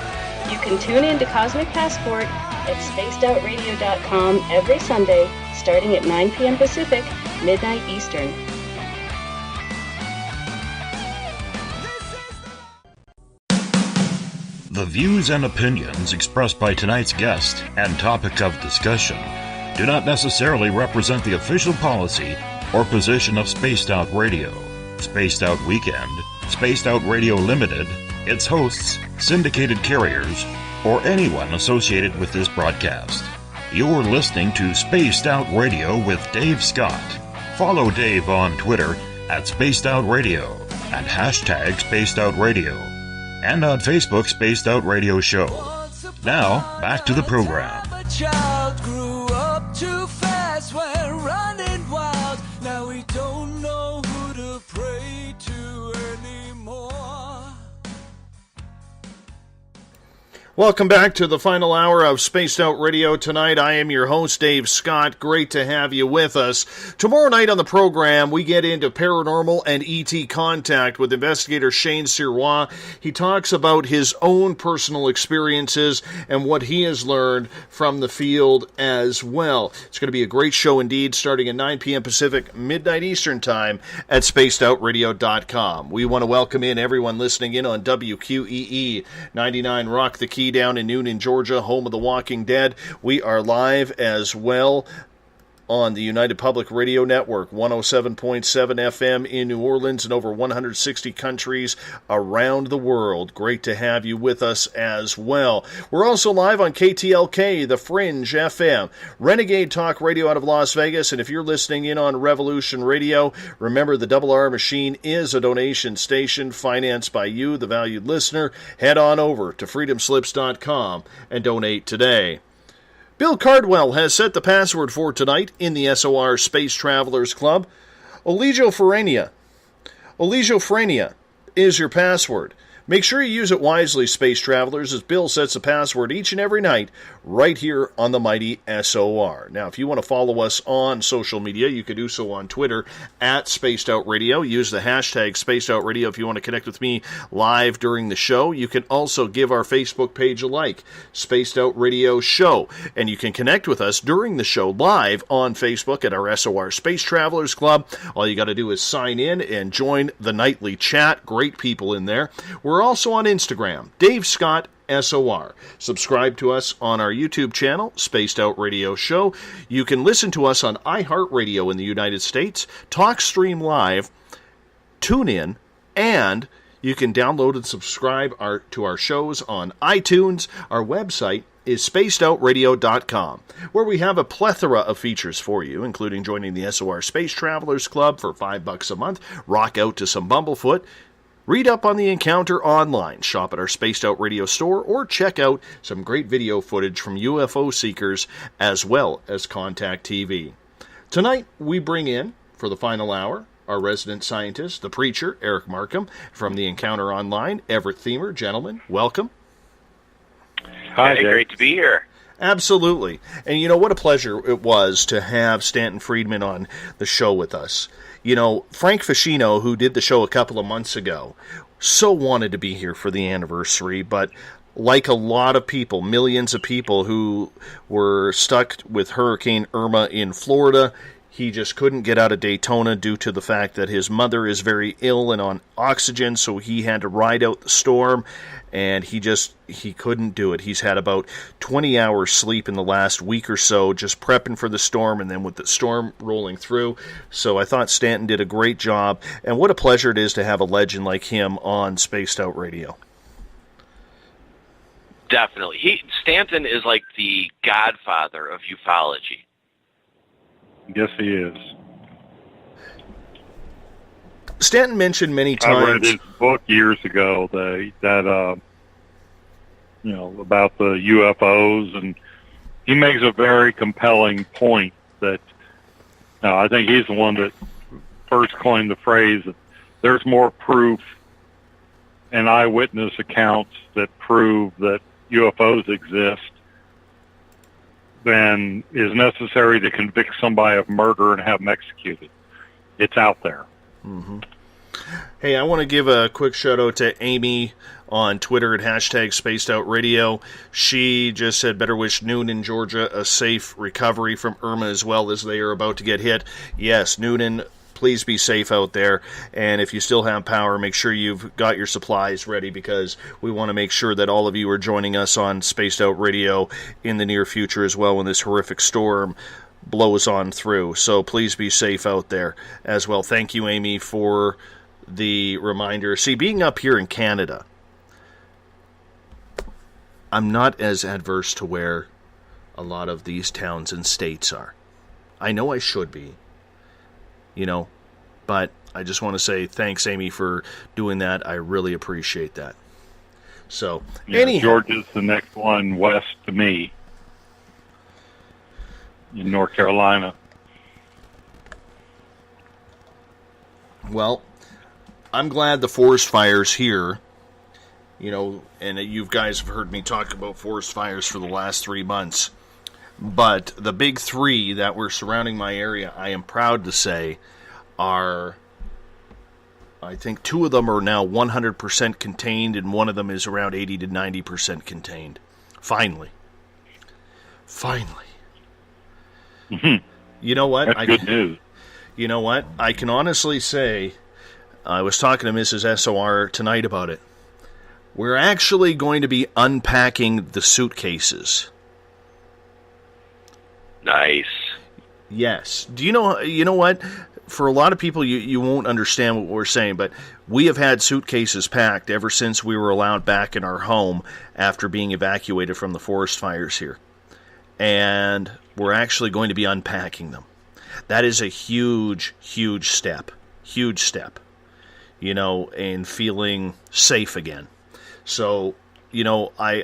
Speaker 20: You can tune in to Cosmic Passport at spacedoutradio.com every Sunday starting at 9 p.m. Pacific, midnight Eastern.
Speaker 1: The views and opinions expressed by tonight's guest and topic of discussion do not necessarily represent the official policy or position of Spaced Out Radio, Spaced Out Weekend, Spaced Out Radio Limited, its hosts, syndicated carriers, or anyone associated with this broadcast. You're listening to Spaced Out Radio with Dave Scott. Follow Dave on Twitter at Spaced Out Radio and hashtag Spaced Out Radio, and on Facebook, Spaced Out Radio Show. Now, back to the program.
Speaker 4: A child grew up too fast, went running wild. Now we don't know who to pray to anymore.
Speaker 2: Welcome back to the final hour of Spaced Out Radio tonight. I am your host, Dave Scott. Great to have you with us. Tomorrow night on the program, we get into paranormal and ET contact with investigator Shane Sirois. He talks about his own personal experiences and what he has learned from the field as well. It's going to be a great show indeed, starting at 9 p.m. Pacific, midnight Eastern Time at spacedoutradio.com. We want to welcome in everyone listening in on WQEE 99 Rock the Key down in Noonan, Georgia, home of The Walking Dead. We are live as well on the United Public Radio Network, 107.7 FM in New Orleans and over 160 countries around the world. Great to have you with us as well. We're also live on KTLK, The Fringe FM, Renegade Talk Radio out of Las Vegas, and if you're listening in on Revolution Radio, remember the Double R Machine is a donation station financed by you, the valued listener. Head on over to freedomslips.com and donate today. Bill Cardwell has set the password for tonight in the SOR Space Travelers Club. Oligophrenia. Oligophrenia is your password. Make sure you use it wisely, Space Travelers, as Bill sets the password each and every night right here on the mighty SOR. Now, if you want to follow us on social media, you can do so on Twitter at Spaced Out Radio. Use the hashtag Spaced Out Radio if you want to connect with me live during the show. You can also give our Facebook page a like, Spaced Out Radio Show. And you can connect with us during the show live on Facebook at our SOR Space Travelers Club. All you got to do is sign in and join the nightly chat. Great people in there. We're also on Instagram, Dave Scott SOR. Subscribe to us on our YouTube channel, Spaced Out Radio Show. You can listen to us on iHeartRadio in the United States, TalkStream Live, TuneIn, and you can download and subscribe to our shows on iTunes. Our website is spacedoutradio.com, where we have a plethora of features for you, including joining the SOR Space Travelers Club for $5 a month, rock out to some Bumblefoot, read up on the encounter online, shop at our Spaced Out Radio store, or check out some great video footage from UFO seekers as well as Contact TV. Tonight, we bring in, for the final hour, our resident scientist, the preacher, Eric Markham, from the Encounter Online, Everett Themer. Gentlemen, welcome.
Speaker 3: Hi, hey, great to be here.
Speaker 2: Absolutely. And you know, what a pleasure it was to have Stanton Friedman on the show with us. You know, Frank Ficino, who did the show a couple of months ago, so wanted to be here for the anniversary, but like a lot of people, millions of people who were stuck with Hurricane Irma in Florida, he just couldn't get out of Daytona due to the fact that his mother is very ill and on oxygen, so he had to ride out the storm, and he couldn't do it. He's had about 20 hours sleep in the last week or so, just prepping for the storm, and then with the storm rolling through. So I thought Stanton did a great job, and what a pleasure it is to have a legend like him on Spaced Out Radio.
Speaker 3: Definitely. Stanton is like the godfather of ufology.
Speaker 13: Yes, he is.
Speaker 2: Stanton mentioned many times.
Speaker 13: I read his book years ago that about the UFOs, and he makes a very compelling point that I think he's the one that first coined the phrase that there's more proof and eyewitness accounts that prove that UFOs exist than is necessary to convict somebody of murder and have them executed. It's out there.
Speaker 2: Mm-hmm. Hey, I want to give a quick shout out to Amy on Twitter at hashtag Spaced Out Radio. She just said, better wish Noonan, Georgia, a safe recovery from Irma as well, as they are about to get hit. Yes, Noonan, please be safe out there. And if you still have power, make sure you've got your supplies ready, because we want to make sure that all of you are joining us on Spaced Out Radio in the near future as well when this horrific storm blows on through. So please be safe out there as well. Thank you, Amy, for the reminder. See, being up here in Canada, I'm not as adverse to where a lot of these towns and states are. I know I should be, but I just want to say thanks, Amy, for doing that. I really appreciate that. So, anyhow,
Speaker 13: Georgia's the next one west to me in North Carolina.
Speaker 2: Well, I'm glad the forest fires here, and you guys have heard me talk about forest fires for the last 3 months, but the big three that were surrounding my area, I am proud to say, are, I think 2 of them are now 100% contained, and 1 of them is around 80 to 90% contained. Finally.
Speaker 13: Mm-hmm.
Speaker 2: You know what?
Speaker 13: That's good news.
Speaker 2: You know what? I can honestly say, I was talking to Mrs. SOR tonight about it. We're actually going to be unpacking the suitcases.
Speaker 3: Nice.
Speaker 2: Yes. Do you know what? For a lot of people, you won't understand what we're saying, but we have had suitcases packed ever since we were allowed back in our home after being evacuated from the forest fires here. And we're actually going to be unpacking them. That is a huge, huge step. Huge step. And feeling safe again. So, I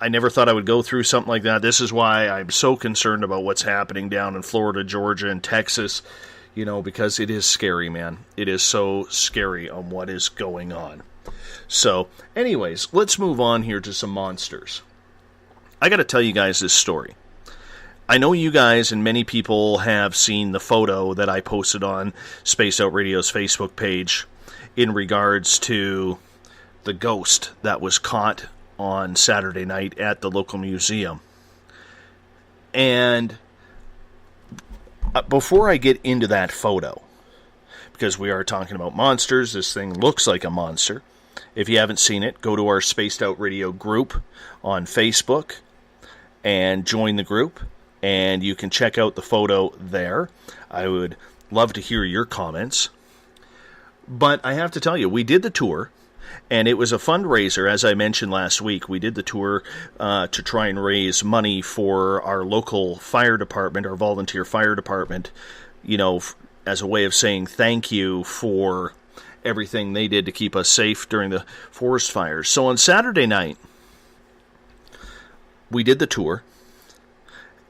Speaker 2: never thought I would go through something like that. This is why I'm so concerned about what's happening down in Florida, Georgia, and Texas, because it is scary, man. It is so scary on what is going on. So, anyways, let's move on here to some monsters. I got to tell you guys this story. I know you guys and many people have seen the photo that I posted on Spaced Out Radio's Facebook page in regards to the ghost that was caught on Saturday night at the local museum. And before I get into that photo, because we are talking about monsters, this thing looks like a monster. If you haven't seen it, go to our Spaced Out Radio group on Facebook and join the group, and you can check out the photo there. I would love to hear your comments. But I have to tell you, we did the tour, and it was a fundraiser, as I mentioned last week. We did the tour to try and raise money for our local fire department, our volunteer fire department, you know, as a way of saying thank you for everything they did to keep us safe during the forest fires. So on Saturday night, we did the tour,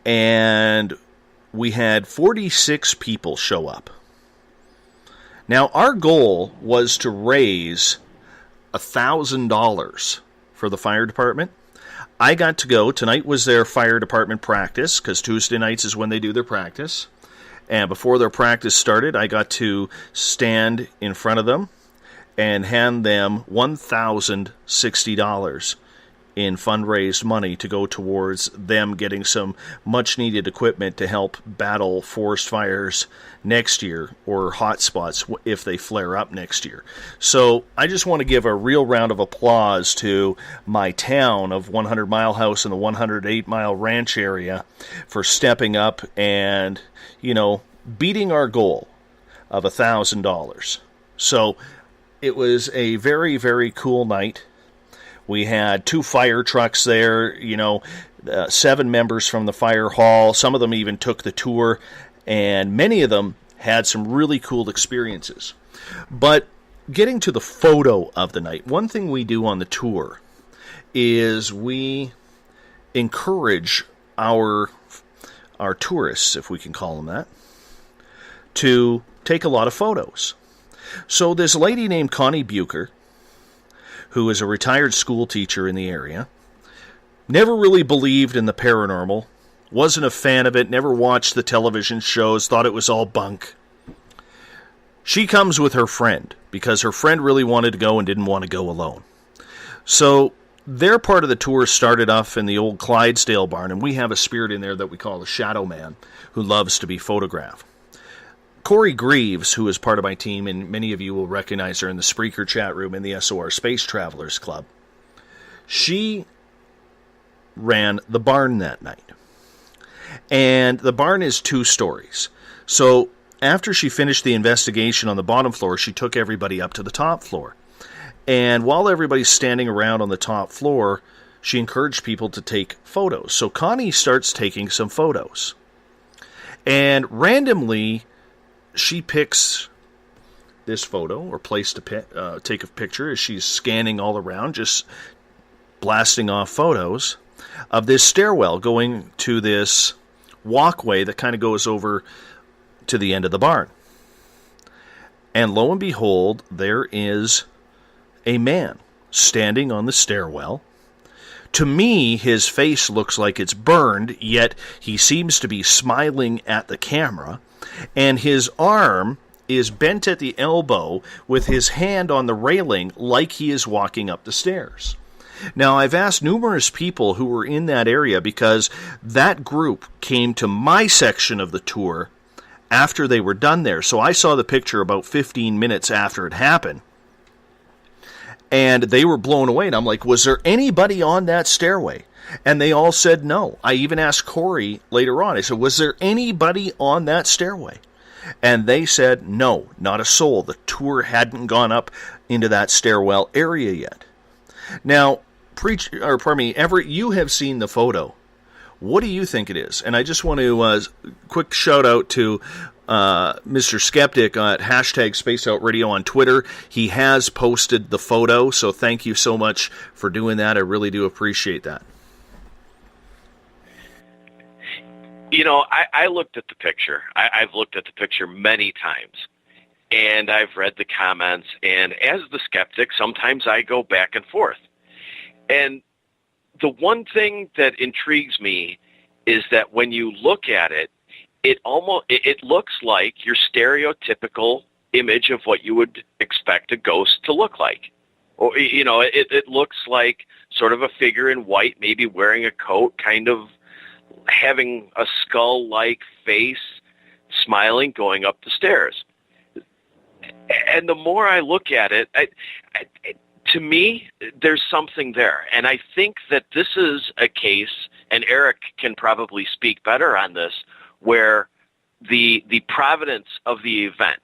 Speaker 2: and we had 46 people show up. Now, our goal was to raise $1,000 for the fire department. I got to go. Tonight was their fire department practice, because Tuesday nights is when they do their practice. And before their practice started, I got to stand in front of them and hand them $1,060 in fundraised money to go towards them getting some much-needed equipment to help battle forest fires next year, or hot spots if they flare up next year. So I just want to give a real round of applause to my town of 100 Mile House and the 108 Mile Ranch area for stepping up and, you know, beating our goal of $1,000. So it was a very, very cool night. We had 2 fire trucks there, 7 members from the fire hall. Some of them even took the tour, and many of them had some really cool experiences. But getting to the photo of the night, one thing we do on the tour is we encourage our tourists, if we can call them that, to take a lot of photos. So this lady named Connie Bucher, who is a retired school teacher in the area, never really believed in the paranormal, wasn't a fan of it, never watched the television shows, thought it was all bunk. She comes with her friend, because her friend really wanted to go and didn't want to go alone. So their part of the tour started off in the old Clydesdale barn, and we have a spirit in there that we call the Shadow Man, who loves to be photographed. Corey Greaves, who is part of my team, and many of you will recognize her in the Spreaker chat room in the SOR Space Travelers Club, she ran the barn that night. And the barn is 2 stories. So after she finished the investigation on the bottom floor, she took everybody up to the top floor. And while everybody's standing around on the top floor, she encouraged people to take photos. So Connie starts taking some photos. And randomly, she picks this photo, or place to take a picture as she's scanning all around, just blasting off photos of this stairwell going to this walkway that kind of goes over to the end of the barn. And lo and behold, there is a man standing on the stairwell. To me, his face looks like it's burned, yet he seems to be smiling at the camera. And his arm is bent at the elbow with his hand on the railing like he is walking up the stairs. Now, I've asked numerous people who were in that area, because that group came to my section of the tour after they were done there. So I saw the picture about 15 minutes after it happened. And they were blown away. And I'm like, was there anybody on that stairway? And they all said no. I even asked Corey later on. I said, was there anybody on that stairway? And they said no, not a soul. The tour hadn't gone up into that stairwell area yet. Now, Everett, you have seen the photo. What do you think it is? And I just want to quick shout out to Mr. Skeptic at hashtag SpaceOutRadio on Twitter. He has posted the photo, so thank you so much for doing that. I really do appreciate that.
Speaker 3: I looked at the picture. I've looked at the picture many times. and I've read the comments, and as the skeptic, sometimes I go back and forth. And the one thing that intrigues me is that when you look at it, it looks like your stereotypical image of what you would expect a ghost to look like. Or, you know, it looks like sort of a figure in white, maybe wearing a coat, kind of having a skull-like face, smiling, going up the stairs. And the more I look at it, to me, there's something there. And I think that this is a case, and Eric can probably speak better on this, where the provenance of the event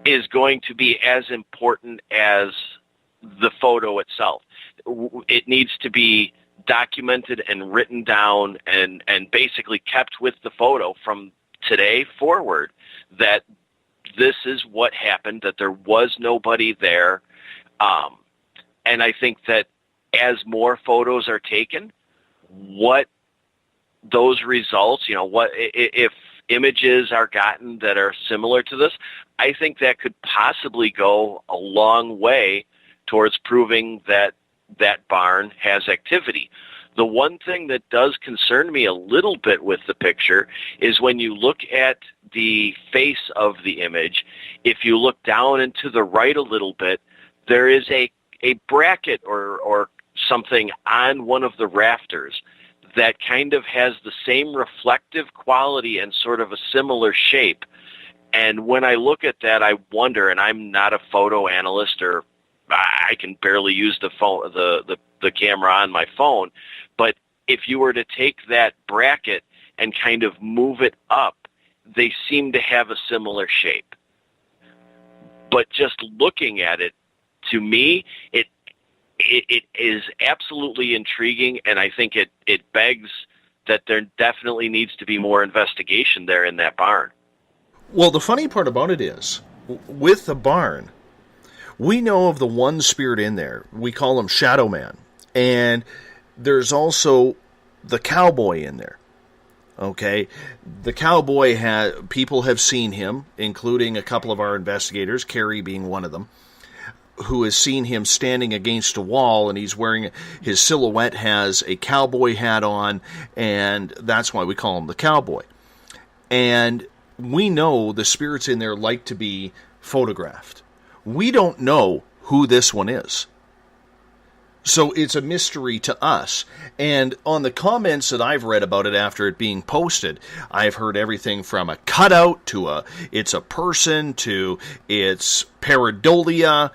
Speaker 3: is going to be as important as the photo itself. It needs to be documented and written down and basically kept with the photo from today forward, that this is what happened, that there was nobody there. And I think that as more photos are taken, what those results, you know, what if images are gotten that are similar to this, I think that could possibly go a long way towards proving that that barn has activity. The one thing that does concern me a little bit with the picture is when you look at the face of the image, if you look down and to the right a little bit, there is a bracket or something on one of the rafters that kind of has the same reflective quality and sort of a similar shape. And when I look at that, I wonder, and I'm not a photo analyst, or I can barely use the phone, the camera on my phone, but if you were to take that bracket and kind of move it up, they seem to have a similar shape. But just looking at it, to me, it is absolutely intriguing, and I think it begs that there definitely needs to be more investigation there in that barn.
Speaker 2: Well, the funny part about it is, with the barn, we know of the one spirit in there. We call him Shadow Man. And there's also the cowboy in there. Okay? The cowboy, people have seen him, including a couple of our investigators, Carrie being one of them, who has seen him standing against a wall, and he's wearing, his silhouette has a cowboy hat on, and that's why we call him the cowboy. And we know the spirits in there like to be photographed. We don't know who this one is. So it's a mystery to us. And on the comments that I've read about it after it being posted, I've heard everything from a cutout to it's a person to it's pareidolia.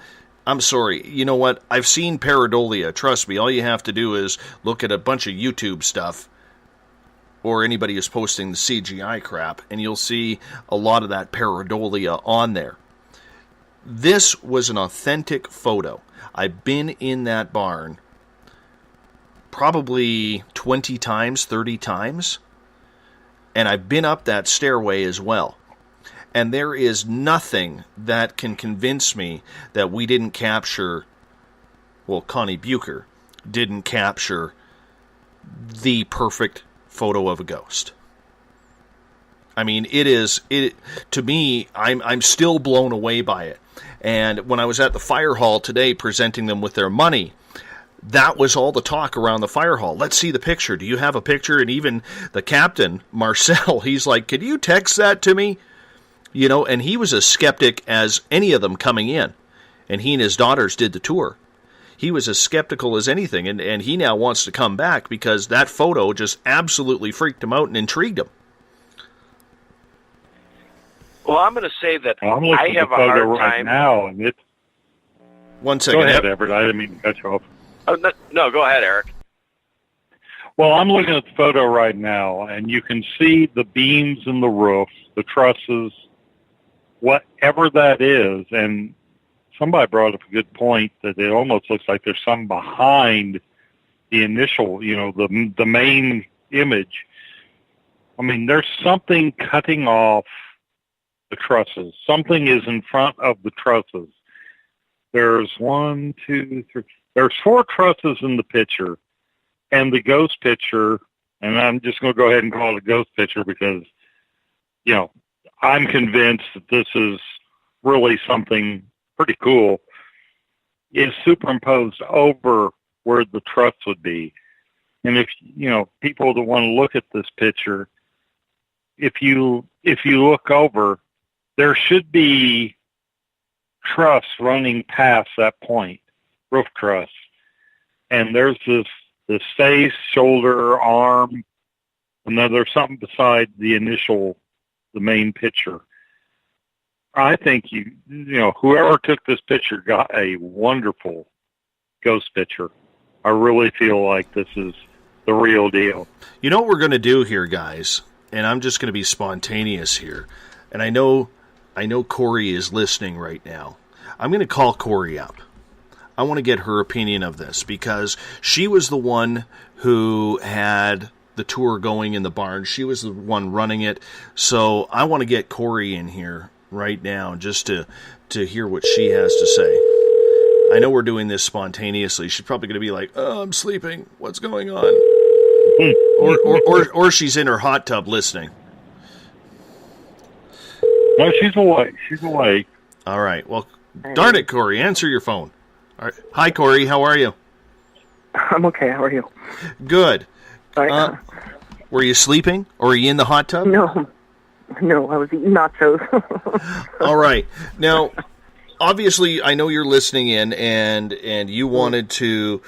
Speaker 2: I'm sorry, you know what? I've seen pareidolia. Trust me, all you have to do is look at a bunch of YouTube stuff or anybody who's posting the CGI crap, and you'll see a lot of that pareidolia on there. This was an authentic photo. I've been in that barn probably 20 times, 30 times, and I've been up that stairway as well. And there is nothing that can convince me that we didn't capture, well, Connie Bucher didn't capture the perfect photo of a ghost. I mean, to me, I'm still blown away by it. And when I was at the fire hall today presenting them with their money, that was all the talk around the fire hall. Let's see the picture. Do you have a picture? And even the captain, Marcel, he's like, could you text that to me? You know, and he was as skeptic as any of them coming in. And he and his daughters did the tour. He was as skeptical as anything. And he now wants to come back because that photo just absolutely freaked him out and intrigued him.
Speaker 3: Well, I'm going to say that
Speaker 13: I'm
Speaker 3: I have a hard
Speaker 13: right
Speaker 3: time
Speaker 13: now, and it's.
Speaker 2: One second.
Speaker 13: Go ahead, Everett. I didn't mean to cut you off.
Speaker 3: Oh, no, go ahead, Eric.
Speaker 13: Well, I'm looking at the photo right now, and you can see the beams in the roof, the trusses, whatever that is. And somebody brought up a good point that it almost looks like there's some behind the initial, you know, the main image. I mean, there's something cutting off the trusses. Something is in front of the trusses. There's 1, 2, 3. There's 4 trusses in the picture, and the ghost picture, and I'm just going to go ahead and call it a ghost picture because, you know, I'm convinced that this is really something pretty cool, is superimposed over where the truss would be. And if, people that want to look at this picture, if you look over, there should be truss running past that point, roof truss. And there's this face, shoulder, arm, and then there's something beside the main picture. I think whoever took this picture got a wonderful ghost picture. I really feel like this is the real deal.
Speaker 2: You know what we're going to do here, guys? And I'm just going to be spontaneous here. And I know Corey is listening right now. I'm going to call Corey up. I want to get her opinion of this because she was the one who had the tour going in the barn. She was the one running it. So I want to get Corey in here right now just to hear what she has to say. I know we're doing this spontaneously. She's probably going to be like, "Oh, I'm sleeping. What's going on?" or she's in her hot tub listening.
Speaker 13: No, she's awake. She's awake.
Speaker 2: All right. Well, darn it, Corey, answer your phone. All right. Hi, Corey. How are you?
Speaker 7: I'm okay. How are you?
Speaker 2: Good. Were you sleeping, or are you in the hot tub?
Speaker 7: No, I was eating nachos.
Speaker 2: All right. Now, obviously, I know you're listening in, and you wanted to.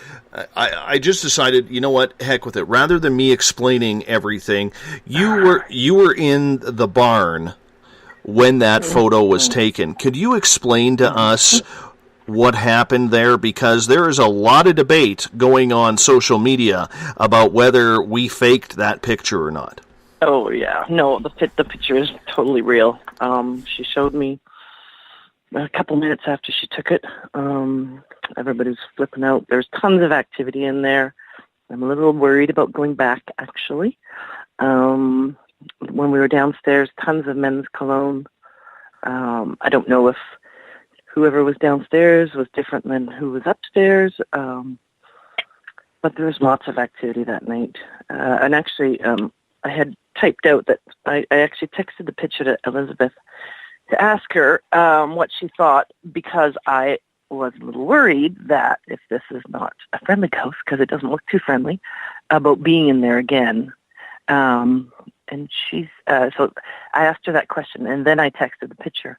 Speaker 2: I just decided, you know what? Heck with it. Rather than me explaining everything, you were in the barn when that photo was taken. Could you explain to us what happened there? Because there is a lot of debate going on social media about whether we faked that picture or not.
Speaker 7: Oh yeah, no, the picture is totally real. She showed me a couple minutes after she took it. Everybody's flipping out. There's tons of activity in there. I'm a little worried about going back, actually. When we were downstairs, tons of men's cologne. I don't know if whoever was downstairs was different than who was upstairs, but there was lots of activity that night. And actually, I had typed out that I actually texted the picture to Elizabeth to ask her what she thought, because I was a little worried that if this is not a friendly ghost, because it doesn't look too friendly, about being in there again. And she's so I asked her that question, and then I texted the picture,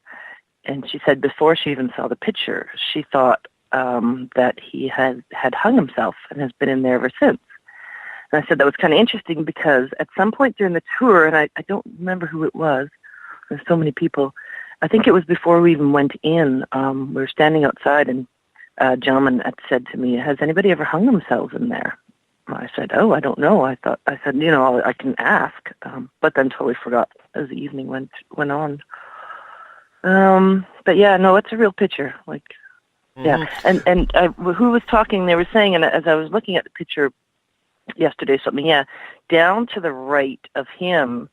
Speaker 7: and she said before she even saw the picture, she thought that he had hung himself and has been in there ever since. And I said that was kind of interesting because at some point during the tour, and I don't remember who it was, there's so many people, I think it was before we even went in, we were standing outside, and a gentleman had said to me, "Has anybody ever hung themselves in there?" I said, "Oh, I don't know." I said, I can ask, but then totally forgot as the evening went on. But yeah, no, it's a real picture. Like, yeah. And who was talking, they were saying, and as I was looking at the picture yesterday, down to the right of him,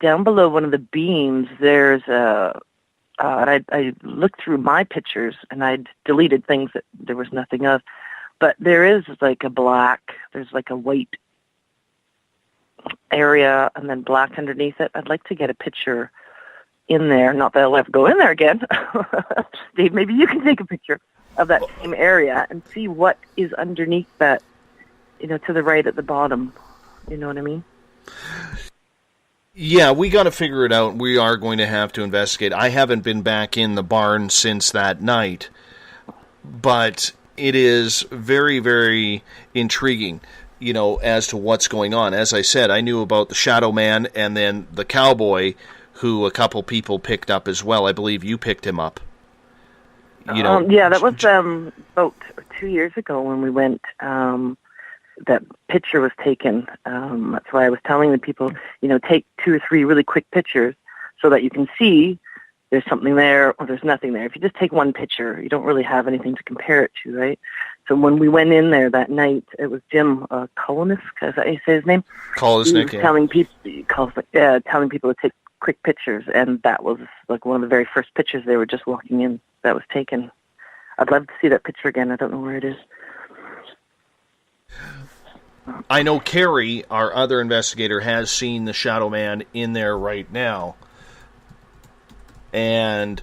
Speaker 7: down below one of the beams, there's I looked through my pictures, and I'd deleted things that there was nothing of. But there is like there's like a white area and then black underneath it. I'd like to get a picture in there. Not that I'll ever go in there again. Dave, maybe you can take a picture of that same area and see what is underneath that, to the right at the bottom. You know what I mean?
Speaker 2: Yeah, we got to figure it out. We are going to have to investigate. I haven't been back in the barn since that night, but it is very, very intriguing, as to what's going on. As I said, I knew about the Shadow Man and then the cowboy, who a couple people picked up as well. I believe you picked him up.
Speaker 7: Yeah, that was about 2 years ago when we went. That picture was taken. That's why I was telling the people, take 2 or 3 really quick pictures so that you can see there's something there or there's nothing there. If you just take one picture, you don't really have anything to compare it to, right? So when we went in there that night, it was Jim Kolonis, is that how you say his name?
Speaker 2: Kolonisnik,
Speaker 7: yeah. Telling people to take quick pictures, and that was like one of the very first pictures they were just walking in that was taken. I'd love to see that picture again. I don't know where it is.
Speaker 2: I know Carrie, our other investigator, has seen the Shadow Man in there right now. and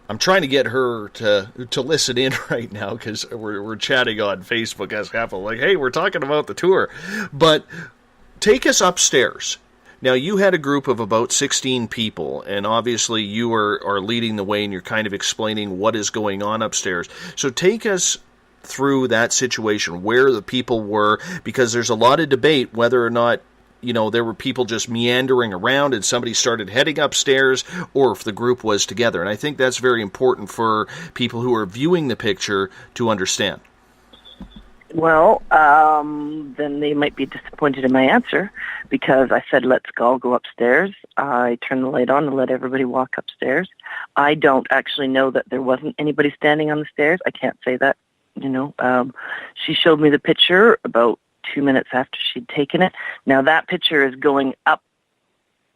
Speaker 2: I'm trying to get her to listen in right now because we're chatting on Facebook as half like, hey, we're talking about the tour. But take us upstairs. Now, you had a group of about 16 people, and obviously you are leading the way, and you're kind of explaining what is going on upstairs. So take us through that situation, where the people were, because there's a lot of debate whether or not, there were people just meandering around and somebody started heading upstairs, or if the group was together. And I think that's very important for people who are viewing the picture to understand.
Speaker 7: Well, then they might be disappointed in my answer, because I said, let's all go upstairs. I turned the light on and let everybody walk upstairs. I don't actually know that there wasn't anybody standing on the stairs. I can't say that, She showed me the picture about 2 minutes after she'd taken it. Now, that picture is going up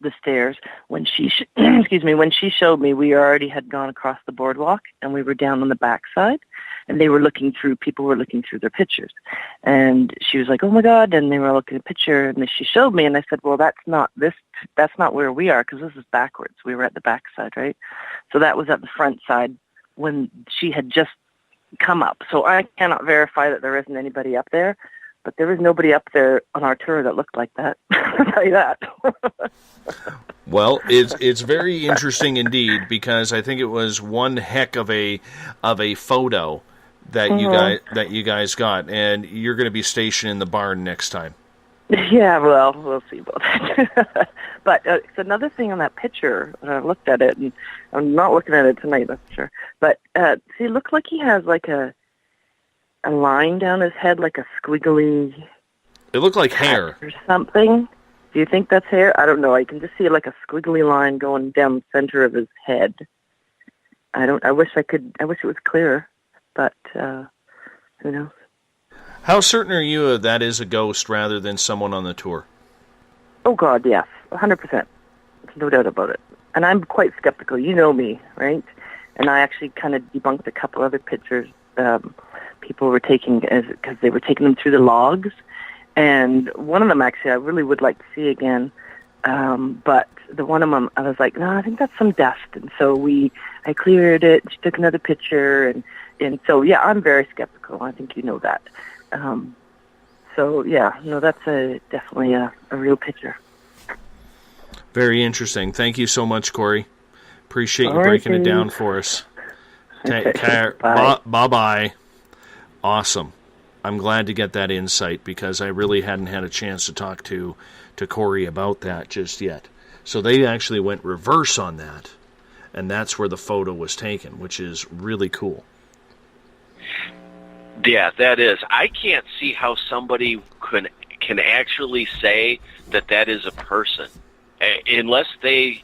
Speaker 7: the stairs. When she when she showed me, we already had gone across the boardwalk, and we were down on the backside. And people were looking through their pictures. And she was like, oh my God, and they were looking at a picture, and she showed me, and I said, well, that's not where we are, because this is backwards. We were at the backside, right? So that was at the front side when she had just come up. So I cannot verify that there isn't anybody up there, but there was nobody up there on our tour that looked like that. I'll tell you that.
Speaker 2: Well, it's very interesting indeed, because I think it was one heck of a photo that you guys got, and you're going to be stationed in the barn next time.
Speaker 7: Yeah, well, we'll see about that. But it's another thing on that picture. I looked at it, and I'm not looking at it tonight, that's for sure. But see, it looks like he has like a line down his head, like a squiggly.
Speaker 2: It looked like hair
Speaker 7: or something. Do you think that's hair? I don't know. I can just see like a squiggly line going down the center of his head. I wish it was clearer, but who knows?
Speaker 2: How certain are you that is a ghost rather than someone on the tour?
Speaker 7: Oh God, yes, 100%. No doubt about it. And I'm quite skeptical. You know me, right? And I actually kind of debunked a couple other pictures people were taking because they were taking them through the logs. And one of them, actually, I really would like to see again. But the one of them, I was like, no, I think that's some dust. And so I cleared it. She took another picture. And so, yeah, I'm very skeptical. I think you know that. So, yeah, no, that's definitely a real picture.
Speaker 2: Very interesting. Thank you so much, Corey. Appreciate you breaking it down for us. Bye-bye. Awesome. I'm glad to get that insight, because I really hadn't had a chance to talk to Corey about that just yet. So they actually went reverse on that, and that's where the photo was taken, which is really cool.
Speaker 3: Yeah, that is. I can't see how somebody can actually say that is a person, unless they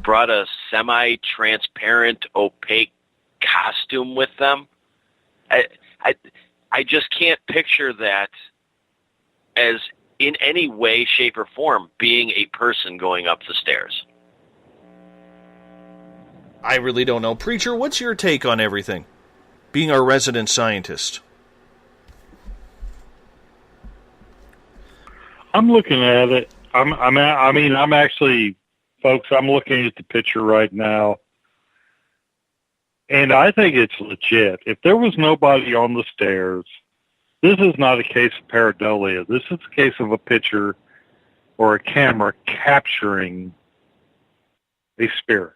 Speaker 3: brought a semi-transparent, opaque costume with them. I just can't picture that as in any way, shape, or form being a person going up the stairs.
Speaker 2: I really don't know. Preacher, what's your take on everything? Being our resident scientist.
Speaker 13: I'm looking at it. I'm actually, folks, I'm looking at the picture right now. And I think it's legit. If there was nobody on the stairs, this is not a case of pareidolia. This is a case of a picture or a camera capturing a spirit.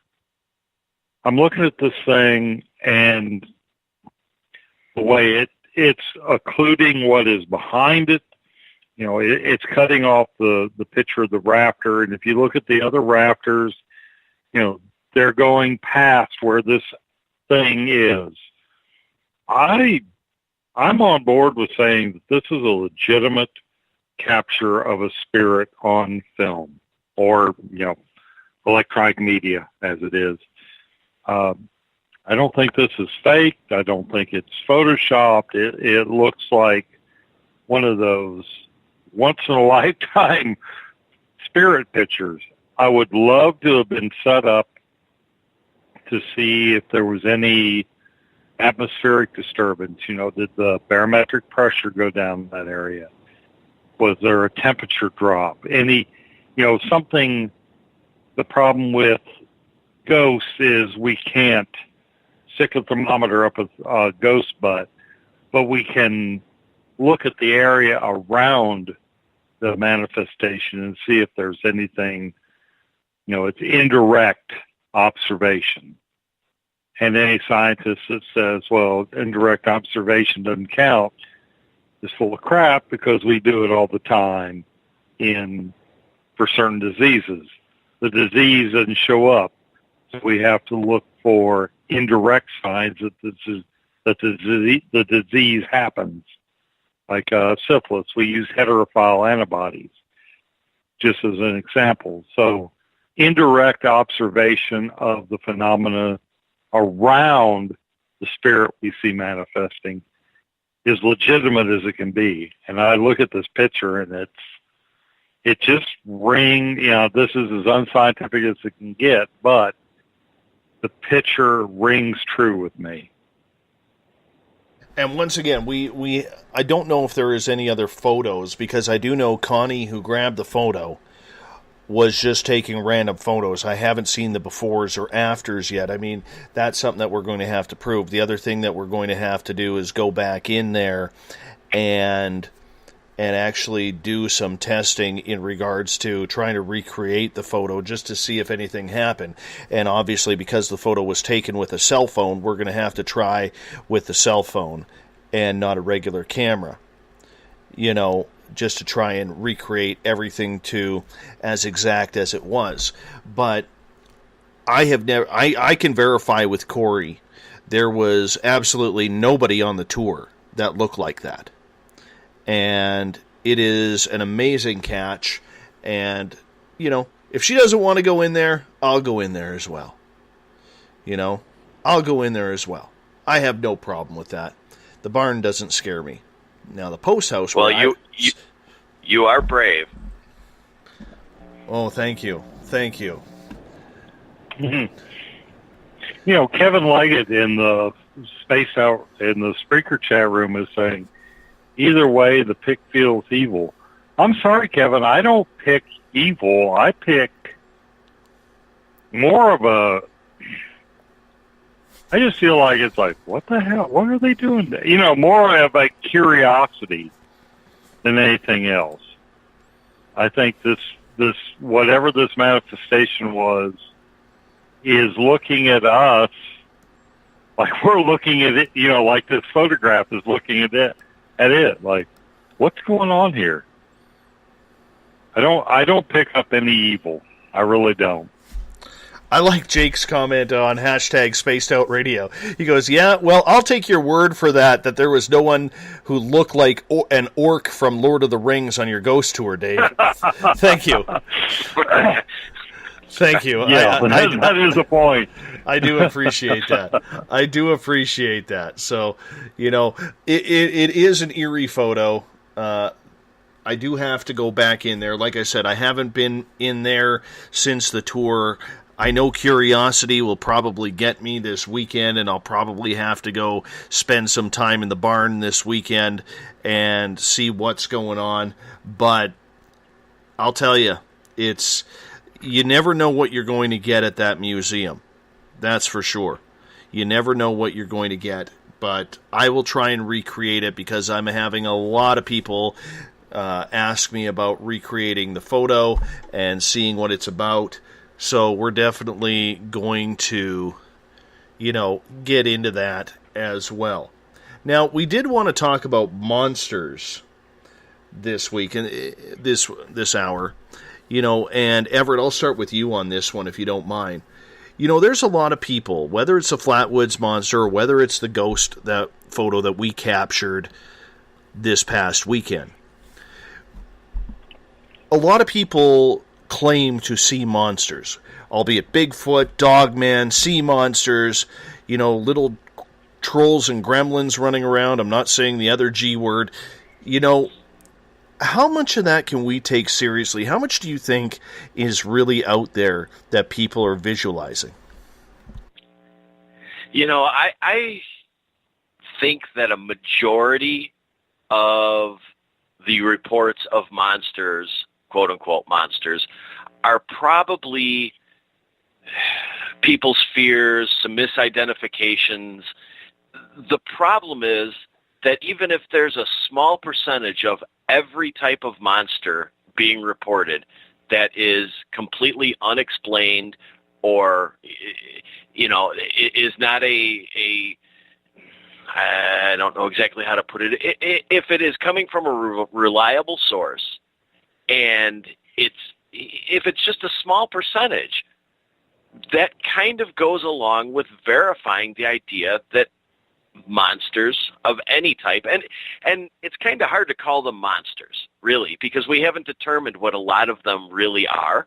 Speaker 13: I'm looking at this thing, and the way it's occluding what is behind it. It's cutting off the picture of the raptor. And if you look at the other raptors, they're going past where this thing is. I'm on board with saying that this is a legitimate capture of a spirit on film, or electronic media as it is. I don't think this is fake. I don't think it's photoshopped. It looks like one of those once in a lifetime spirit pictures. I would love to have been set up to see if there was any atmospheric disturbance. Did the barometric pressure go down in that area? Was there a temperature drop? Any, something, the problem with,
Speaker 8: ghosts is we can't stick a thermometer up a ghost butt, but we can look at the area around the manifestation and see if there's anything, it's indirect observation. And any scientist that says, well, indirect observation doesn't count is full of crap, because we do it all the time for certain diseases. The disease doesn't show up, so we have to look for indirect signs that the disease happens. Like syphilis, we use heterophile antibodies, just as an example. So indirect observation of the phenomena around the spirit we see manifesting is legitimate as it can be. And I look at this picture, and it just rings, this is as unscientific as it can get, but the picture rings true with me.
Speaker 2: And once again, I don't know if there is any other photos, because I do know Connie, who grabbed the photo, was just taking random photos. I haven't seen the befores or afters yet. I mean, that's something that we're going to have to prove. The other thing that we're going to have to do is go back in there and actually do some testing in regards to trying to recreate the photo, just to see if anything happened. And obviously, because the photo was taken with a cell phone, we're going to have to try with the cell phone and not a regular camera, just to try and recreate everything to as exact as it was. But I can verify with Corey, there was absolutely nobody on the tour that looked like that. And it is an amazing catch. And, if she doesn't want to go in there, I'll go in there as well. I'll go in there as well. I have no problem with that. The barn doesn't scare me. Now, the post house...
Speaker 3: Well, you are brave.
Speaker 2: Oh, thank you. Thank you.
Speaker 8: Mm-hmm. Kevin Leggett in the Spreaker chat room is saying, either way, the pick feels evil. I'm sorry, Kevin, I don't pick evil. I pick more of I just feel like it's like, what the hell? What are they doing? More of a curiosity than anything else. I think this whatever this manifestation was is looking at us like we're looking at it, like this photograph is looking at it, like, what's going on here? I don't pick up any evil. I really don't.
Speaker 2: I like Jake's comment on #SpacedOutRadio. He goes, yeah, well, I'll take your word for that there was no one who looked like an orc from Lord of the Rings on your ghost tour, Dave. Thank you. Thank you.
Speaker 8: Yeah, that is a point.
Speaker 2: I do appreciate that. So, it is an eerie photo. I do have to go back in there. Like I said, I haven't been in there since the tour. I know curiosity will probably get me this weekend, and I'll probably have to go spend some time in the barn this weekend and see what's going on. But I'll tell you, you never know what you're going to get at that museum. That's for sure. You never know what you're going to get. But I will try and recreate it, because I'm having a lot of people ask me about recreating the photo and seeing what it's about. So we're definitely going to, get into that as well. Now, we did want to talk about monsters this week, and this hour, and Everett, I'll start with you on this one if you don't mind. There's a lot of people, whether it's the Flatwoods Monster or whether it's the ghost, that photo that we captured this past weekend. A lot of people claim to see monsters, albeit Bigfoot, Dogman, sea monsters, little trolls and gremlins running around. I'm not saying the other G word. How much of that can we take seriously? How much do you think is really out there that people are visualizing?
Speaker 3: I think that a majority of the reports of monsters, quote-unquote monsters, are probably people's fears, some misidentifications. The problem is that even if there's a small percentage of every type of monster being reported that is completely unexplained or, is not I don't know exactly how to put it. If it is coming from a reliable source, and if it's just a small percentage, that kind of goes along with verifying the idea that monsters of any type, and it's kind of hard to call them monsters, really, because we haven't determined what a lot of them really are.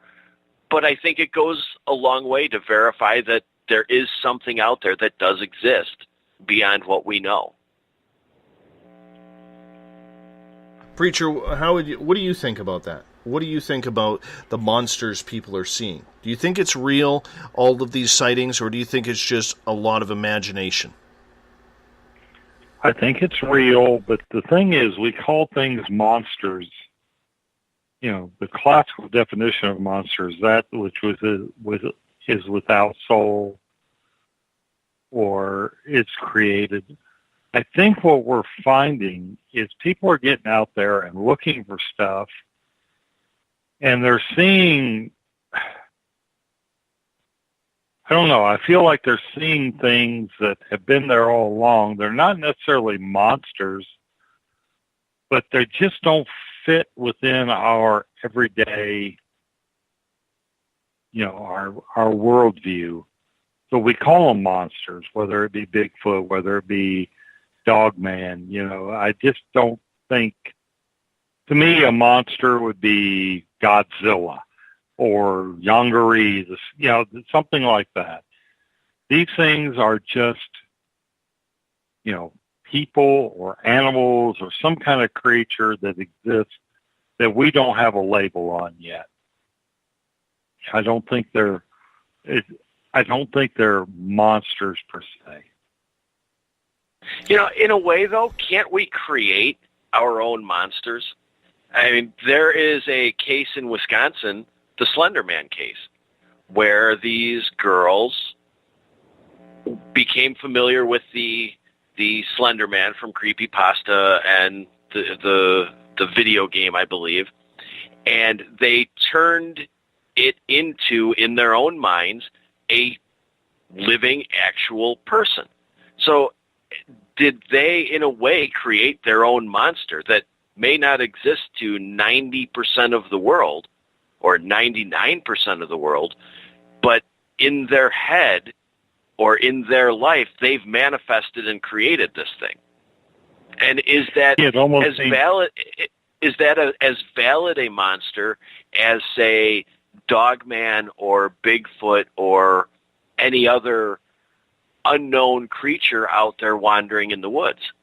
Speaker 3: But I think it goes a long way to verify that there is something out there that does exist beyond what we know.
Speaker 2: Preacher, what do you think about that? What do you think about the monsters people are seeing? Do you think it's real, all of these sightings, or do you think it's just a lot of imagination?
Speaker 8: I think it's real, but the thing is, we call things monsters. The classical definition of monster is that which is without soul or it's created. I think what we're finding is people are getting out there and looking for stuff, and they're seeing, I don't know, I feel like they're seeing things that have been there all along. They're not necessarily monsters, but they just don't fit within our everyday, our worldview. So we call them monsters, whether it be Bigfoot, whether it be Dogman. I just don't think, to me, a monster would be Godzilla or Yongari, something like that. These things are just, people or animals or some kind of creature that exists that we don't have a label on yet. I don't think they're monsters per se.
Speaker 3: In a way, though, can't we create our own monsters? I mean, there is a case in Wisconsin, the Slender Man case, where these girls became familiar with the Slender Man from Creepypasta and the video game, I believe, and they turned it into, in their own minds, a living, actual person. So did they, in a way, create their own monster that may not exist to 90% of the world or 99% of the world, but in their head or in their life, they've manifested and created this thing? And is that as valid? Is that as valid a monster as, say, Dogman or Bigfoot or any other unknown creature out there wandering in the woods?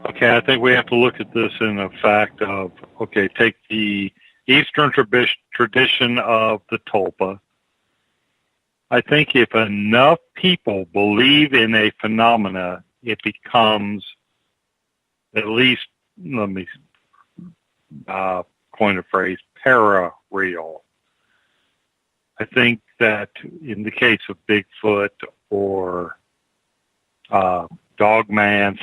Speaker 8: Okay, I think we have to look at this in the fact of, take the Eastern tradition of the tulpa. I think if enough people believe in a phenomena, it becomes, at least, let me coin a phrase, para-real. I think that in the case of Bigfoot or Dogman,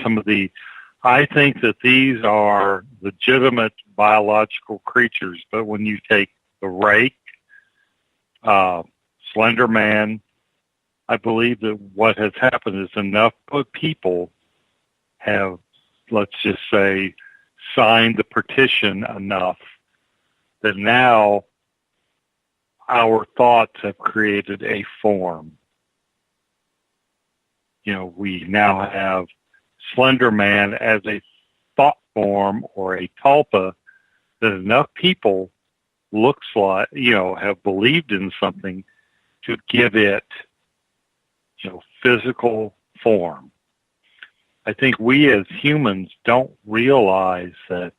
Speaker 8: I think that these are legitimate biological creatures. But when you take the rake, Slender Man, I believe that what has happened is enough people have, let's just say, signed the petition enough that now our thoughts have created a form. We now have Slender Man as a thought form or a tulpa that enough people looks like, have believed in something to give it, physical form. I think we as humans don't realize that,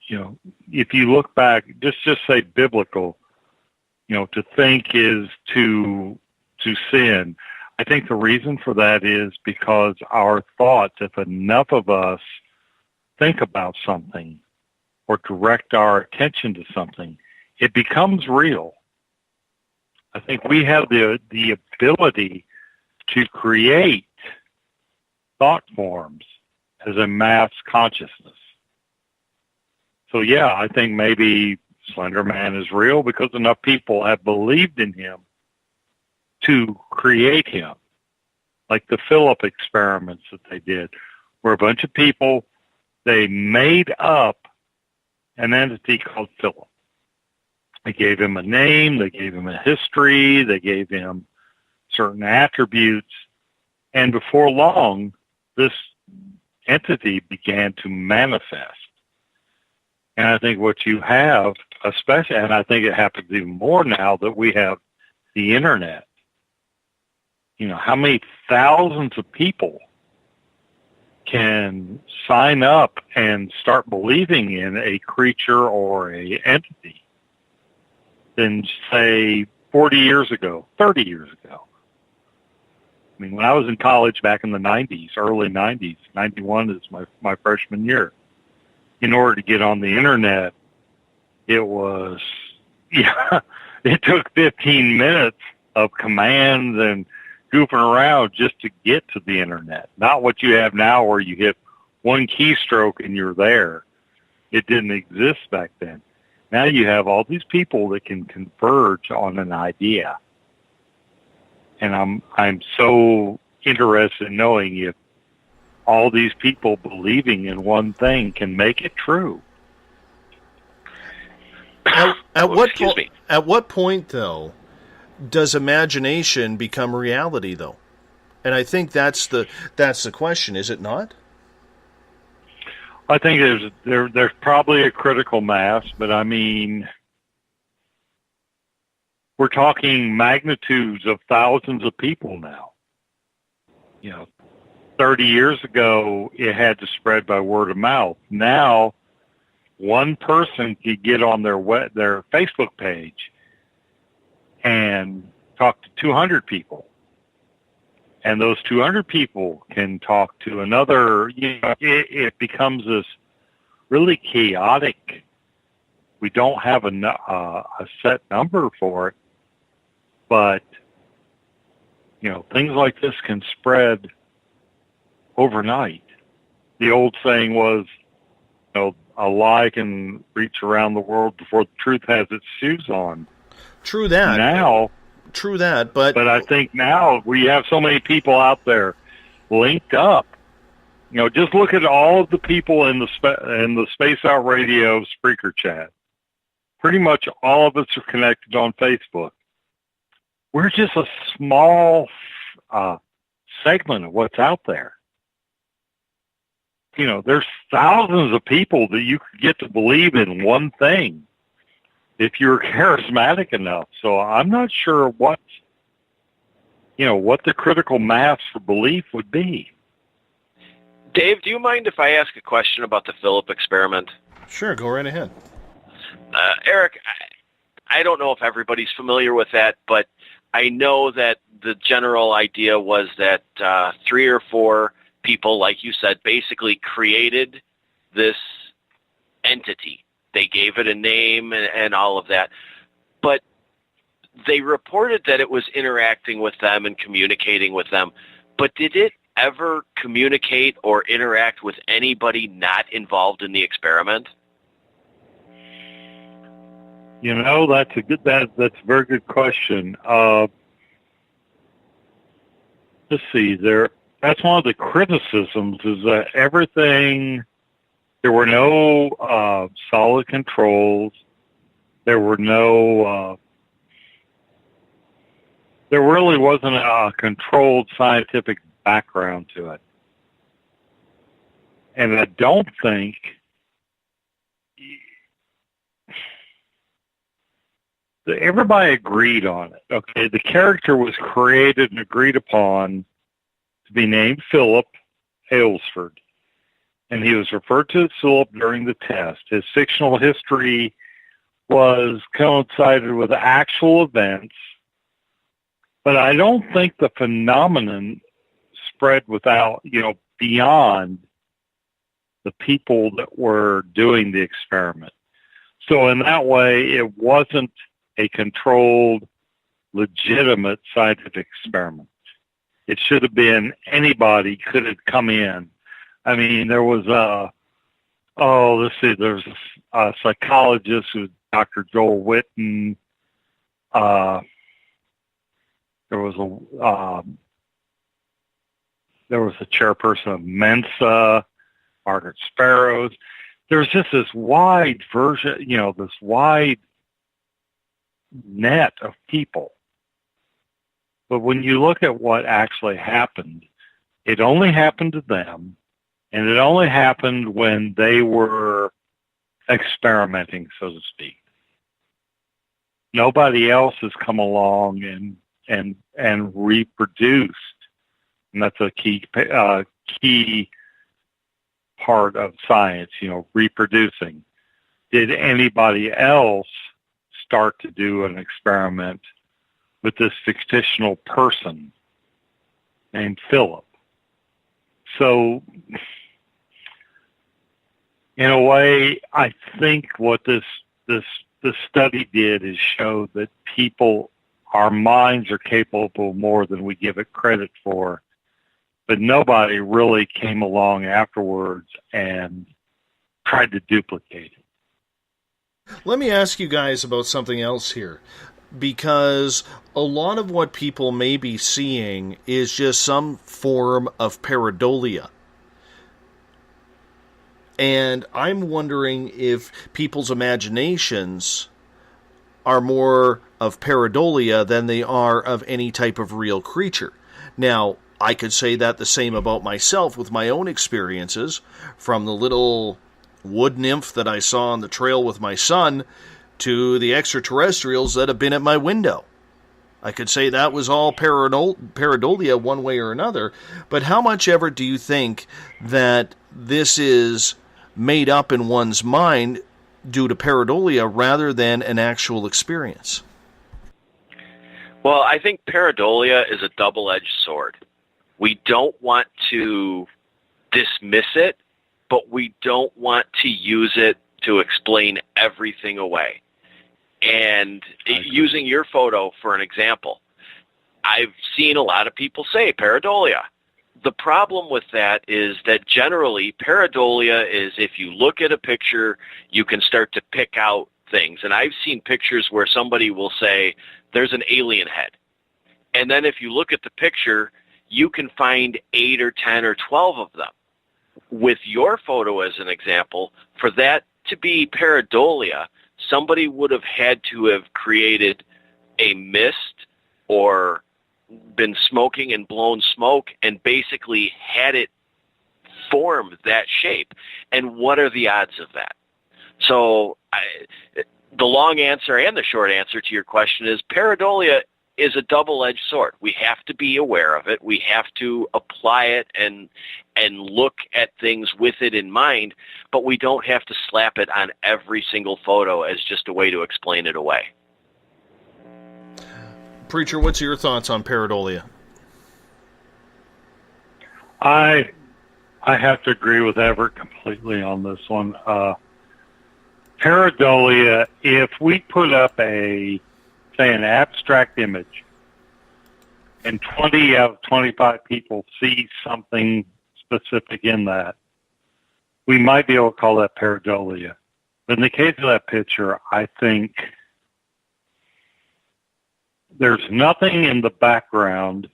Speaker 8: if you look back, just say biblical, to think is to sin. I think the reason for that is because our thoughts, if enough of us think about something or direct our attention to something, it becomes real. I think we have the ability to create thought forms as a mass consciousness. So yeah, I think maybe Slender Man is real because enough people have believed in him to create him. Like the Phylth experiments that they did, where a bunch of people, they made up an entity called Phylth. They gave him a name, they gave him a history, they gave him certain attributes, and before long, this entity began to manifest. And I think what you have, especially, and I think it happens even more now that we have the internet. You know, how many thousands of people can sign up and start believing in a creature or a entity than, say, 40 years ago, 30 years ago? I mean, when I was in college back in the 90s, early 90s, 91 is my freshman year, in order to get on the internet, it was, yeah, it took 15 minutes of commands and goofing around just to get to the internet. Not what you have now where you hit one keystroke and you're there. It didn't exist back then. Now you have all these people that can converge on an idea. And I'm so interested in knowing if all these people believing in one thing can make it true.
Speaker 2: At what point, though, does imagination become reality, though? And I think that's the question, is it not?
Speaker 8: I think there's probably a critical mass, but I mean, we're talking magnitudes of thousands of people now. You know, 30 years ago, it had to spread by word of mouth. Now, one person could get on their Facebook page and talk to 200 people. And those 200 people can talk to another. You know, it becomes this really chaotic. We don't have a set number for it, but you know, things like this can spread overnight. The old saying was, you know, a lie can reach around the world before the truth has its shoes on.
Speaker 2: True that. But
Speaker 8: I think now we have so many people out there linked up. You know, just look at all of the people in the Space Out Radio Spreaker chat. Pretty much all of us are connected on Facebook. We're just a small segment of what's out there. You know, there's thousands of people that you could get to believe in one thing if you're charismatic enough. So I'm not sure what the critical mass for belief would be.
Speaker 3: Dave, do you mind if I ask a question about the Phylth experiment?
Speaker 2: Sure, go right ahead.
Speaker 3: Eric, I don't know if everybody's familiar with that, but I know that the general idea was that 3 or 4 people, like you said, basically created this entity. They gave it a name and all of that. But they reported that it was interacting with them and communicating with them. But did it ever communicate or interact with anybody not involved in the experiment?
Speaker 8: You know, that's a very good question. Let's see, that's one of the criticisms is that there were no solid controls. There really wasn't a controlled scientific background to it. And I don't think everybody agreed on it. Okay, the character was created and agreed upon to be named Philip Aylesford, and he was referred to as Philip during the test. His fictional history was coincided with actual events, but I don't think the phenomenon spread without, beyond the people that were doing the experiment. So in that way, it wasn't a controlled legitimate scientific experiment. It should have been anybody could have come in. I mean, there was there's a psychologist who's Dr. Joel Witten. There was a chairperson of Mensa, Margaret Sparrows. There's just this wide version, this wide net of people. But when you look at what actually happened, it only happened to them, and it only happened when they were experimenting, so to speak. Nobody else has come along and reproduced, and that's a key part of science, reproducing. Did anybody else start to do an experiment with this fictional person named Philip? So, in a way, I think what this study did is show that our minds are capable more than we give it credit for, but nobody really came along afterwards and tried to duplicate it.
Speaker 2: Let me ask you guys about something else here, because a lot of what people may be seeing is just some form of pareidolia. And I'm wondering if people's imaginations are more of pareidolia than they are of any type of real creature. Now, I could say that the same about myself with my own experiences, from the little wood nymph that I saw on the trail with my son to the extraterrestrials that have been at my window. I could say that was all pareidolia one way or another, but how much ever do you think that this is made up in one's mind due to pareidolia rather than an actual experience?
Speaker 3: Well, I think pareidolia is a double-edged sword. We don't want to dismiss it, but we don't want to use it to explain everything away. And using your photo for an example, I've seen a lot of people say pareidolia. The problem with that is that generally pareidolia is if you look at a picture, you can start to pick out things. And I've seen pictures where somebody will say, there's an alien head. And then if you look at the picture, you can find 8 or 10 or 12 of them. With your photo as an example, for that to be pareidolia, somebody would have had to have created a mist or been smoking and blown smoke and basically had it form that shape. And what are the odds of that? So the long answer and the short answer to your question is pareidolia is a double-edged sword. We have to be aware of it. We have to apply it and look at things with it in mind, but we don't have to slap it on every single photo as just a way to explain it away.
Speaker 2: Preacher, what's your thoughts on pareidolia?
Speaker 8: I have to agree with Everett completely on this one. Pareidolia, if we put up say an abstract image and 20 out of 25 people see something specific in that, we might be able to call that pareidolia. But in the case of that picture, I think there's nothing in the background.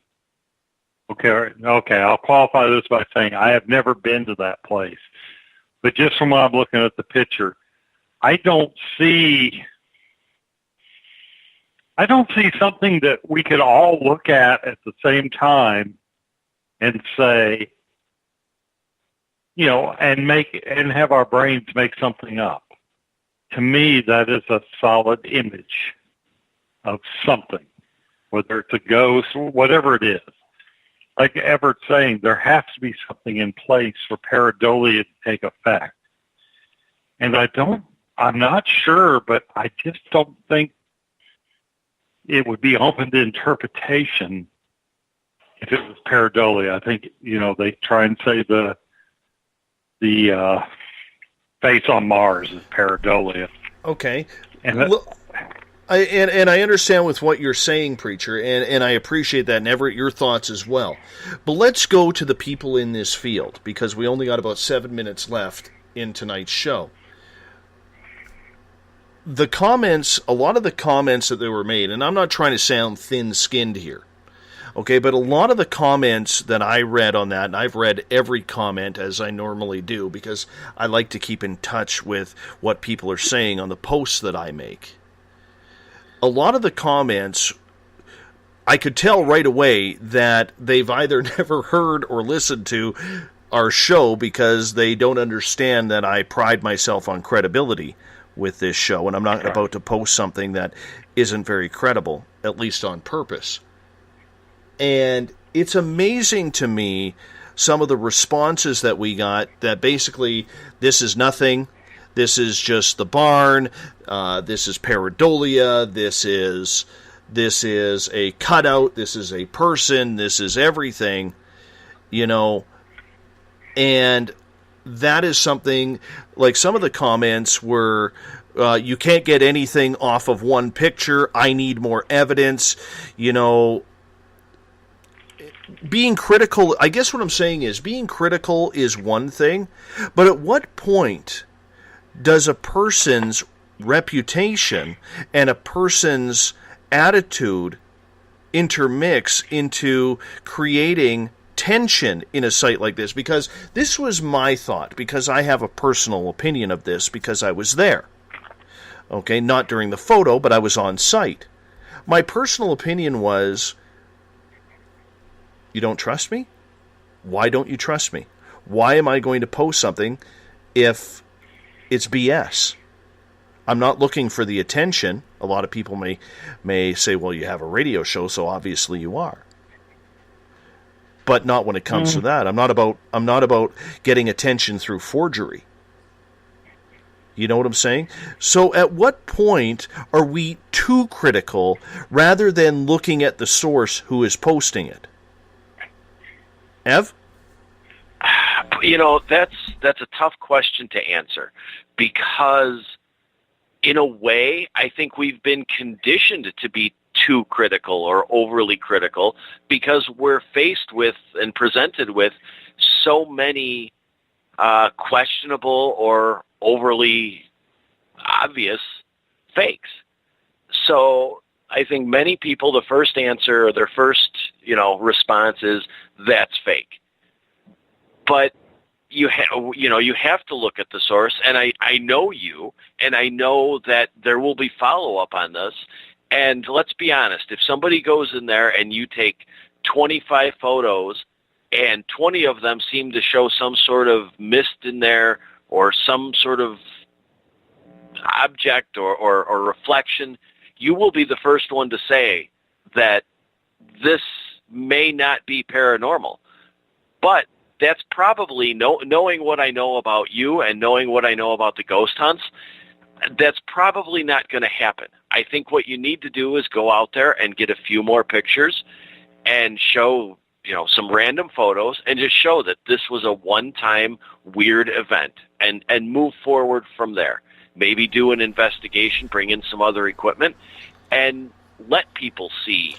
Speaker 8: Okay, I'll qualify this by saying I have never been to that place. But just from what I'm looking at the picture, I don't see something that we could all look at the same time and say, and have our brains make something up. To me, that is a solid image of something, whether it's a ghost, whatever it is. Like Everett's saying, there has to be something in place for pareidolia to take effect. And I'm not sure, but I just don't think it would be open to interpretation if it was pareidolia. I think, they try and say the face on Mars is pareidolia.
Speaker 2: Okay.
Speaker 8: And
Speaker 2: I understand with what you're saying, Preacher, and I appreciate that, and Everett, your thoughts as well. But let's go to the people in this field, because we only got about 7 minutes left in tonight's show. The comments, a lot of the comments that they were made, and I'm not trying to sound thin-skinned here, okay, but a lot of the comments that I read on that, and I've read every comment as I normally do, because I like to keep in touch with what people are saying on the posts that I make. A lot of the comments, I could tell right away that they've either never heard or listened to our show because they don't understand that I pride myself on credibility with this show, and I'm not about to post something that isn't very credible, at least on purpose. And it's amazing to me some of the responses that we got that basically, this is nothing, this is just the barn, this is pareidolia, this is a cutout, this is a person, this is everything, you know, and that is something, like some of the comments were, you can't get anything off of one picture, I need more evidence, you know. Being critical, I guess what I'm saying is, being critical is one thing, but at what point does a person's reputation and a person's attitude intermix into creating tension in a site like this? Because this was my thought, because I have a personal opinion of this, because I was there. Okay, not during the photo, but I was on site. My personal opinion was, you don't trust me? Why don't you trust me? Why am I going to post something if it's BS? I'm not looking for the attention. A lot of people may say, well, you have a radio show, so obviously you are. But not when it comes to that. I'm not about getting attention through forgery. You know what I'm saying? So at what point are we too critical rather than looking at the source who is posting it? Ev?
Speaker 3: You know, that's a tough question to answer, because in a way, I think we've been conditioned to be too critical or overly critical because we're faced with and presented with so many questionable or overly obvious fakes. So I think many people, the first answer or their first, response is, that's fake. But you have to look at the source, and I know you, and I know that there will be follow-up on this. And let's be honest, if somebody goes in there and you take 25 photos and 20 of them seem to show some sort of mist in there or some sort of object or reflection, you will be the first one to say that this may not be paranormal. But that's probably, knowing what I know about you and knowing what I know about the ghost hunts, that's probably not going to happen. I think what you need to do is go out there and get a few more pictures and show, some random photos and just show that this was a one-time weird event and move forward from there. Maybe do an investigation, bring in some other equipment, and let people see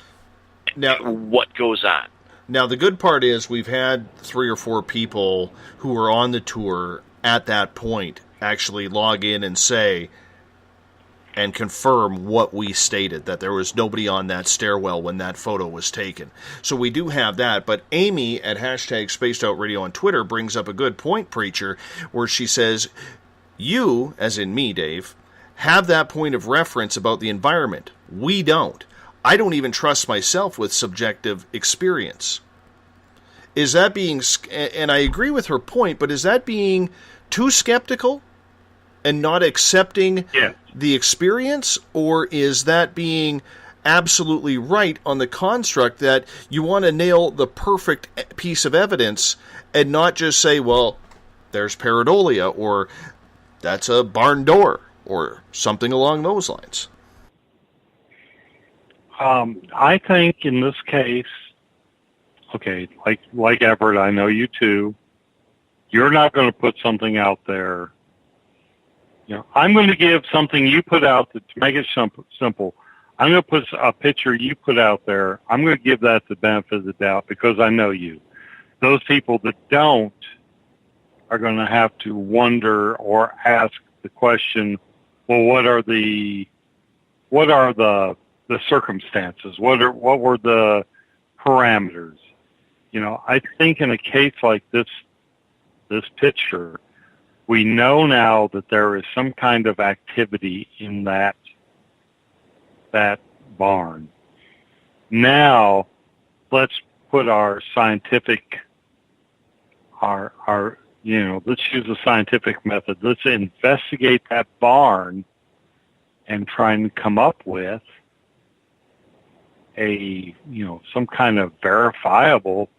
Speaker 3: what goes on.
Speaker 2: Now, the good part is we've had 3 or 4 people who were on the tour at that point actually log in and say and confirm what we stated, that there was nobody on that stairwell when that photo was taken. So we do have that, but Amy at #SpacedOutRadio on Twitter brings up a good point, Preacher, where she says, you, as in me, Dave, have that point of reference about the environment. We don't. I don't even trust myself with subjective experience. Is that being, and I agree with her point, but is that being too skeptical and not accepting the experience, or is that being absolutely right on the construct that you want to nail the perfect piece of evidence and not just say, well, there's pareidolia, or that's a barn door, or something along those lines?
Speaker 8: I think in this case, okay, like Everett, I know you too. You're not going to put something out there. I'm going to give something you put out to make it simple. I'm going to put a picture you put out there. I'm going to give that the benefit of the doubt because I know you. Those people that don't are going to have to wonder or ask the question, well, what are the circumstances? What were the parameters? You know, I think in a case like this picture, we know now that there is some kind of activity in that barn. Now, let's put our scientific, let's use the scientific method. Let's investigate that barn and try and come up with some kind of verifiable,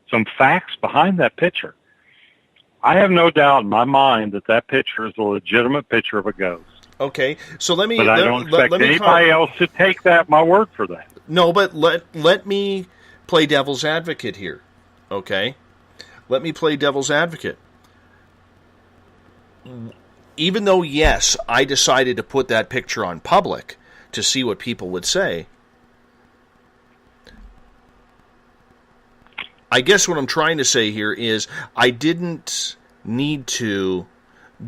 Speaker 8: some facts behind that picture. I have no doubt in my mind that picture is a legitimate picture of a ghost.
Speaker 2: Okay, so let me...
Speaker 8: But I don't expect anybody else to take my word for that.
Speaker 2: No, but let me play devil's advocate here, okay? Let me play devil's advocate. Even though, yes, I decided to put that picture on public to see what people would say, I guess what I'm trying to say here is I didn't need to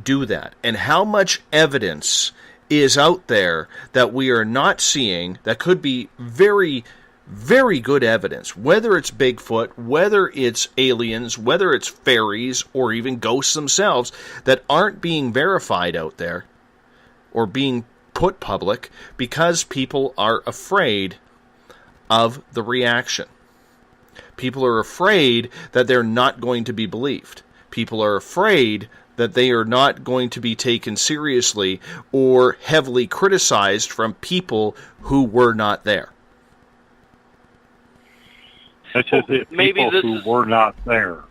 Speaker 2: do that. And how much evidence is out there that we are not seeing that could be very, very good evidence, whether it's Bigfoot, whether it's aliens, whether it's fairies, or even ghosts themselves, that aren't being verified out there or being put public because people are afraid of the reaction. People are afraid that they're not going to be believed. People are afraid that they are not going to be taken seriously or heavily criticized from people who were not there.
Speaker 8: That's just it. People who were not there.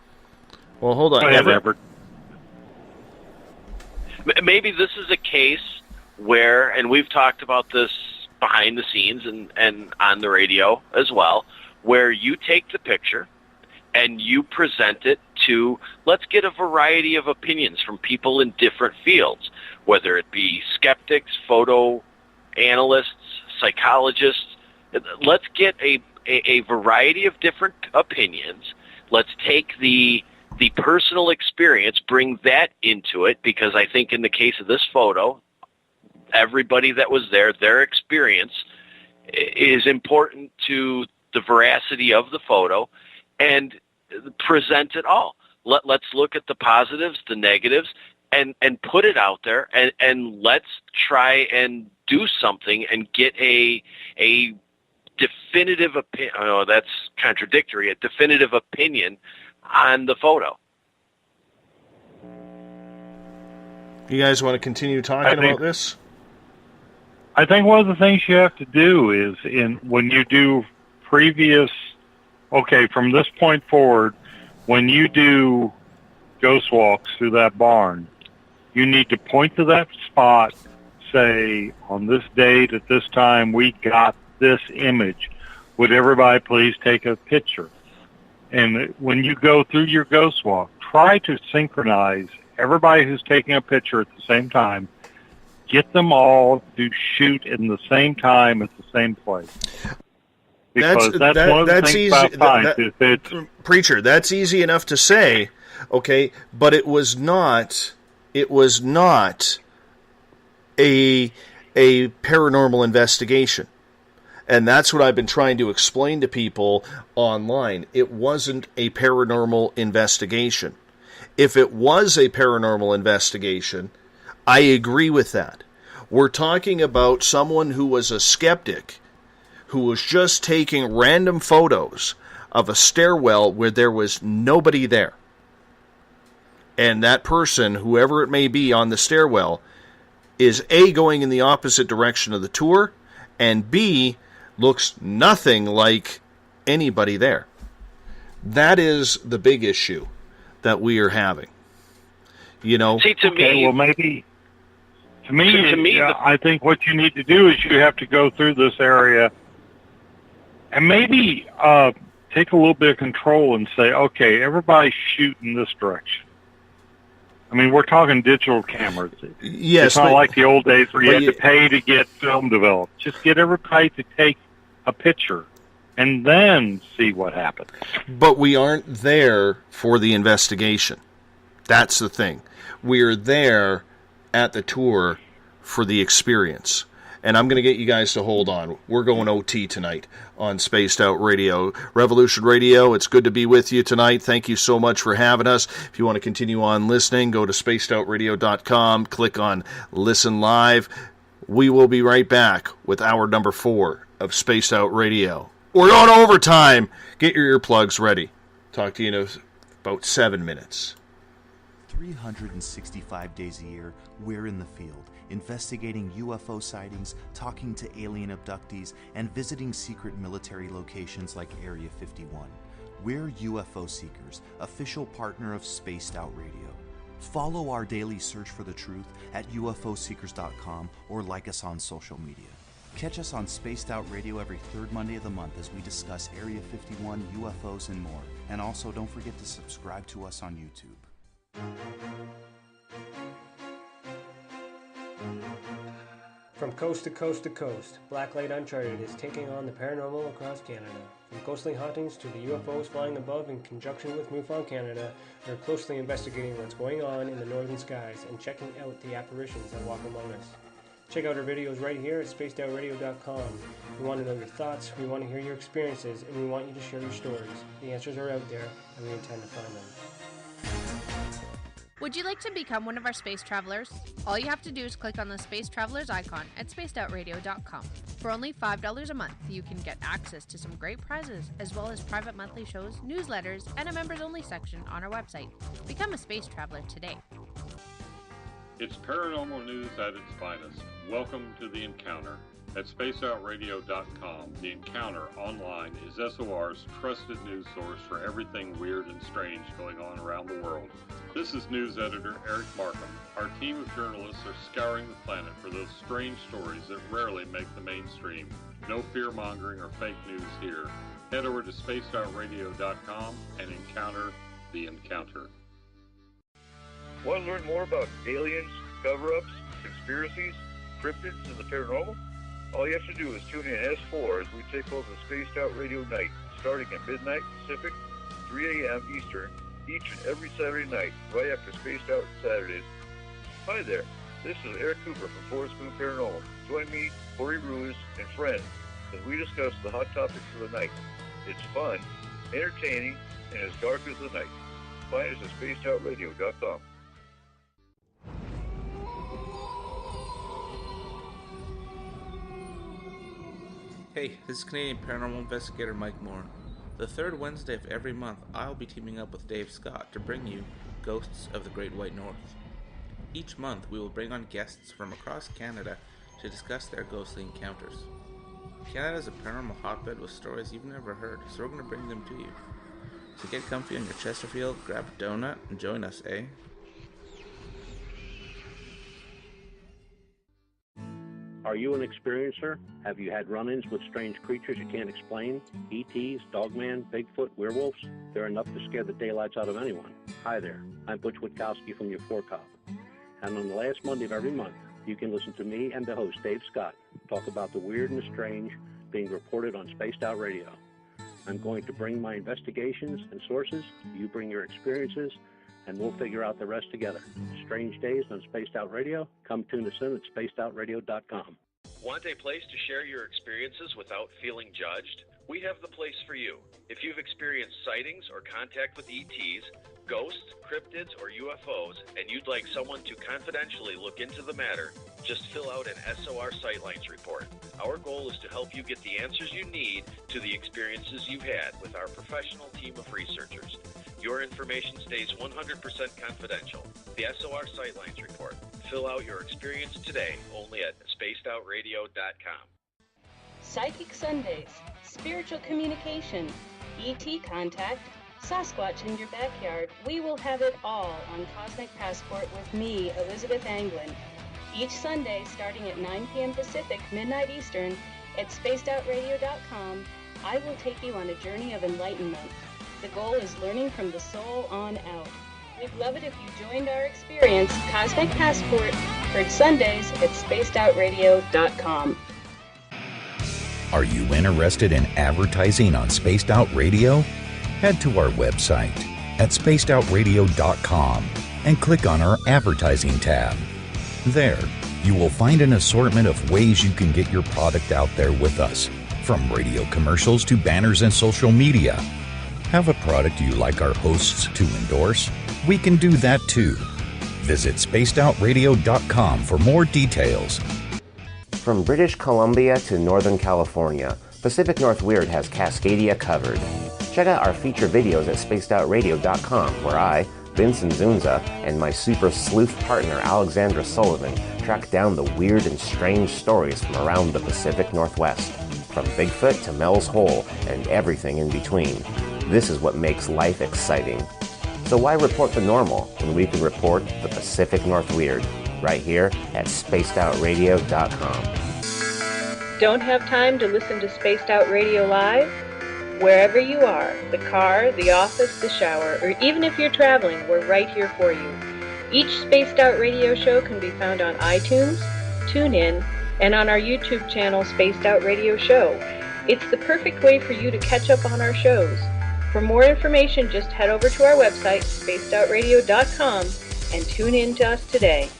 Speaker 2: Well, hold on.
Speaker 8: Go ahead, Everett.
Speaker 3: Maybe this is a case where, and we've talked about this behind the scenes and on the radio as well, where you take the picture and you present it to, let's get a variety of opinions from people in different fields, whether it be skeptics, photo analysts, psychologists. Let's get a variety of different opinions. Let's take the personal experience, bring that into it, because I think in the case of this photo, everybody that was there, their experience is important to the veracity of the photo, and present it all. Let's look at the positives, the negatives, and put it out there, and let's try and do something and get a definitive opinion. Oh, that's contradictory. A definitive opinion on the photo.
Speaker 2: You guys want to continue talking about this?
Speaker 8: I think one of the things you have to do is when you do from this point forward, when you do ghost walks through that barn, you need to point to that spot, say, on this date at this time, we got this image. Would everybody please take a picture? And when you go through your ghost walk, try to synchronize everybody who's taking a picture at the same time. Get them all to shoot in the same time at the same place. Because that's one of the things about science.
Speaker 2: Preacher, that's easy enough to say, okay, but it was not a paranormal investigation. And that's what I've been trying to explain to people online. It wasn't a paranormal investigation. If it was a paranormal investigation, I agree with that. We're talking about someone who was a skeptic, who was just taking random photos of a stairwell where there was nobody there. And that person, whoever it may be on the stairwell, is A, going in the opposite direction of the tour, and B, looks nothing like anybody there. That is the big issue that we are having. You know?
Speaker 3: See, to me,
Speaker 8: I think what you need to do is you have to go through this area and maybe take a little bit of control and say, okay, everybody shoot in this direction. I mean, we're talking digital cameras.
Speaker 2: Yes,
Speaker 8: it's not
Speaker 2: but,
Speaker 8: like the old days where you had
Speaker 2: you,
Speaker 8: to pay to get film developed. Just get everybody to take a picture and then see what happens.
Speaker 2: But we aren't there for the investigation. That's the thing. We're there at the tour for the experience. And I'm going to get you guys to hold on. We're going OT tonight on Spaced Out Radio. Revolution Radio, it's good to be with you tonight. Thank you so much for having us. If you want to continue on listening, go to spacedoutradio.com, click on Listen Live. We will be right back with hour number 4 of Spaced Out Radio. We're on overtime. Get your earplugs ready. Talk to you in about 7 minutes.
Speaker 11: 365 days a year, we're in the field, investigating UFO sightings, talking to alien abductees, and visiting secret military locations like Area 51. We're UFO Seekers, official partner of Spaced Out Radio. Follow our daily search for the truth at ufoseekers.com or like us on social media. Catch us on Spaced Out Radio every third Monday of the month as we discuss Area 51, UFOs, and more. And also, don't forget to subscribe to us on YouTube.
Speaker 9: From coast to coast to coast, Blacklight Uncharted is taking on the paranormal across Canada. From ghostly hauntings to the UFOs flying above in conjunction with MUFON Canada, we're closely investigating what's going on in the northern skies and checking out the apparitions that walk among us. Check out our videos right here at spacedoutradio.com. We want to know your thoughts, we want to hear your experiences, and we want you to share your stories. The answers are out there, and we intend to find them.
Speaker 5: Would you like to become one of our space travelers? All you have to do is click on the Space Travelers icon at spacedoutradio.com. For only $5 a month, you can get access to some great prizes, as well as private monthly shows, newsletters, and a members-only section on our website. Become a space traveler today.
Speaker 13: It's paranormal news at its finest. Welcome to The Encounter. At spaceoutradio.com, The Encounter Online is SOR's trusted news source for everything weird and strange going on around the world. This is news editor Eric Markham. Our team of journalists are scouring the planet for those strange stories that rarely make the mainstream. No fear-mongering or fake news here. Head over to spaceoutradio.com and encounter The Encounter.
Speaker 14: Want to learn more about aliens, cover-ups, conspiracies, cryptids, and the paranormal? All you have to do is tune in S4 as we take over the Spaced Out Radio night, starting at midnight Pacific, 3 a.m. Eastern, each and every Saturday night, right after Spaced Out Saturdays. Hi there, this is Eric Cooper from Forest Moon Paranormal. Join me, Corey Ruiz, and friends as we discuss the hot topics of the night. It's fun, entertaining, and as dark as the night. Find us at spacedoutradio.com.
Speaker 15: Hey, this is Canadian Paranormal Investigator Mike Moore. The third Wednesday of every month, I'll be teaming up with Dave Scott to bring you Ghosts of the Great White North. Each month, we will bring on guests from across Canada to discuss their ghostly encounters. Canada is a paranormal hotbed with stories you've never heard, so we're going to bring them to you. So get comfy on your Chesterfield, grab a donut, and join us, eh?
Speaker 16: Are you an experiencer? Have you had run-ins with strange creatures you can't explain? ETs, Dogman, Bigfoot, werewolves? They're enough to scare the daylights out of anyone. Hi there, I'm Butch Witkowski from your 4-Cop. And on the last Monday of every month, you can listen to me and the host, Dave Scott, talk about the weird and the strange being reported on Spaced Out Radio. I'm going to bring my investigations and sources, you bring your experiences, and we'll figure out the rest together. Strange Days on Spaced Out Radio. Come tune us in at spacedoutradio.com.
Speaker 17: Want a place to share your experiences without feeling judged? We have the place for you. If you've experienced sightings or contact with ETs, ghosts, cryptids, or UFOs, and you'd like someone to confidentially look into the matter, just fill out an SOR Sightlines report. Our goal is to help you get the answers you need to the experiences you've had with our professional team of researchers. Your information stays 100% confidential. The SOR Sightlines report. Fill out your experience today only at spacedoutradio.com.
Speaker 20: Psychic Sundays, spiritual communication, ET contact, Sasquatch in your backyard. We will have it all on Cosmic Passport with me, Elizabeth Anglin. Each Sunday, starting at 9 p.m. Pacific, midnight Eastern, at spacedoutradio.com, I will take you on a journey of enlightenment. The goal is learning from the soul on out. We'd love it if you joined our experience. Cosmic Passport, heard Sundays at spacedoutradio.com.
Speaker 18: Are you interested in advertising on Spaced Out Radio? Head to our website at spacedoutradio.com and click on our advertising tab. There, you will find an assortment of ways you can get your product out there with us, from radio commercials to banners and social media. Have a product you like our hosts to endorse? We can do that too. Visit spacedoutradio.com for more details.
Speaker 19: From British Columbia to Northern California, Pacific North Weird has Cascadia covered. Check out our feature videos at spacedoutradio.com, where I, Vincent Zunza, and my super sleuth partner Alexandra Sullivan track down the weird and strange stories from around the Pacific Northwest, from Bigfoot to Mel's Hole and everything in between. This is what makes life exciting. So why report the normal when we can report the Pacific North Weird right here at spacedoutradio.com.
Speaker 20: Don't have time to listen to Spaced Out Radio live? Wherever you are, the car, the office, the shower, or even if you're traveling, we're right here for you. Each Spaced Out Radio show can be found on iTunes, TuneIn, and on our YouTube channel, Spaced Out Radio Show. It's the perfect way for you to catch up on our shows. For more information, just head over to our website, spacedoutradio.com, and tune in to us today.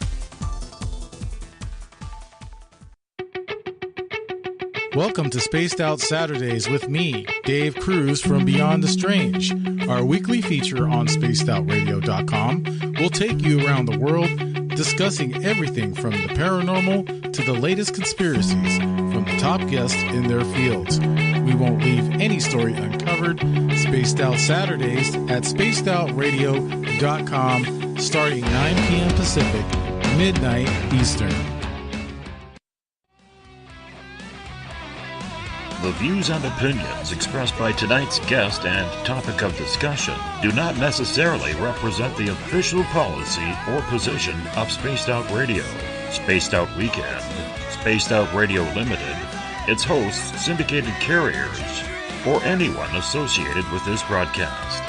Speaker 21: Welcome to Spaced Out Saturdays with me, Dave Cruz from Beyond the Strange. Our weekly feature on spacedoutradio.com will take you around the world discussing everything from the paranormal to the latest conspiracies from the top guests in their fields. We won't leave any story uncovered. Spaced Out Saturdays at spacedoutradio.com starting 9 p.m. Pacific, midnight Eastern.
Speaker 1: The views and opinions expressed by tonight's guest and topic of discussion do not necessarily represent the official policy or position of Spaced Out Radio, Spaced Out Weekend, Spaced Out Radio Limited, its hosts, syndicated carriers, or anyone associated with this broadcast.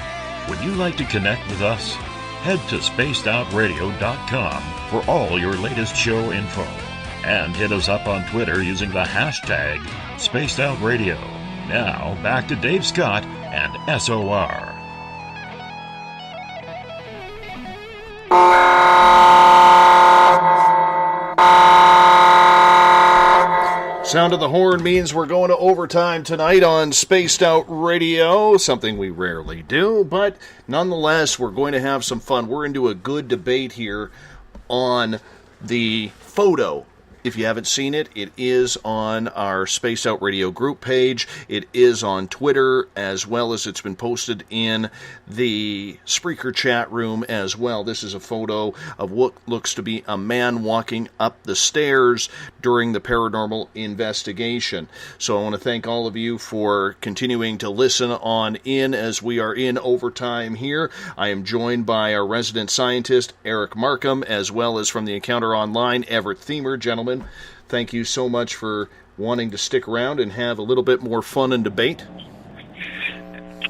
Speaker 1: Would you like to connect with us? Head to spacedoutradio.com for all your latest show info. And hit us up on Twitter using the hashtag SpacedOutRadio. Now, back to Dave Scott and SOR.
Speaker 2: Sound of the horn means we're going to overtime tonight on Spaced Out Radio, something we rarely do, but nonetheless, we're going to have some fun. We're into a good debate here on the photo. If you haven't seen it, it is on our Spaced Out Radio group page. It is on Twitter, as well as it's been posted in the Spreaker chat room as well. This is a photo of what looks to be a man walking up the stairs during the paranormal investigation. So I want to thank all of you for continuing to listen on in as we are in overtime here. I am joined by our resident scientist, Eric Markham, as well as from the Encounter Online, Everett Thiemer. Gentlemen, thank you so much for wanting to stick around and have a little bit more fun and debate.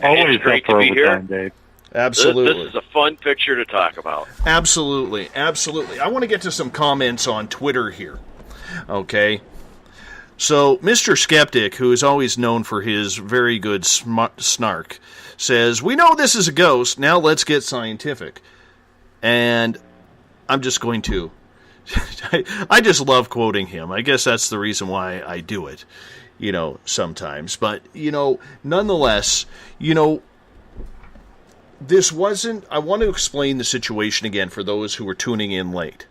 Speaker 8: Always
Speaker 3: It's great
Speaker 8: up for
Speaker 3: to be here.
Speaker 8: overtime, Dave.
Speaker 2: Absolutely.
Speaker 3: This is a fun picture to talk about.
Speaker 2: Absolutely. Absolutely. I want to get to some comments on Twitter here. Okay. So, Mr. Skeptic, who is always known for his very good snark, says, "We know this is a ghost. Now let's get scientific." And I'm just going to... I just love quoting him. I guess that's the reason why I do it, sometimes. But, nonetheless, this wasn't... I want to explain the situation again for those who are tuning in late.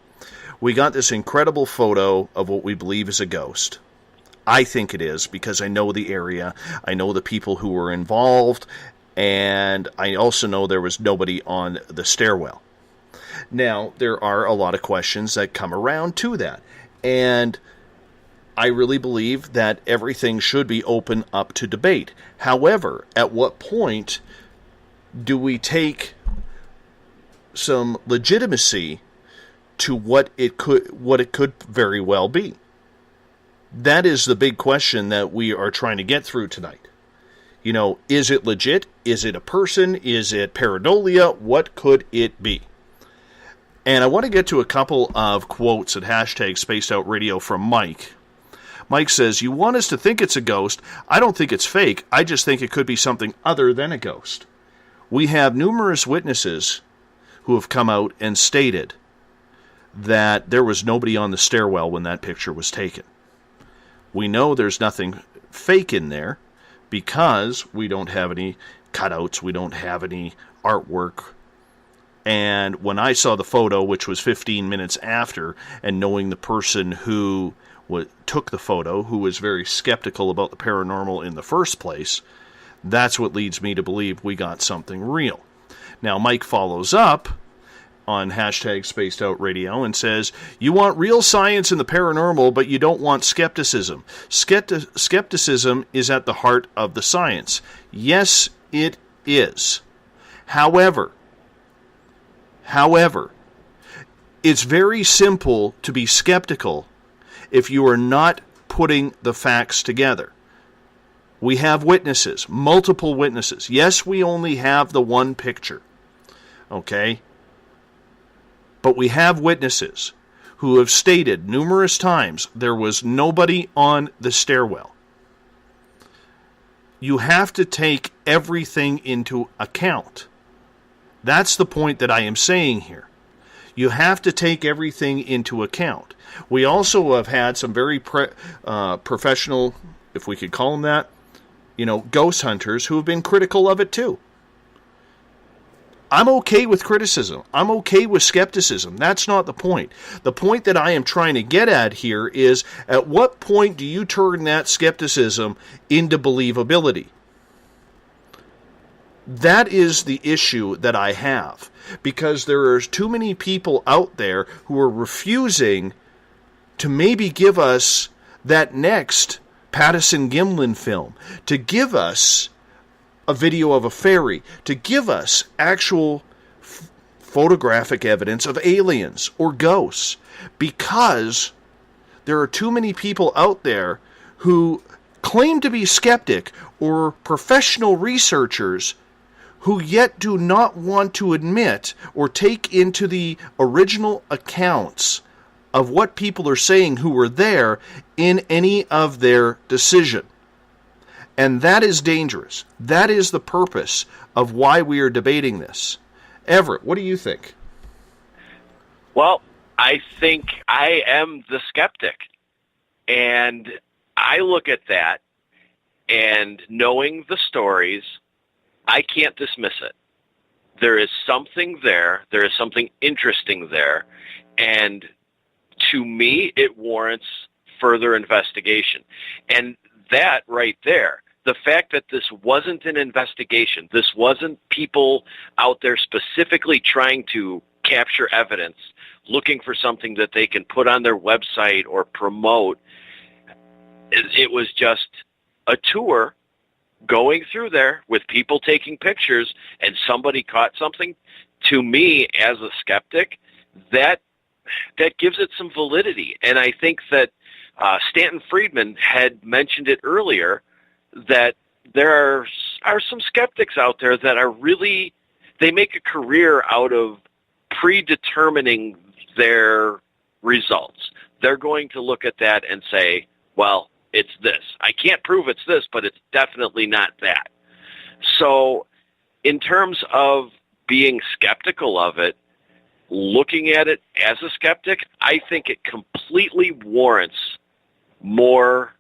Speaker 2: We got this incredible photo of what we believe is a ghost. I think it is because I know the area, I know the people who were involved, and I also know there was nobody on the stairwell. Now, there are a lot of questions that come around to that, and I really believe that everything should be open up to debate. However, at what point do we take some legitimacy to what it could very well be? That is the big question that we are trying to get through tonight. Is it legit? Is it a person? Is it pareidolia? What could it be? And I want to get to a couple of quotes at hashtag Spaced Out Radio from Mike. Mike says, "You want us to think it's a ghost? I don't think it's fake. I just think it could be something other than a ghost. We have numerous witnesses who have come out and stated that there was nobody on the stairwell when that picture was taken. We know there's nothing fake in there because we don't have any cutouts, we don't have any artwork. And when I saw the photo, which was 15 minutes after, and knowing the person who took the photo, who was very skeptical about the paranormal in the first place, that's what leads me to believe we got something real." Now, Mike follows up on hashtag Spaced Out Radio and says, "You want real science in the paranormal, but you don't want skepticism. Skepticism is at the heart of the science." Yes, it is. However, it's very simple to be skeptical if you are not putting the facts together. We have witnesses, multiple witnesses. Yes, we only have the one picture, okay? But we have witnesses who have stated numerous times there was nobody on the stairwell. You have to take everything into account. That's the point that I am saying here. You have to take everything into account. We also have had some very professional, if we could call them that, ghost hunters who have been critical of it too. I'm okay with criticism. I'm okay with skepticism. That's not the point. The point that I am trying to get at here is, at what point do you turn that skepticism into believability? That is the issue that I have, because there are too many people out there who are refusing to maybe give us that next Patterson Gimlin film, to give us a video of a fairy, to give us actual photographic evidence of aliens or ghosts, because there are too many people out there who claim to be skeptic or professional researchers who yet do not want to admit or take into the original accounts of what people are saying who were there in any of their decision. And that is dangerous. That is the purpose of why we are debating this. Everett, what do you think?
Speaker 3: Well, I think I am the skeptic. And I look at that, and knowing the stories, I can't dismiss it. There is something there. There is something interesting there. And to me, it warrants further investigation. And that right there, the fact that this wasn't an investigation, this wasn't people out there specifically trying to capture evidence, looking for something that they can put on their website or promote. It was just a tour going through there with people taking pictures, and somebody caught something. To me, as a skeptic, that gives it some validity. And I think that Stanton Friedman had mentioned it earlier, that there are some skeptics out there that are really, they make a career out of predetermining their results. They're going to look at that and say, well, it's this. I can't prove it's this, but it's definitely not that. So in terms of being skeptical of it, looking at it as a skeptic, I think it completely warrants more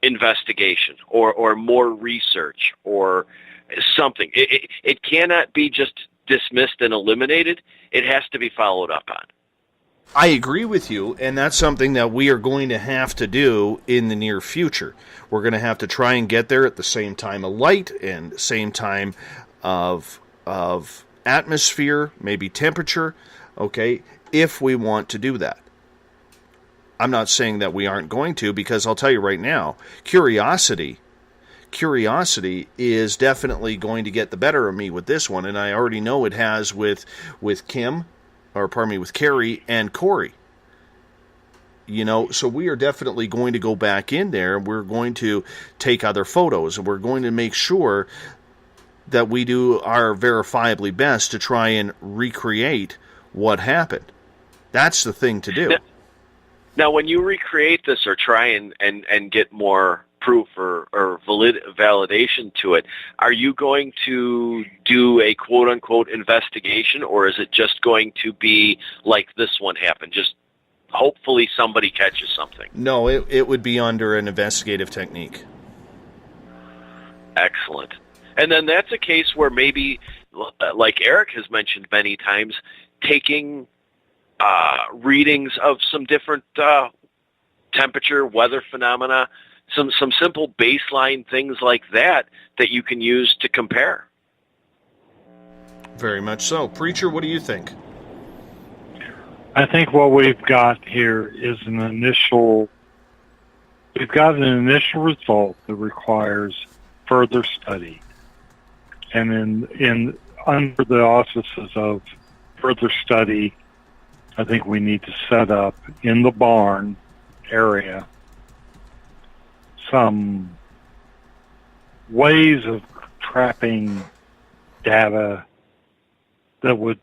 Speaker 3: investigation or more research or something. It cannot be just dismissed and eliminated. It has to be followed up on.
Speaker 2: I agree with you, and that's something that we are going to have to do in the near future. We're going to have to try and get there at the same time of light and same time of atmosphere, maybe temperature, okay, if we want to do that. I'm not saying that we aren't going to, because I'll tell you right now, curiosity is definitely going to get the better of me with this one, and I already know it has with Carrie and Corey. So we are definitely going to go back in there, and we're going to take other photos, and we're going to make sure that we do our verifiably best to try and recreate what happened. That's the thing to do.
Speaker 3: Now, when you recreate this or try and get more proof or validation to it, are you going to do a quote-unquote investigation, or is it just going to be like this one happened, just hopefully somebody catches something?
Speaker 2: No, it would be under an investigative technique.
Speaker 3: Excellent. And then that's a case where maybe, like Eric has mentioned many times, taking readings of some different temperature, weather phenomena, some simple baseline things like that you can use to compare.
Speaker 2: Very much so. Preacher, what do you think?
Speaker 8: I think what we've got here is we've got an initial result that requires further study. And in under the auspices of further study, I think we need to set up in the barn area some ways of trapping data that would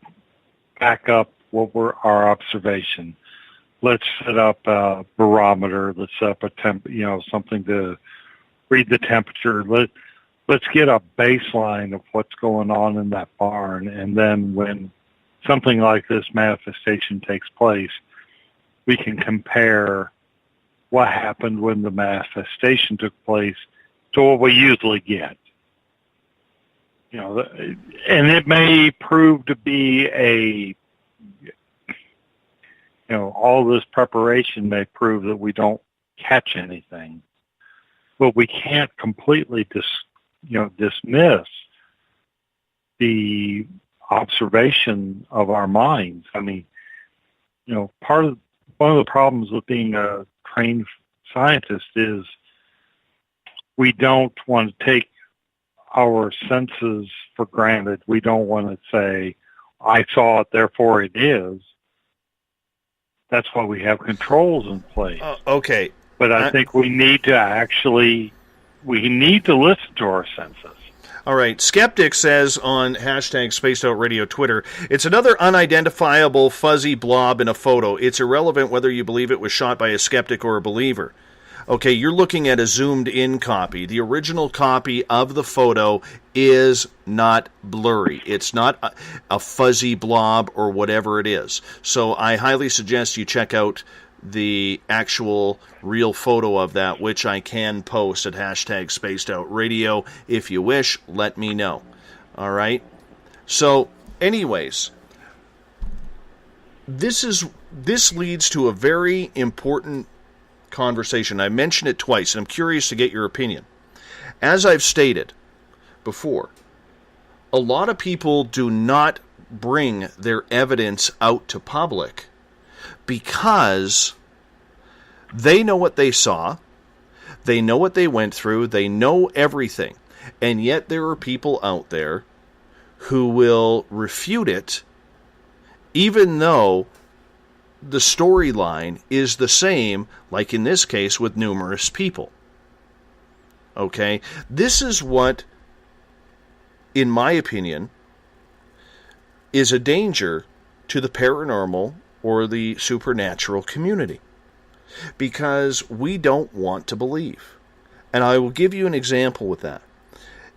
Speaker 8: back up what were our observation. Let's set up a barometer. Let's set up something to read the temperature. Let's get a baseline of what's going on in that barn, and then when something like this manifestation takes place, we can compare what happened when the manifestation took place to what we usually get. And it may prove to be all this preparation may prove that we don't catch anything, but we can't completely dismiss the observation of our minds. I mean, one of the problems with being a trained scientist is we don't want to take our senses for granted. We don't want to say, I saw it, therefore it is. That's why we have controls in place.
Speaker 2: Okay.
Speaker 8: But I think we need to listen to our senses.
Speaker 2: All right. Skeptic says on hashtag Spaced Out Radio Twitter, it's another unidentifiable fuzzy blob in a photo. It's irrelevant whether you believe it was shot by a skeptic or a believer. Okay, you're looking at a zoomed-in copy. The original copy of the photo is not blurry. It's not a fuzzy blob or whatever it is. So I highly suggest you check out the actual real photo of that, which I can post at hashtag Spaced Out Radio. If you wish, let me know. All right? So, anyways, this leads to a very important conversation. I mentioned it twice, and I'm curious to get your opinion. As I've stated before, a lot of people do not bring their evidence out to public because they know what they saw, they know what they went through, they know everything, and yet there are people out there who will refute it even though the storyline is the same, like in this case with numerous people. Okay? This is what, in my opinion, is a danger to the paranormal or the supernatural community. Because we don't want to believe. And I will give you an example with that.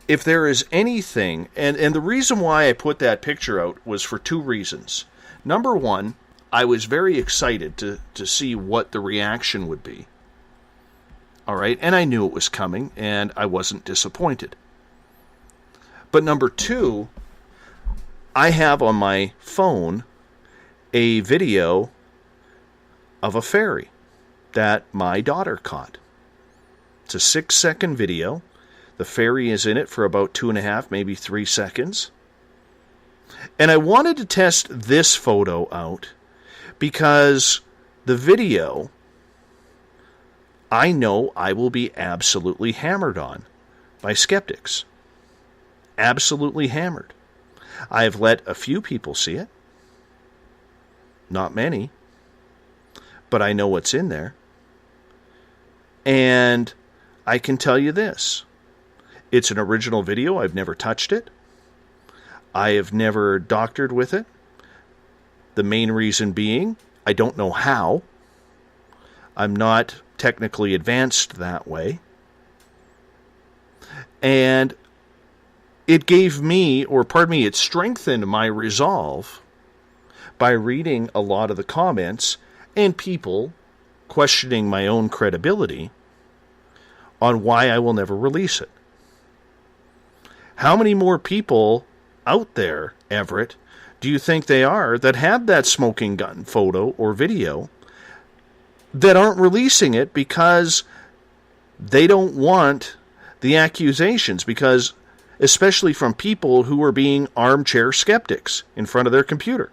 Speaker 2: If there is anything, and the reason why I put that picture out was for two reasons. Number one, I was very excited to see what the reaction would be. All right, and I knew it was coming, and I wasn't disappointed. But number two, I have on my phone a video of a fairy that my daughter caught. It's a 6-second video. The fairy is in it for about 2.5, maybe 3 seconds. And I wanted to test this photo out because the video, I know I will be absolutely hammered on by skeptics. Absolutely hammered. I have let a few people see it. Not many. but I know what's in there. And I can tell you this. It's an original video. I've never touched it. I have never doctored with it. The main reason being, I don't know how. I'm not technically advanced that way. And it gave me, or pardon me, it strengthened my resolve by reading a lot of the comments and people questioning my own credibility on why I will never release it. How many more people out there, Everett, do you think they are that have that smoking gun photo or video that aren't releasing it because they don't want the accusations, because especially from people who are being armchair skeptics in front of their computer?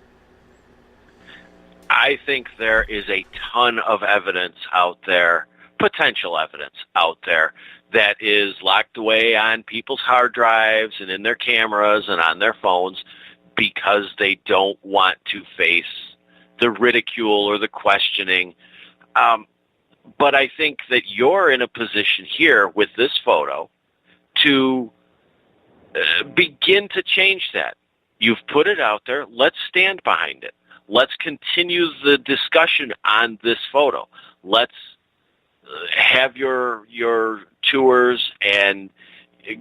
Speaker 3: I think there is a ton of evidence out there, potential evidence out there, that is locked away on people's hard drives and in their cameras and on their phones because they don't want to face the ridicule or the questioning. But I think that you're in a position here with this photo to begin to change that. You've put it out there. Let's stand behind it. Let's continue the discussion on this photo. Let's have your tours and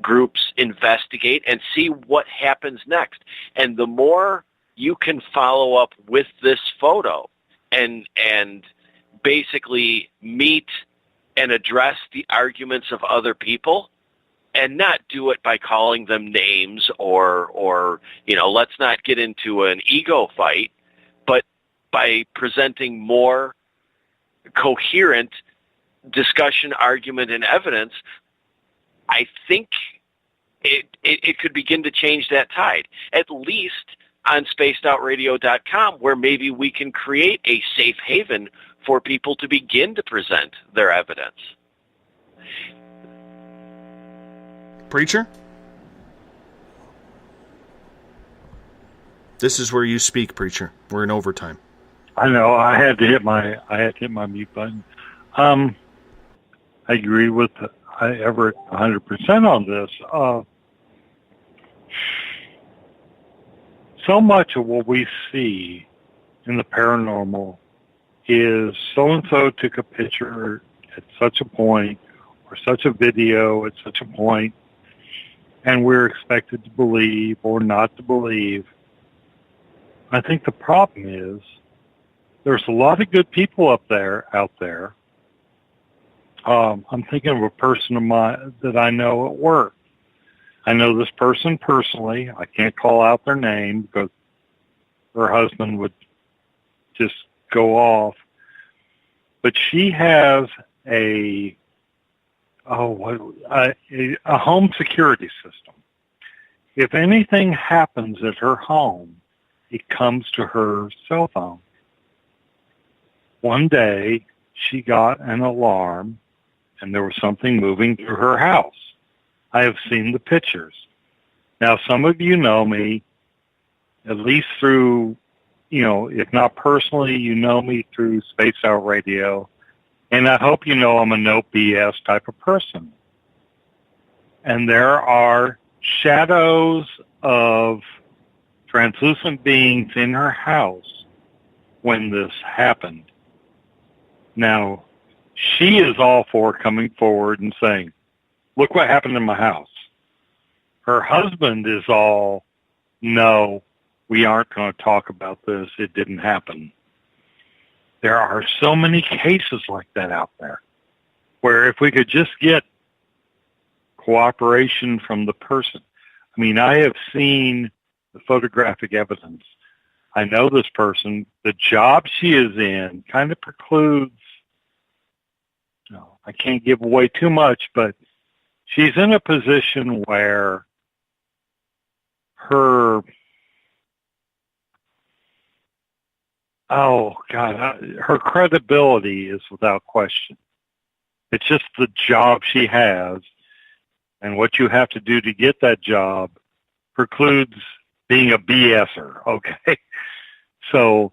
Speaker 3: groups investigate and see what happens next. And the more you can follow up with this photo and basically meet and address the arguments of other people, and not do it by calling them names or let's not get into an ego fight, but by presenting more coherent discussion, argument, and evidence, I think it could begin to change that tide, at least on spacedoutradio.com, where maybe we can create a safe haven for people to begin to present their evidence.
Speaker 2: Preacher? This is where you speak, Preacher. We're in overtime.
Speaker 8: I know. I had to hit my mute button. I agree with Everett 100% on this. So much of what we see in the paranormal is so-and-so took a picture at such a point or such a video at such a point, and we're expected to believe or not to believe. I think the problem is there's a lot of good people out there. I'm thinking of a person of mine that I know at work. I know this person personally. I can't call out their name because her husband would just go off. But she has a home security system. If anything happens at her home, it comes to her cell phone. One day, she got an alarm, and there was something moving through her house. I have seen the pictures. Now, some of you know me, at least through, if not personally, you know me through Spaced Out Radio. And I hope you know I'm a no BS type of person. And there are shadows of translucent beings in her house when this happened. Now, she is all for coming forward and saying, look what happened in my house. Her husband is all, no, we aren't going to talk about this. It didn't happen. There are so many cases like that out there where if we could just get cooperation from the person. I mean, I have seen the photographic evidence. I know this person. The job she is in kind of precludes, I can't give away too much, but she's in a position where her credibility is without question. It's just the job she has, and what you have to do to get that job precludes being a BSer, okay? So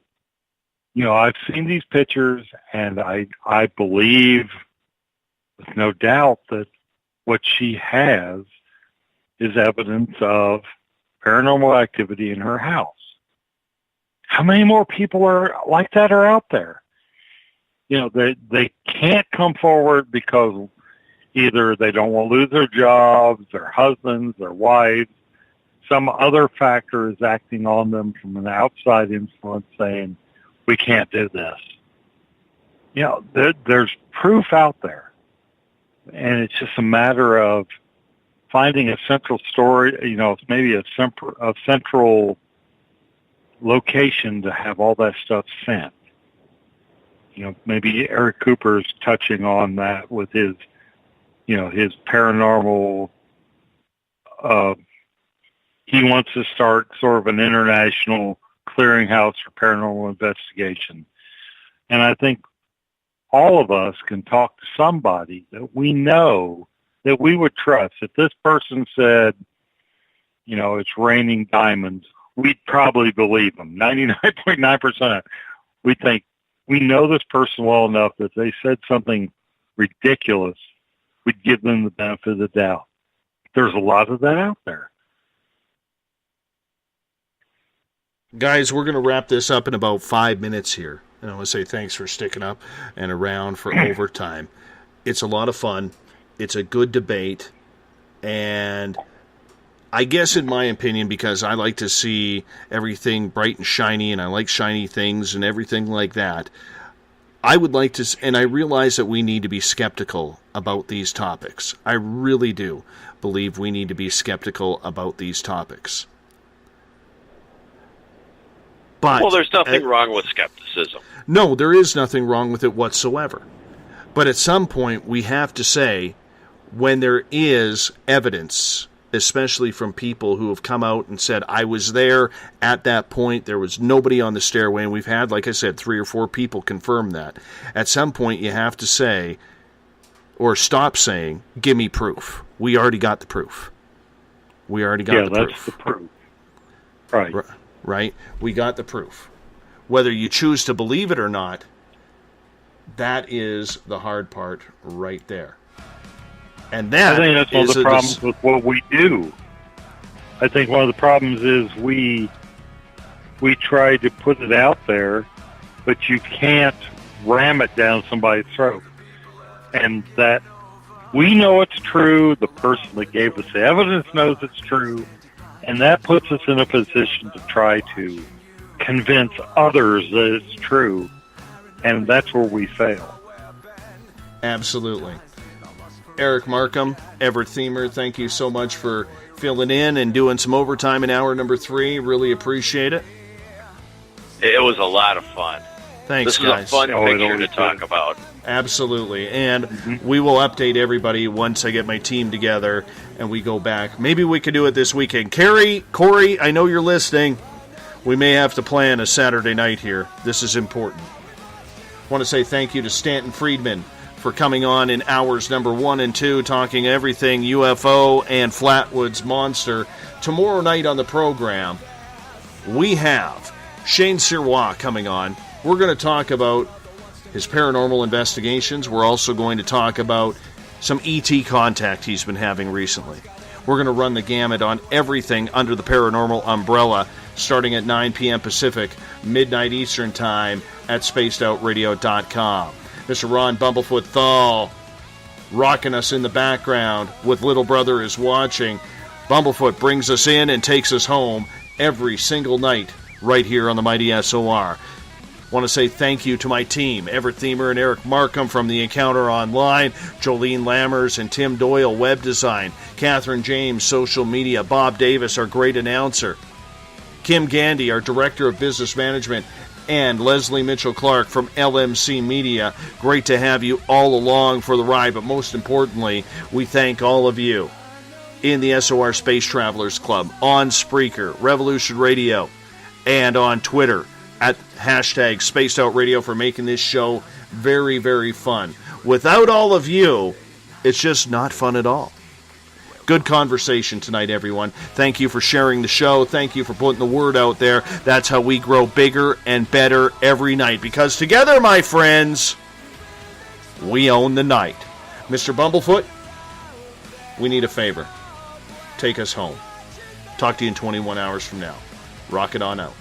Speaker 8: I've seen these pictures, and I believe with no doubt that what she has is evidence of paranormal activity in her house. How many more people are like that are out there? They can't come forward because either they don't want to lose their jobs, their husbands, their wives. Some other factor is acting on them from an outside influence saying, we can't do this. There's proof out there. And it's just a matter of finding a central story, maybe a central location to have all that stuff sent. Maybe Eric Cooper's touching on that with his paranormal, he wants to start sort of an international clearinghouse for paranormal investigation. And I think all of us can talk to somebody that we know that we would trust. If this person said, it's raining diamonds, we'd probably believe them. 99.9%. We think we know this person well enough that if they said something ridiculous, we'd give them the benefit of the doubt. There's a lot of that out there.
Speaker 2: Guys, we're going to wrap this up in about 5 minutes here. And I want to say thanks for sticking up and around for overtime. It's a lot of fun. It's a good debate. And I guess in my opinion, because I like to see everything bright and shiny, and I like shiny things and everything like that, I would like to, and I realize that we need to be skeptical about these topics. I really do believe we need to be skeptical about these topics. But,
Speaker 3: there's nothing wrong with skepticism.
Speaker 2: No, there is nothing wrong with it whatsoever. But at some point, we have to say, when there is evidence, especially from people who have come out and said, I was there at that point, there was nobody on the stairway, and we've had, like I said, 3 or 4 people confirm that. At some point, you have to say, or stop saying, give me proof. We already got the proof. We already got the proof.
Speaker 8: Yeah, that's the proof. Right.
Speaker 2: Right? We got the proof. Whether you choose to believe it or not, that is the hard part right there. And that
Speaker 8: I think that's one of the problems with what we do. I think one of the problems is we try to put it out there, but you can't ram it down somebody's throat. And that we know it's true, the person that gave us the evidence knows it's true, and that puts us in a position to try to convince others that it's true, and that's where we fail.
Speaker 2: Absolutely. Eric Markham, Everett Thiemer, thank you so much for filling in and doing some overtime in hour number 3. Really appreciate it.
Speaker 3: It was a lot of fun.
Speaker 2: Thanks,
Speaker 3: guys. This is a fun picture to talk about.
Speaker 2: Absolutely. And we will update everybody once I get my team together and we go back. Maybe we could do it this weekend. Corey, I know you're listening. We may have to plan a Saturday night here. This is important. I want to say thank you to Stanton Friedman for coming on in hours number 1 and 2, talking everything UFO and Flatwoods Monster. Tomorrow night on the program, we have Shane Sirois coming on. We're going to talk about his paranormal investigations. We're also going to talk about some ET contact he's been having recently. We're going to run the gamut on everything under the paranormal umbrella, starting at 9 p.m. Pacific, midnight Eastern Time at spacedoutradio.com. Mr. Ron Bumblefoot THAL rocking us in the background with Little Brother is Watching. Bumblefoot brings us in and takes us home every single night right here on the Mighty SOR. Want to say thank you to my team, Everett Thiemer and Eric Markham from The Encounter Online, Jolene Lammers and Tim Doyle, Web Design, Catherine James, Social Media, Bob Davis, our great announcer, Kim Gandy, our Director of Business Management, and Leslie Mitchell-Clark from LMC Media. Great to have you all along for the ride, but most importantly, we thank all of you in the SOR Space Travelers Club, on Spreaker, Revolution Radio, and on Twitter at hashtag Spaced Out Radio for making this show very, very fun. Without all of you, it's just not fun at all. Good conversation tonight, everyone. Thank you for sharing the show. Thank you for putting the word out there. That's how we grow bigger and better every night. Because together, my friends, we own the night. Mr. Bumblefoot, we need a favor. Take us home. Talk to you in 21 hours from now. Rock it on out.